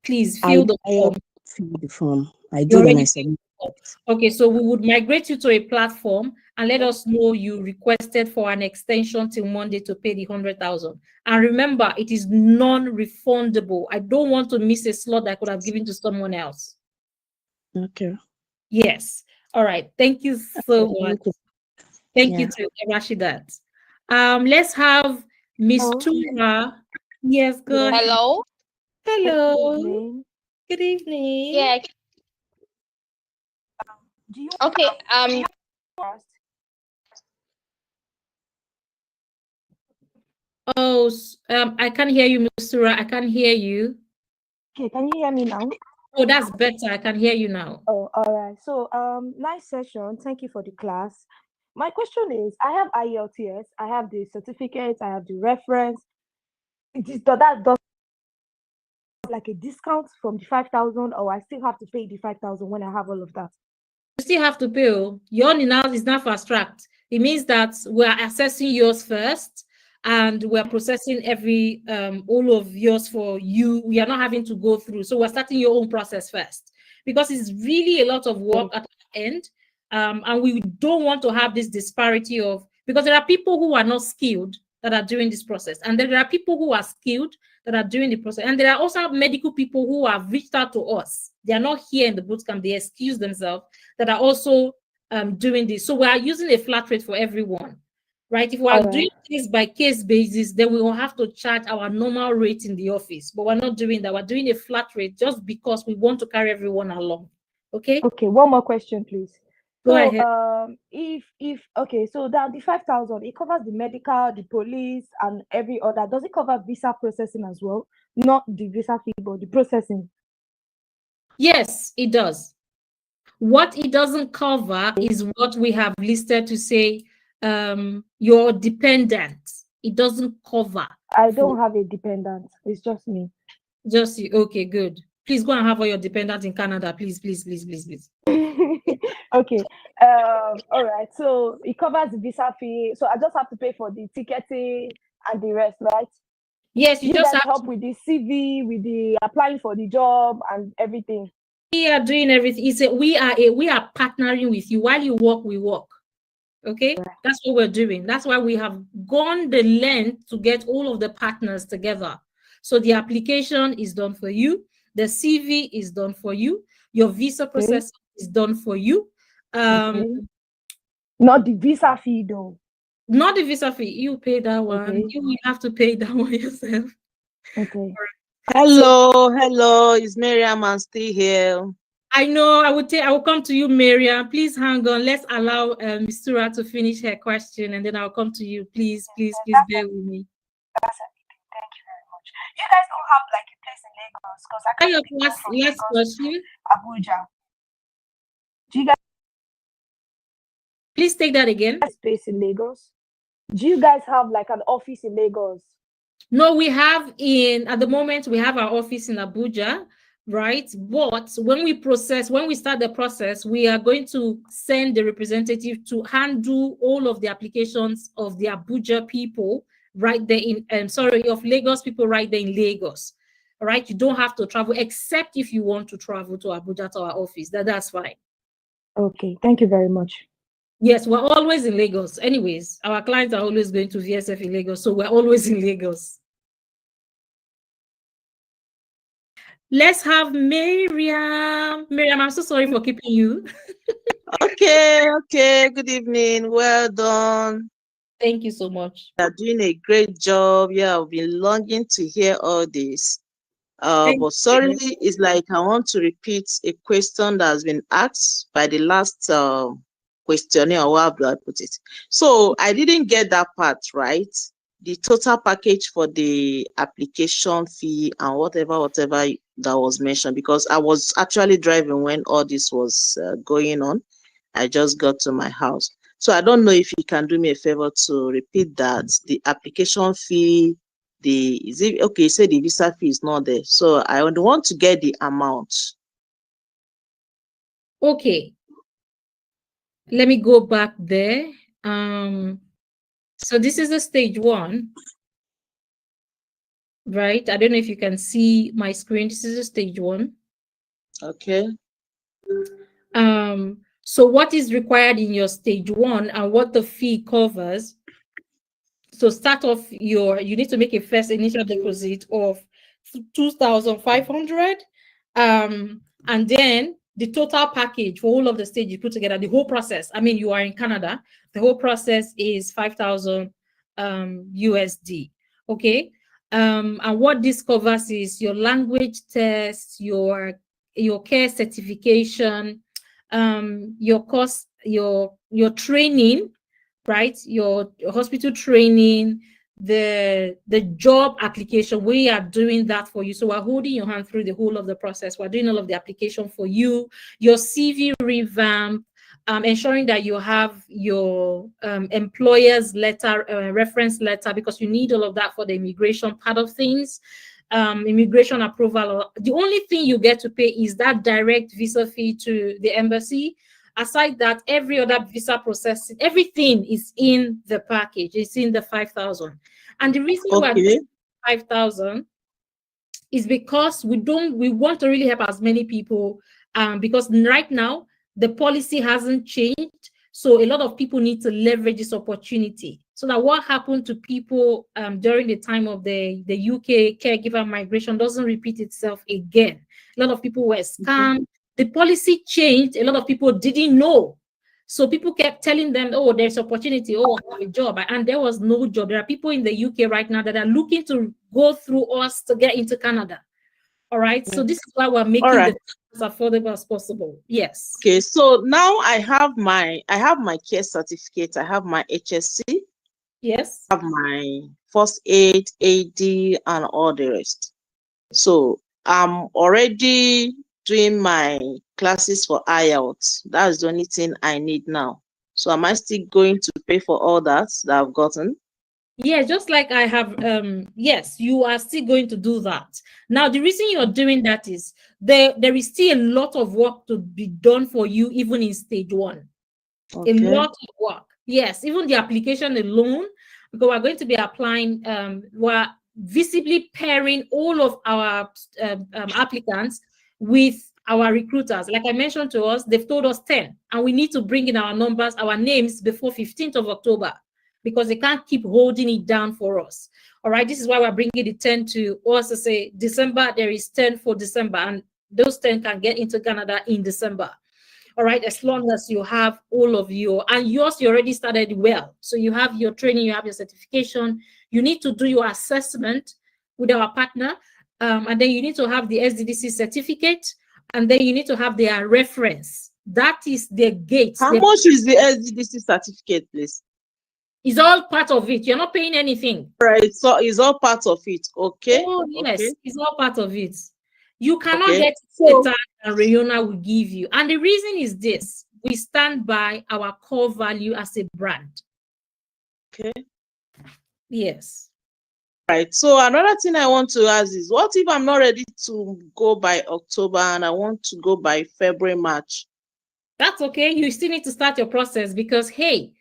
Please fill the form. Fill the form. I did when I submitted. Okay, so we would migrate you to a platform and let us know you requested for an extension till Monday to pay the 100,000. And remember, it is non-refundable. I don't want to miss a slot that I could have given to someone else. Okay. Yes. All right. Thank you so much. Thank you to Rashidat. Let's have Miss Tura. Yes, good. Hello. Hello. Good evening. Yeah. Okay. Oh, I can't hear you, Miss Tura. I can't hear you. Okay, can you hear me now? Oh, that's better. I can hear you now. Oh, all right. So, nice session. Thank you for the class. My question is, I have IELTS, I have the certificate, I have the reference. That does like a discount from the 5,000, or I still have to pay the 5,000 when I have all of that? You still have to pay. Your now is not fast tracked. It means that we are assessing yours first, and we're processing every all of yours for you. We are not having to go through. So we're starting your own process first, because it's really a lot of work at the end. And we don't want to have this disparity of, because there are people who are not skilled that are doing this process, and then there are people who are skilled that are doing the process, and there are also medical people who have reached out to us. They are not here in the bootcamp, they excuse themselves, that are also doing this. So we are using a flat rate for everyone, right? If we are doing case by case basis, then we will have to charge our normal rate in the office, but we're not doing that. We're doing a flat rate just because we want to carry everyone along. Okay. Okay. One more question, please. Go So ahead. if okay, so that the 5,000, it covers the medical, the police, and every other. Does it cover visa processing as well? Not the visa fee, but the processing. Yes, it does. What it doesn't cover is what we have listed to say your dependent. It doesn't cover. I don't have a dependent. It's just me. Just you. Okay, good. Please go and have all your dependents in Canada. Please, please, please, please, please. Okay. All right. So it covers the visa fee. So I just have to pay for the ticketing and the rest, right? Yes, you just guys have help with the CV, with the applying for the job and everything. We are doing everything. We are partnering with you. While you work, we work. Okay, that's what we're doing. That's why we have gone the length to get all of the partners together. So the application is done for you, the CV is done for you, your visa process is done for you. Not the visa fee though. Not the visa fee. You pay that one. You will have to pay that one yourself. Okay. Hello, is Miriam still here? I know. I will come to you, Miriam. Please hang on. Let's allow Mistura to finish her question, and then I'll come to you. Please bear with me. That's everything. Thank you very much. You guys don't have like a place in Lagos because I can't from last question. Abuja. Do you guys please take that again? Space in Lagos? Do you guys have like an office in Lagos? No, we have at the moment we have our office in Abuja, right? But when we start the process, we are going to send the representative to handle all of the applications of the Abuja people right there of Lagos people right there in Lagos. All right, you don't have to travel except if you want to travel to Abuja to our office. That's fine. Okay, thank you very much. Yes, we're always in Lagos. Anyways, our clients are always going to VSF in Lagos, so we're always in Lagos. Let's have Miriam. Miriam, I'm so sorry for keeping you. Okay. Good evening. Well done. Thank you so much. You're doing a great job. Yeah, I've been longing to hear all this. But sorry, it's like I want to repeat a question that has been asked by the last questionnaire, or how do I put it? So I didn't get that part right. The total package for the application fee and whatever that was mentioned, because I was actually driving when all this was going on. I just got to my house. So I don't know if you can do me a favor to repeat that. The application fee, you say the visa fee is not there. So I would want to get the amount. Okay. Let me go back there. So this is the stage 1. Right? I don't know if you can see my screen. This is the stage 1. Okay. So what is required in your stage 1 and what the fee covers? So start off you need to make a first initial deposit of 2,500, and then the total package for all of the stage you put together, the whole process. I mean, you are in Canada. The whole process is 5,000 USD. Okay. And what this covers is your language test, your care certification, your course, your training, right? Your hospital training, the job application. We are doing that for you. So we're holding your hand through the whole of the process. We're doing all of the application for you, your CV revamp, ensuring that you have your employer's letter, reference letter, because you need all of that for the immigration part of things. Immigration approval. The only thing you get to pay is that direct visa fee to the embassy. Aside that, every other visa processing, everything is in the package. It's in the 5,000. And the reason we're doing 5,000 is because we want to really help as many people, because right now the policy hasn't changed. So a lot of people need to leverage this opportunity, so that what happened to people during the time of the UK caregiver migration doesn't repeat itself again. A lot of people were scammed. The policy changed. A lot of people didn't know. So people kept telling them, oh, there's opportunity, oh, I have a job. And there was no job. There are people in the UK right now that are looking to go through us to get into Canada. All right. So this is why we're making right. the as affordable as possible. Yes. Okay, so now I have my care certificate, I have my HSC, Yes. I have my first aid, AD, and all the rest. So I'm already doing my classes for IELTS. That's the only thing I need now. So am I still going to pay for all that I've gotten? Yeah, just like I have, yes, you are still going to do that. Now, the reason you're doing that is there is still a lot of work to be done for you, even in stage 1. Okay. A lot of work. Yes, even the application alone, because we're going to be applying, we're visibly pairing all of our applicants with our recruiters. Like I mentioned to us, they've told us 10, and we need to bring in our numbers, our names before 15th of October, because they can't keep holding it down for us. All right, this is why we're bringing the 10 to us to say December, there is 10 for December, and those 10 can get into Canada in December. All right, as long as you have all of your, and yours, you already started well. So you have your training, you have your certification, you need to do your assessment with our partner, and then you need to have the SDDC certificate, and then you need to have their reference. That is the gate. How much is the SDDC certificate, please? It's all part of it. You're not paying anything. Right, so it's all part of it. Okay. Oh, yes, okay. it's all part of it. You cannot Okay. get better than Rayonner will give you. And the reason is this: we stand by our core value as a brand. Okay. Yes. Right. So another thing I want to ask is, what if I'm not ready to go by October and I want to go by February, March? That's okay. You still need to start your process because, hey,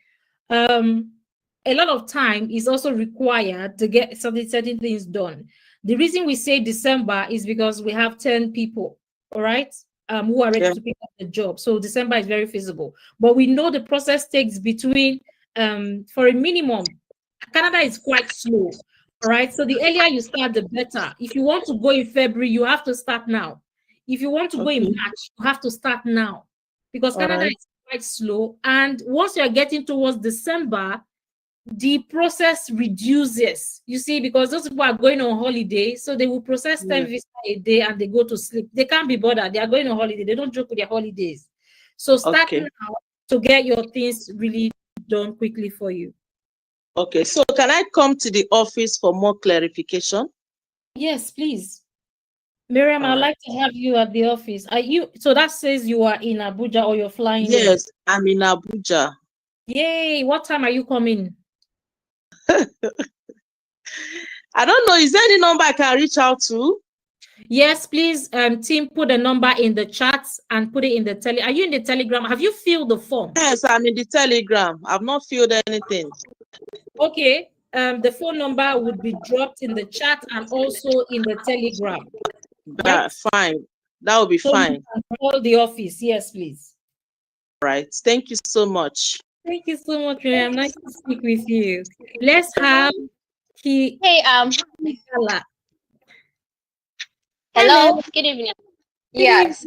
a lot of time is also required to get certain things done. The reason we say December is because we have 10 people, all right, who are ready to pick up the job. So December is very feasible. But we know the process takes between, for a minimum, Canada is quite slow, all right? So the earlier you start, the better. If you want to go in February, you have to start now. If you want to go in March, you have to start now because Canada is quite slow. And once you're getting towards December, the process reduces, you see, because those people are going on holiday, so they will process 10 visas a day and they go to sleep. They can't be bothered. They are going on holiday. They don't joke with their holidays. So start now to get your things really done quickly for you. Okay, so can I come to the office for more clarification? Yes, please. Miriam, I'd like to have you at the office. Are you, so that says you are in Abuja or you're flying in? Yes, I'm in Abuja. Yay, what time are you coming? I don't know, is there any number I can reach out to? Yes, please, team, put a number in the chat and put it in the are you in the Telegram? Have you filled the form? Yes, I'm in the Telegram. I've not filled anything. Okay, the phone number would be dropped in the chat and also in the Telegram. Right? Fine, that will be fine. You can call the office. Yes, please. Right, thank you so much. Thank you so much, Miriam. Nice to speak with you. Let's have Hey, Hello. Good evening. Yes,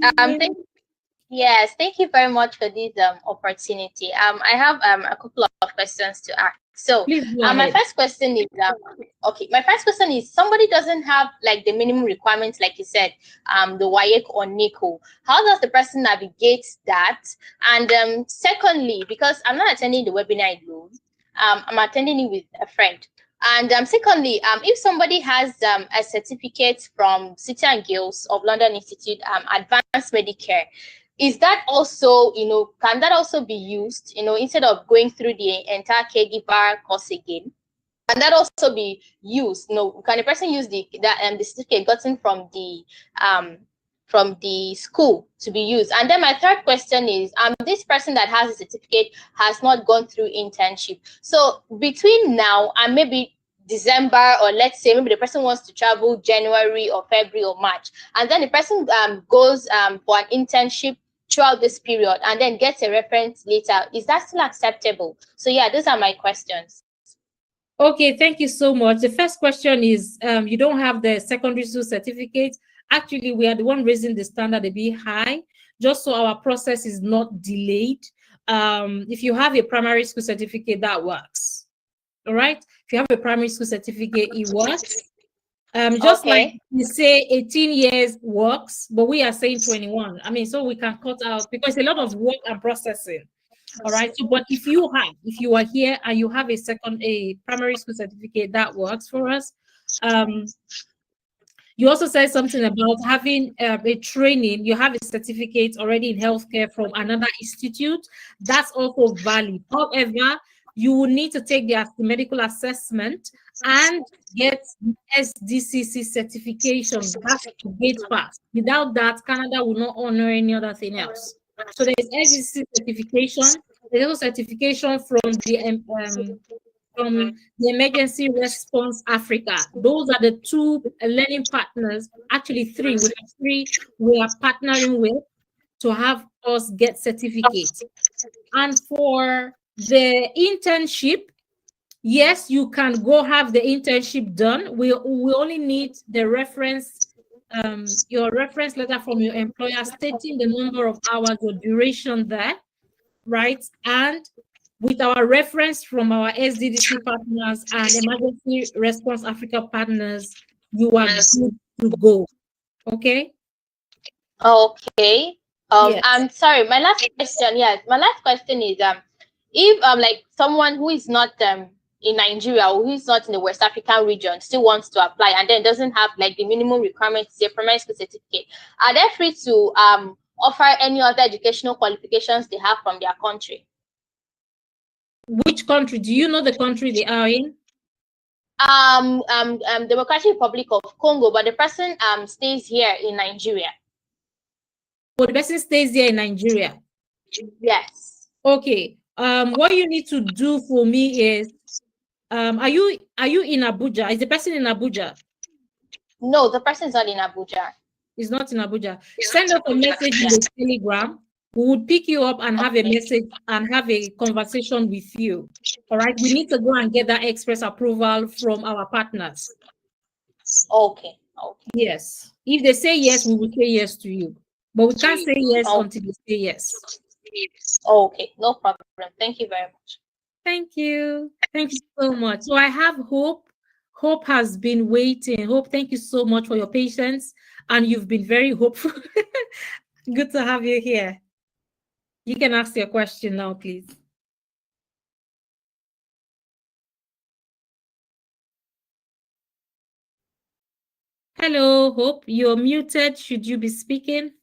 thank you very much for this opportunity. I have a couple of questions to ask. So, my first question is my first question is, somebody doesn't have like the minimum requirements, like you said, the WAEC or NICO. How does the person navigate that? And secondly, because I'm not attending the webinar alone, I'm attending it with a friend. And secondly, if somebody has a certificate from City and Guilds of London Institute, Advanced Medicare, is that also, can that also be used, instead of going through the entire caregiver course again? Can that also be used? Can a person use the certificate gotten from the school to be used? And then my third question is, this person that has a certificate has not gone through internship. So between now and maybe December, or let's say maybe the person wants to travel January or February or March, and then the person goes for an internship throughout this period and then gets a reference later, is that still acceptable? So yeah, those are my questions. Okay, thank you so much. The first question is, you don't have the secondary school certificate. Actually, we are the one raising the standard a bit high, just so our process is not delayed. If you have a primary school certificate, that works. All right. If you have a primary school certificate, it works. Just like we say 18 years works, but we are saying 21. I mean, so we can cut out because a lot of work and processing. All right. So, but if you are here and you have a primary school certificate, that works for us. You also said something about having a training. You have a certificate already in healthcare from another institute. That's also valid. However, you will need to take the medical assessment and get SDCC certification. That's the gate pass. Without that, Canada will not honor any other thing else. So there's SDCC certification. There's also certification from the Emergency Response Africa. Those are the two learning partners, actually three. We have three we are partnering with to have us get certificates. And for the internship, yes, you can go have the internship done. We only need the reference, your reference letter from your employer stating the number of hours or duration there, right? And with our reference from our SDDC partners and Emergency Response Africa partners, you are good to go. Okay? Okay. Yes. I'm sorry. My last question, my last question is if like someone who is not in Nigeria or who is not in the West African region still wants to apply and then doesn't have like the minimum requirements, say primary school certificate, are they free to offer any other educational qualifications they have from their country? Which country? Do you know the country they are in? Democratic Republic of Congo, but the person stays here in Nigeria. Oh, the person stays here in Nigeria. Yes. Okay. What you need to do for me is, are you in Abuja? Is the person in Abuja? No, the person is not in Abuja. He's not in Abuja. Send us a message in the Telegram. We would pick you up and have a message and have a conversation with you. All right. We need to go and get that express approval from our partners. Okay. Yes. If they say yes, we will say yes to you. But we can't say yes until they say yes. Okay, no problem. Thank you very much. Thank you. Thank you so much. So I have Hope. Hope has been waiting. Hope, thank you so much for your patience. And you've been very hopeful. Good to have you here. You can ask your question now, please. Hello, Hope. You're muted. Should you be speaking?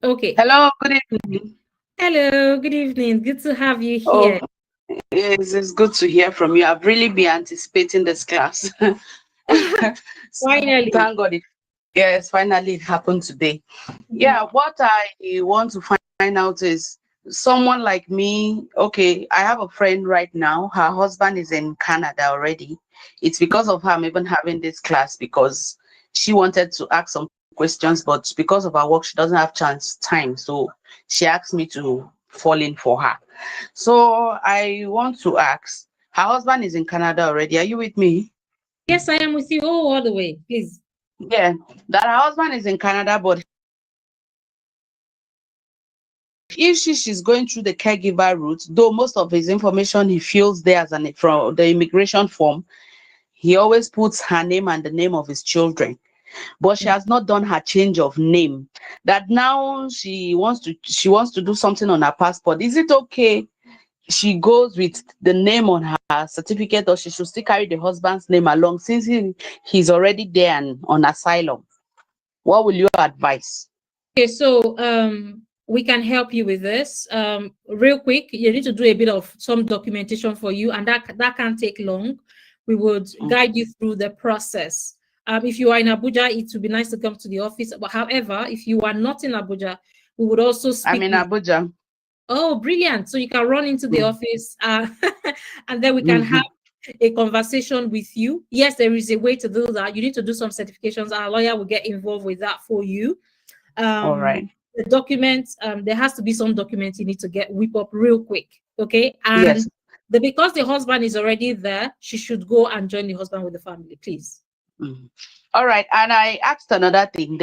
Okay. Hello, good evening. Hello, good evening. Good to have you here. Oh, it's good to hear from you. I've really been anticipating this class. Finally. Thank God. Yes, finally it happened today. Yeah, what I want to find out is someone like me. Okay, I have a friend right now. Her husband is in Canada already. It's because of her I'm even having this class, because she wanted to ask some questions, but because of her work, she doesn't have time. So she asked me to fall in for her. So I want to ask, her husband is in Canada already. Are you with me? Yes, I am with you all the way, please. Yeah, that her husband is in Canada, but if she's going through the caregiver route, though most of his information he fills there from the immigration form, he always puts her name and the name of his children. But she has not done her change of name. That now she wants to do something on her passport. Is it okay she goes with the name on her certificate, or she should still carry the husband's name along since he's already there and on asylum? What will you advise? Okay, so we can help you with this. Real quick, you need to do a bit of some documentation for you, and that can't take long. We would guide you through the process. If you are in Abuja, it would be nice to come to the office. But however, if you are not in Abuja, we would also speak. I'm in Abuja. Oh, brilliant. So you can run into the office and then we can have a conversation with you. Yes, there is a way to do that. You need to do some certifications. Our lawyer will get involved with that for you. All right. The documents, there has to be some documents you need to whip up real quick. Okay. And yes. Because the husband is already there, she should go and join the husband with the family, please. All right. And I asked another thing.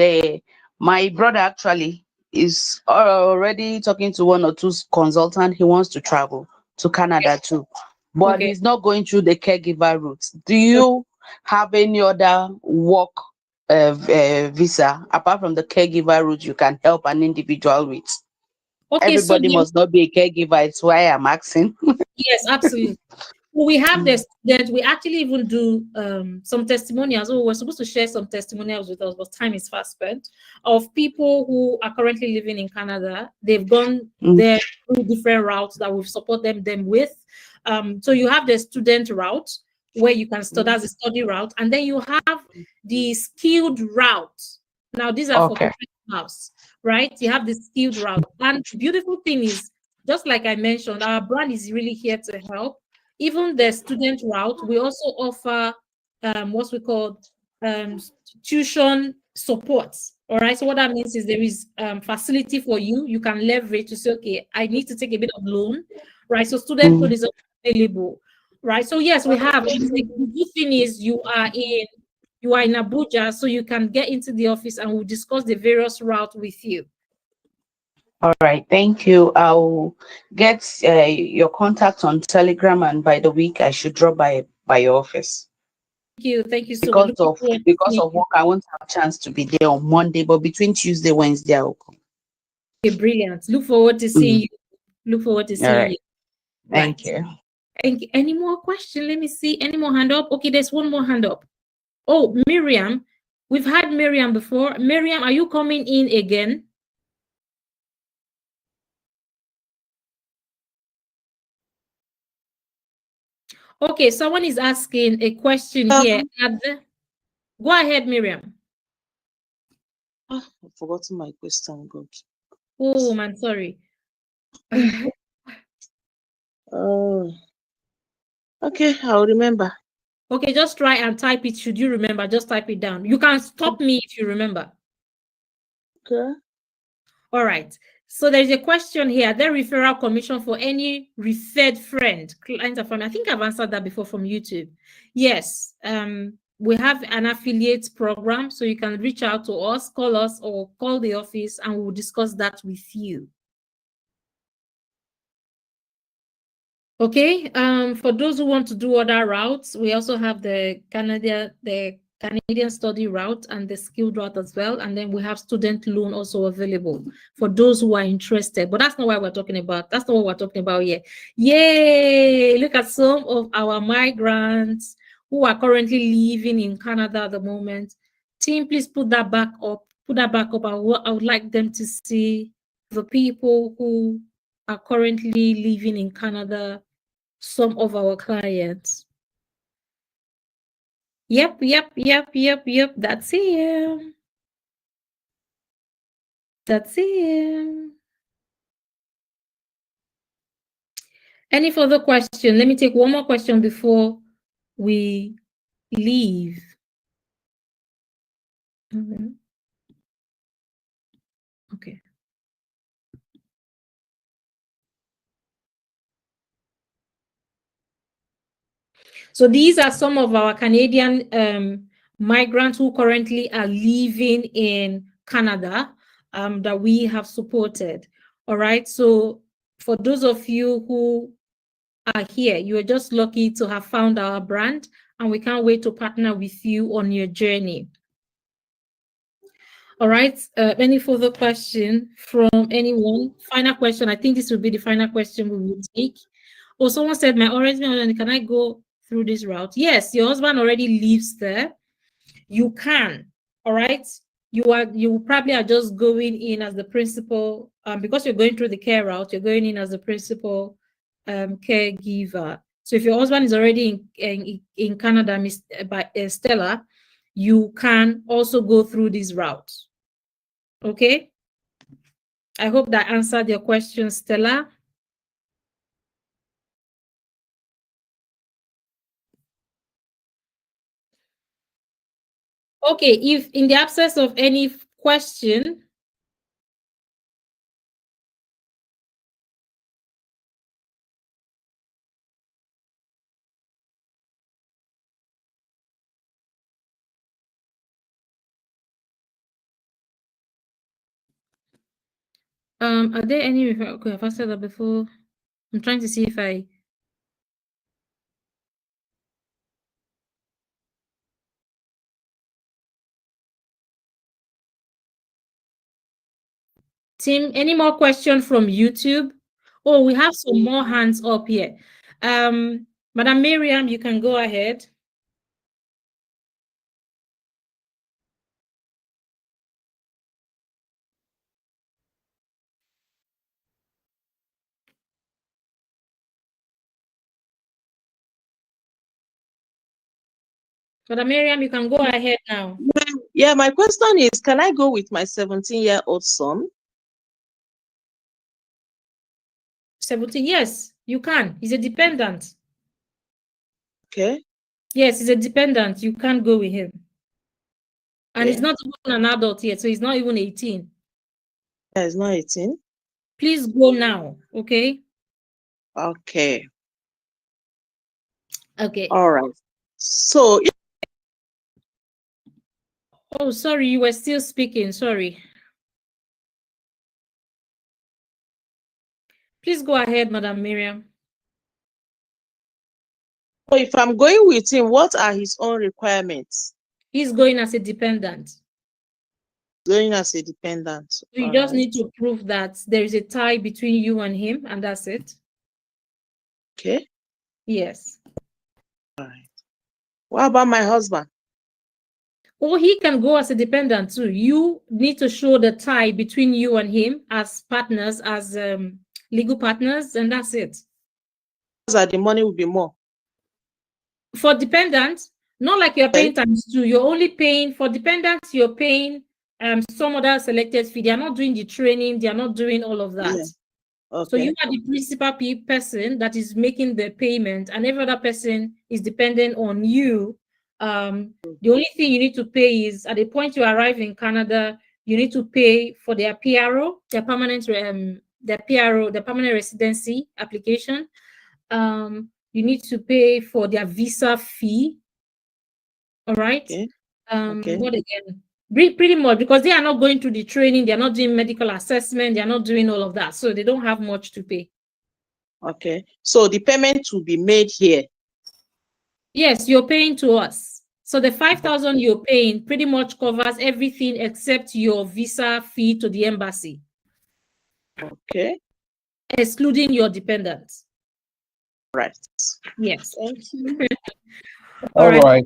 My brother actually is already talking to one or two consultants. He wants to travel to Canada too, but Okay. he's not going through the caregiver route. Do you have any other work visa apart from the caregiver route you can help an individual with? Okay, so Everybody must not be a caregiver. It's why I'm asking. yes, absolutely. We have this that we actually even do some testimonials. Oh, we're supposed to share some testimonials with us, but time is fast spent, of people who are currently living in Canada. They've gone there through different routes that we've supported them with. So you have the student route where you can study as a study route, and then you have the skilled route. Now these are for Okay. professionals, right? You have the skilled route, and the beautiful thing is, just like I mentioned, our brand is really here to help. Even the student route, we also offer what we call tuition support. All right. So what that means is there is facility for you. You can leverage to say, okay, I need to take a bit of loan, right? So student loan is available, right? So yes, we have. The good thing is you are in Abuja, so you can get into the office and we'll discuss the various routes with you. All right, thank you. I'll get your contact on Telegram, and by the week I should drop by your office. Thank you so much. Because of work, I won't have a chance to be there on Monday, but between Tuesday, Wednesday, I'll come. Okay, brilliant. Look forward to seeing you. Look forward to seeing right. you. Thank you. Any more question? Let me see. Any more hand up? Okay, there's one more hand up. Oh, Miriam. We've had Miriam before. Miriam, are you coming in again? Okay, someone is asking a question here. Go ahead, Miriam. I've forgotten my question. God. Oh, man, sorry. Okay, I'll remember. Okay, just try and type it. Should you remember, just type it down. You can stop me if you remember. Okay. All right. So there's a question here. The referral commission for any referred friend, client or family. I think I've answered that before from YouTube. Yes. We have an affiliate program, so you can reach out to us, or call the office, and we'll discuss that with you. Okay. For those who want to do other routes, we also have the Canadian study route and the skilled route as well. And then we have student loan also available for those who are interested. But that's not what we're talking about. That's not what we're talking about here. Yay! Look at some of our migrants who are currently living in Canada at the moment. Team, please put that back up. Put that back up. I would like them to see the people who are currently living in Canada, some of our clients. Yep. That's him. That's him. Any further question? Let me take one more question before we leave. Okay. So these are some of our Canadian migrants who currently are living in Canada that we have supported. All right. So for those of you who are here, you are just lucky to have found our brand, and we can't wait to partner with you on your journey. All right. Any further question from anyone? Final question. I think this will be the final question we will take. Oh, someone said, my husband, can I go through this route? Yes, your husband already lives there. You can. All right. You probably are just going in as the principal, because you're going through the care route, you're going in as the principal caregiver. So if your husband is already in Canada, by Stella, you can also go through this route. Okay. I hope that answered your question, Stella. Okay, if in the absence of any question, Are there any? Okay, I've answered that before. I'm trying to see if I. Tim, any more questions from YouTube? Oh, we have some more hands up here. Madam Miriam, you can go ahead. Madam Miriam, you can go ahead now. Yeah, my question is, can I go with my 17-year-old son? 17, yes, you can. He's a dependent. Okay. Yes, he's a dependent. You can't go with him. And he's Okay. not even an adult yet, so he's not even 18. Yeah, he's not 18. Please go now, okay? Okay. Okay. All right. So, Oh, sorry, you were still speaking. Sorry. Please go ahead, Madam Miriam. if I'm going with him, what are his own requirements? He's going as a dependent. Going as a dependent. So you All just right. need to prove that there is a tie between you and him, and that's it. Okay. Yes. All right. What about my husband? Or he can go as a dependent too. You need to show the tie between you and him as partners, as legal partners, and that's it. That the money will be more. For dependents, not like you're paying times two. You're only paying for dependents. You're paying some other selected fee. They are not doing the training. They are not doing all of that. Yeah. Okay. So you are the principal person that is making the payment, and every other person is dependent on you. The only thing you need to pay is at the point you arrive in Canada, you need to pay for their PRO, their permanent their permanent residency application. You need to pay for their visa fee. All right. Okay. What again? Pretty much, because they are not going through the training, they are not doing medical assessment, they are not doing all of that, so they don't have much to pay. Okay. So the payment will be made here. Yes, you're paying to us. So the 5,000 you're paying pretty much covers everything except your visa fee to the embassy. Okay. Excluding your dependents. Right. Yes. Thank you. All right.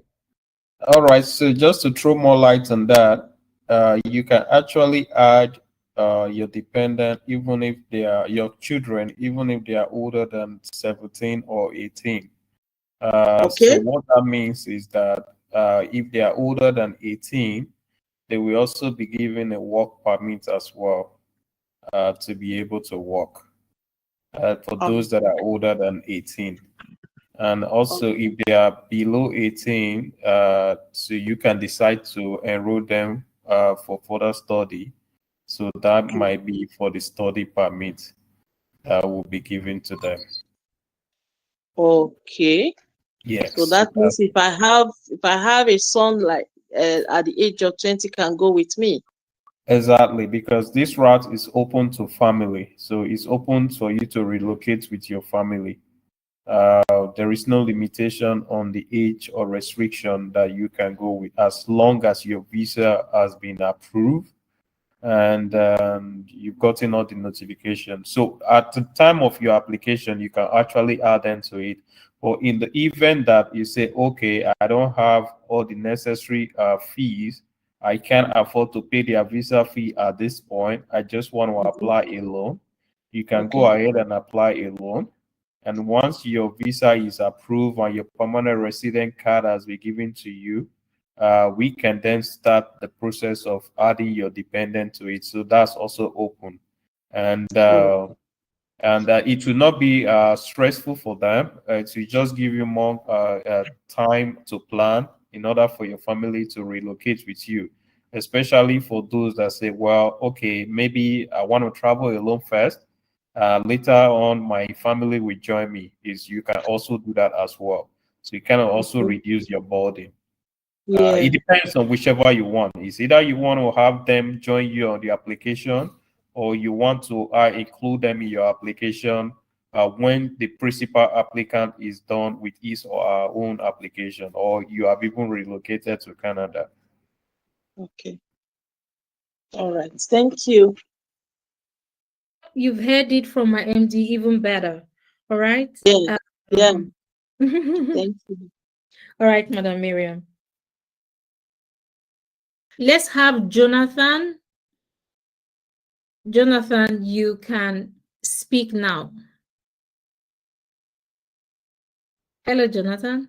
All right. So just to throw more light on that, you can actually add your dependent, even if they are your children, even if they are older than 17 or 18. So what that means is that if they are older than 18, they will also be given a work permit as well to be able to work for those that are older than 18. And also, if they are below 18, so you can decide to enroll them for further study. So that might be for the study permit that will be given to them. Okay. Yes. So that means if I have a son like at the age of 20 can go with me. Exactly, because this route is open to family. So it's open for you to relocate with your family. There is no limitation on the age or restriction that you can go with as long as your visa has been approved and you've gotten all the notification. So at the time of your application, you can actually add them to it. Or in the event that you say, okay, I don't have all the necessary fees, I can't afford to pay their visa fee at this point, I just want to apply a loan, you can go ahead and apply a loan. And once your visa is approved and your permanent resident card has been given to you, we can then start the process of adding your dependent to it. So that's also open. And it will not be stressful for them. It will just give you more time to plan in order for your family to relocate with you, especially for those that say, well, okay, maybe I want to travel alone first. Later on, my family will join me. You can also do that as well. So you can also reduce your burden. It depends on whichever you want. It's either you want to have them join you on the application, or you want to include them in your application when the principal applicant is done with his or her own application, or you have even relocated to Canada. Okay. All right. Thank you. You've heard it from my MD even better. All right. Yeah. Yeah. Thank you. All right, Madam Miriam. Let's have Jonathan. Jonathan, you can speak now. Hello, Jonathan.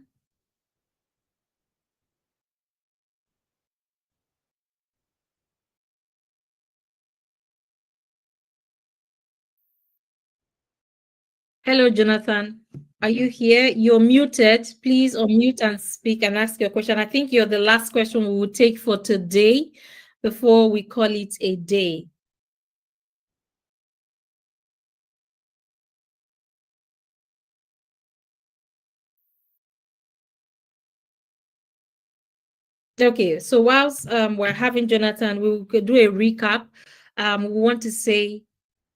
Hello, Jonathan. Are you here? You're muted. Please unmute and speak and ask your question. I think you're the last question we will take for today before we call it a day. Okay, so whilst we're having Jonathan, we could do a recap. We want to say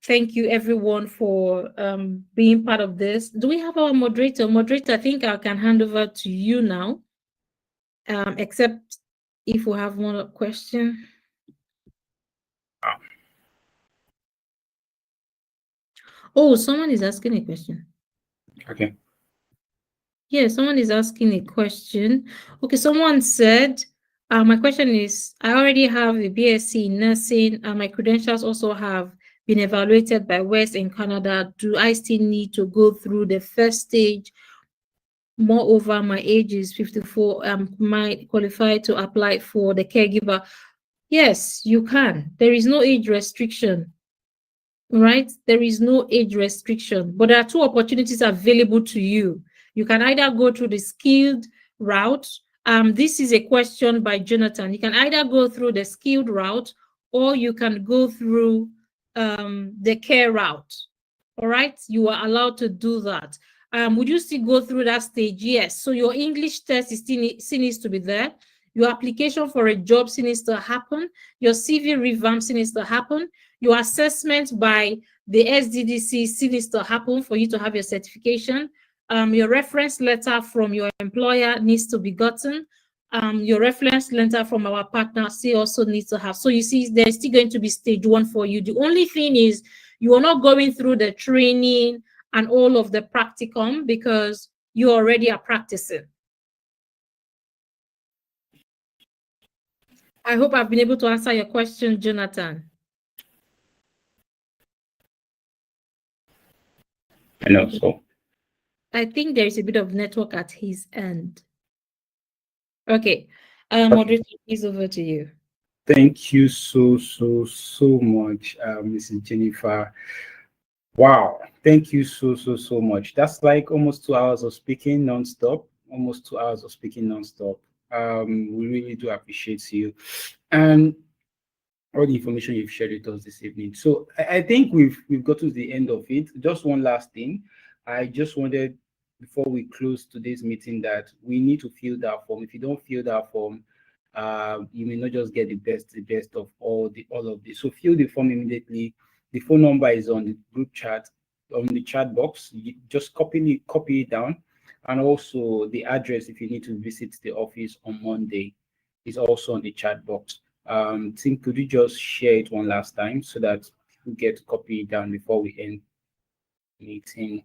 thank you everyone for being part of this. Do we have our moderator? Moderator, I think I can hand over to you now, except if we have one question. Oh, someone is asking a question. Okay. Yeah, someone is asking a question. Okay, someone said, my question is, I already have a BSc in nursing, and my credentials also have been evaluated by West in Canada. Do I still need to go through the first stage? Moreover, my age is 54. Might qualify to apply for the caregiver. Yes, you can. There is no age restriction. Right? There is no age restriction, but there are two opportunities available to you. You can either go through the skilled route. This is a question by Jonathan. You can either go through the skilled route or you can go through the care route. All right, you are allowed to do that. Would you still go through that stage? Yes. So your English test is still needs to be there. Your application for a job still needs to happen. Your CV revamp still needs to happen. Your assessment by the SDDC still needs to happen for you to have your certification. Your reference letter from your employer needs to be gotten. Your reference letter from our partner still also needs to have. So you see, there's still going to be stage one for you. The only thing is you are not going through the training and all of the practicum because you already are practicing. I hope I've been able to answer your question, Jonathan. And also, I think there is a bit of network at his end. Okay. Moderator, please over to you. thank you so much, Mrs. Jennifer. Wow, thank you so much. That's like almost 2 hours of speaking nonstop. Almost 2 hours of speaking nonstop. We really do appreciate you and all the information you've shared with us this evening. So I think we've got to the end of it. Just one last thing. I just wanted, before we close today's meeting, that we need to fill that form. If you don't fill that form, you may not just get the best of all of this. So fill the form immediately. The phone number is on the group chat, on the chat box. You just copy it down, and also the address if you need to visit the office on Monday is also on the chat box. Tim, could you just share it one last time so that we get to copy it down before we end the meeting?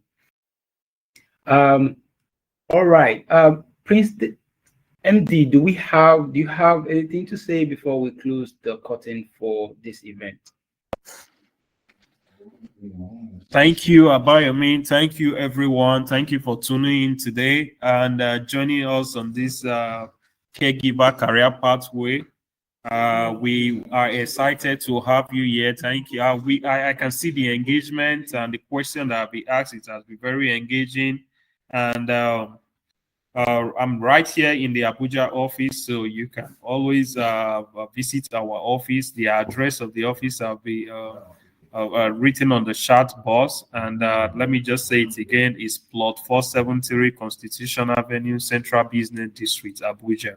All right. Prince MD, do you have anything to say before we close the curtain for this event? Thank you, Abayomi. Thank you, everyone. Thank you for tuning in today and joining us on this caregiver career pathway. We are excited to have you here. Thank you. I can see the engagement and the question that we asked. It has been very engaging, and I'm right here in the Abuja office, so you can always visit our office. The address of the office will be written on the chat box, and let me just say it again: it's plot 473 Constitution Avenue, Central Business District, Abuja.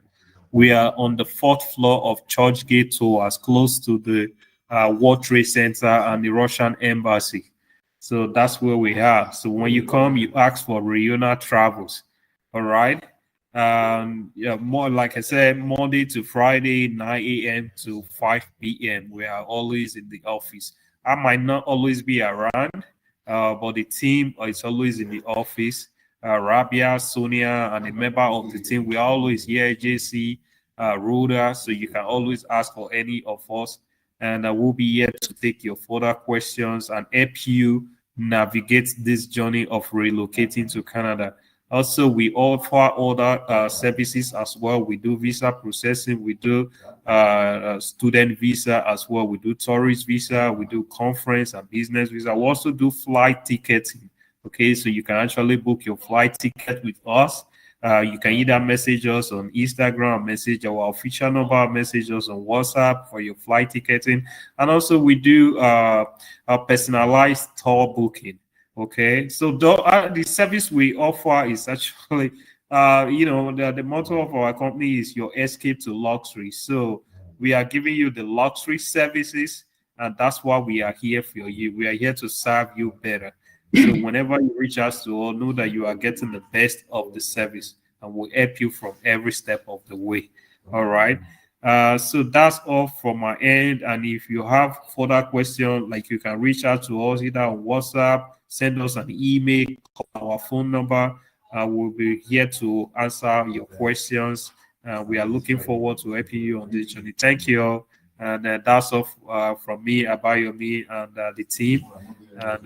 We are on the 4th floor of Churchgate Towers, close to the World Trade Center and the Russian Embassy. So that's where we are. So when you come, you ask for Rayonner Travels. All right. Yeah, more like I said, Monday to Friday, 9 a.m. to 5 p.m. We are always in the office. I might not always be around, but the team is always in the office. Rabia, Sonia, and a member of the team, we are always here, JC, Rhoda, so you can always ask for any of us, and we'll be here to take your further questions and help you navigate this journey of relocating to Canada. Also, we offer other services as well. We do visa processing, we do student visa as well, we do tourist visa, we do conference and business visa. We also do flight ticketing. Okay, so you can actually book your flight ticket with us. You can either message us on Instagram, message our official number, message us on WhatsApp for your flight ticketing. And also we do a personalized tour booking. Okay, so the service we offer is actually, the motto of our company is your escape to luxury. So we are giving you the luxury services, and that's why we are here for you. We are here to serve you better. So whenever you reach us to all, know that you are getting the best of the service, and we'll help you from every step of the way. All right. So that's all from my end. And if you have further questions, like you can reach out to us either on WhatsApp, send us an email, call our phone number. We'll be here to answer your questions. We are looking forward to helping you on this journey. Thank you all. And that's all from me, Abayomi, and the team. And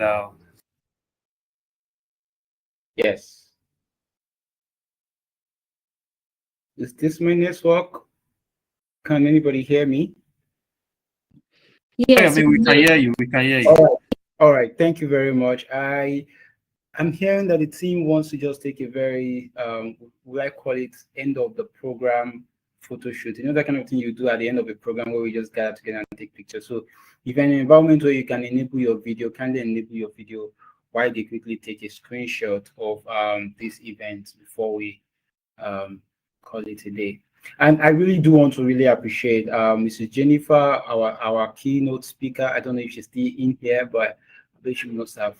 Yes. Is this my network? Can anybody hear me? I mean, we can hear you. We can hear you. All right. All right. Thank you very much. I'm hearing that the team wants to just take a very, I call it end of the program photo shoot. You know, that kind of thing you do at the end of a program where we just gather together and take pictures. So if you're in an environment where you can enable your video, kindly enable your video while they quickly take a screenshot of this event before we call it a day. And I really do want to really appreciate Mrs. Jennifer, our keynote speaker. I don't know if she's still in here, but I believe she must have.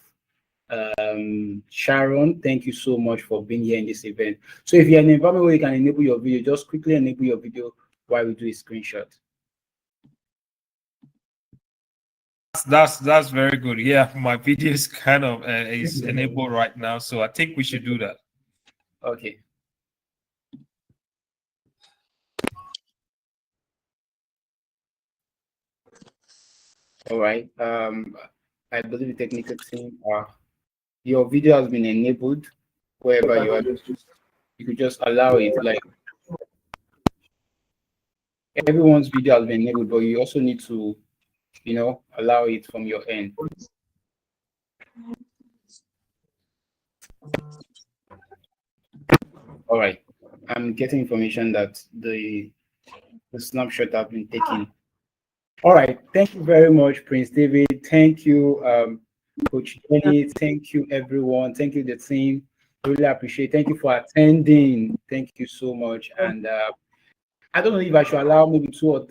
Sharon, thank you so much for being here in this event. So if you're in an environment where you can enable your video, just quickly enable your video while we do a screenshot. That's very good. Yeah, my video is kind of is enabled right now, so I think we should do that. Okay. All right. I believe the technical team your video has been enabled wherever you are. You could just allow it, like everyone's video has been enabled, but you also need to, allow it from your end. All right. I'm getting information that the snapshot has been taken. All right. Thank you very much, Prince David. Thank you, Coach Jenny. Thank you, everyone. Thank you, the team. Really appreciate it. Thank you for attending. Thank you so much. And I don't know if I should allow maybe two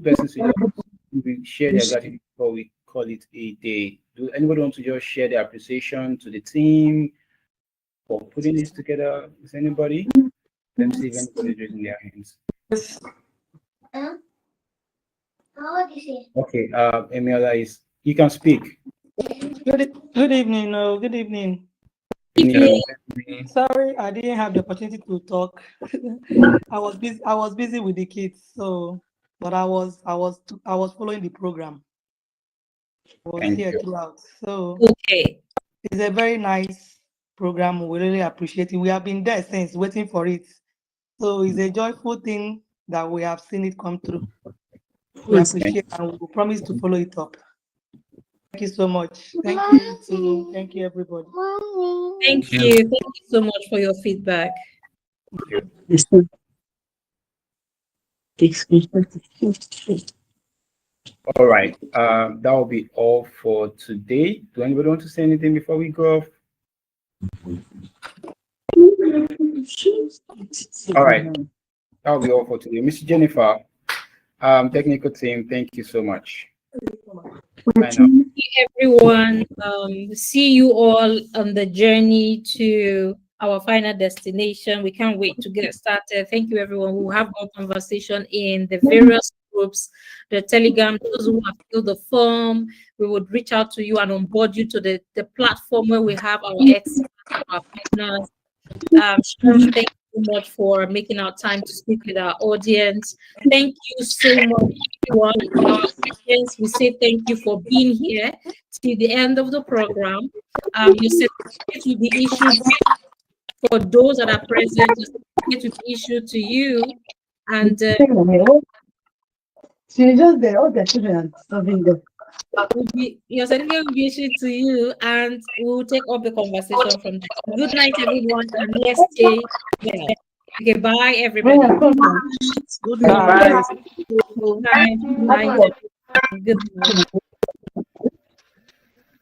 persons to share their gratitude before we call it a day. Do anybody want to just share their appreciation to the team for putting this together? Is anybody? Let me see if anybody's raising their hands. Okay, Emila you can speak. Good evening. Good evening. Sorry, I didn't have the opportunity to talk. I was busy with the kids, but I was following the program. I was Thank here you. throughout. So okay, it's a very nice program. We really appreciate it. We have been there since, waiting for it. So it's a joyful thing that we have seen it come through. We appreciate and we promise to follow it up. Thank you so much. Thank you, team. Thank you, everybody. thank you. Thank you so much for your feedback. All right. That will be all for today. Do anybody want to say anything before we go off? All right. That will be all for today. Mr. Jennifer, technical team, thank you so much. Bye now. Thank you, everyone. See you all on the journey to our final destination. We can't wait to get started. Thank you, everyone. We'll have more conversation in the various groups, the Telegram, those who have filled the form. We would reach out to you and onboard you to the platform where we have our experts, our partners. Shresh, thank you so much for making our time to speak with our audience. Thank you so much, everyone. Our audience, we say thank you for being here till the end of the program. Your certificate will be issued for those that are present. Your certificate will be issued to you, and she's just there, all the children are serving them. your certificate will be issued to you, and we'll take up the conversation from there. Good night, everyone, and let's stay well. Okay, bye, everybody. Good night. Good night. Good night. Good night.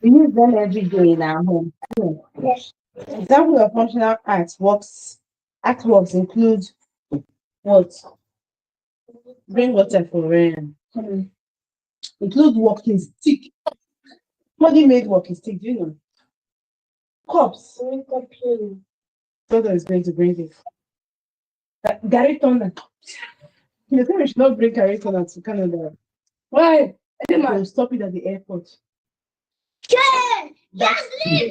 We use them every day in our home. Example of functional artworks. Artworks include what? Bring water for rain. Include walking stick. Somebody made walking stick, do you know? Cups. Brother is going to bring it. Gary Turner. You think we should not bring Gary Turner to Canada? Why? They will stop it at the airport. Yeah! Just leave!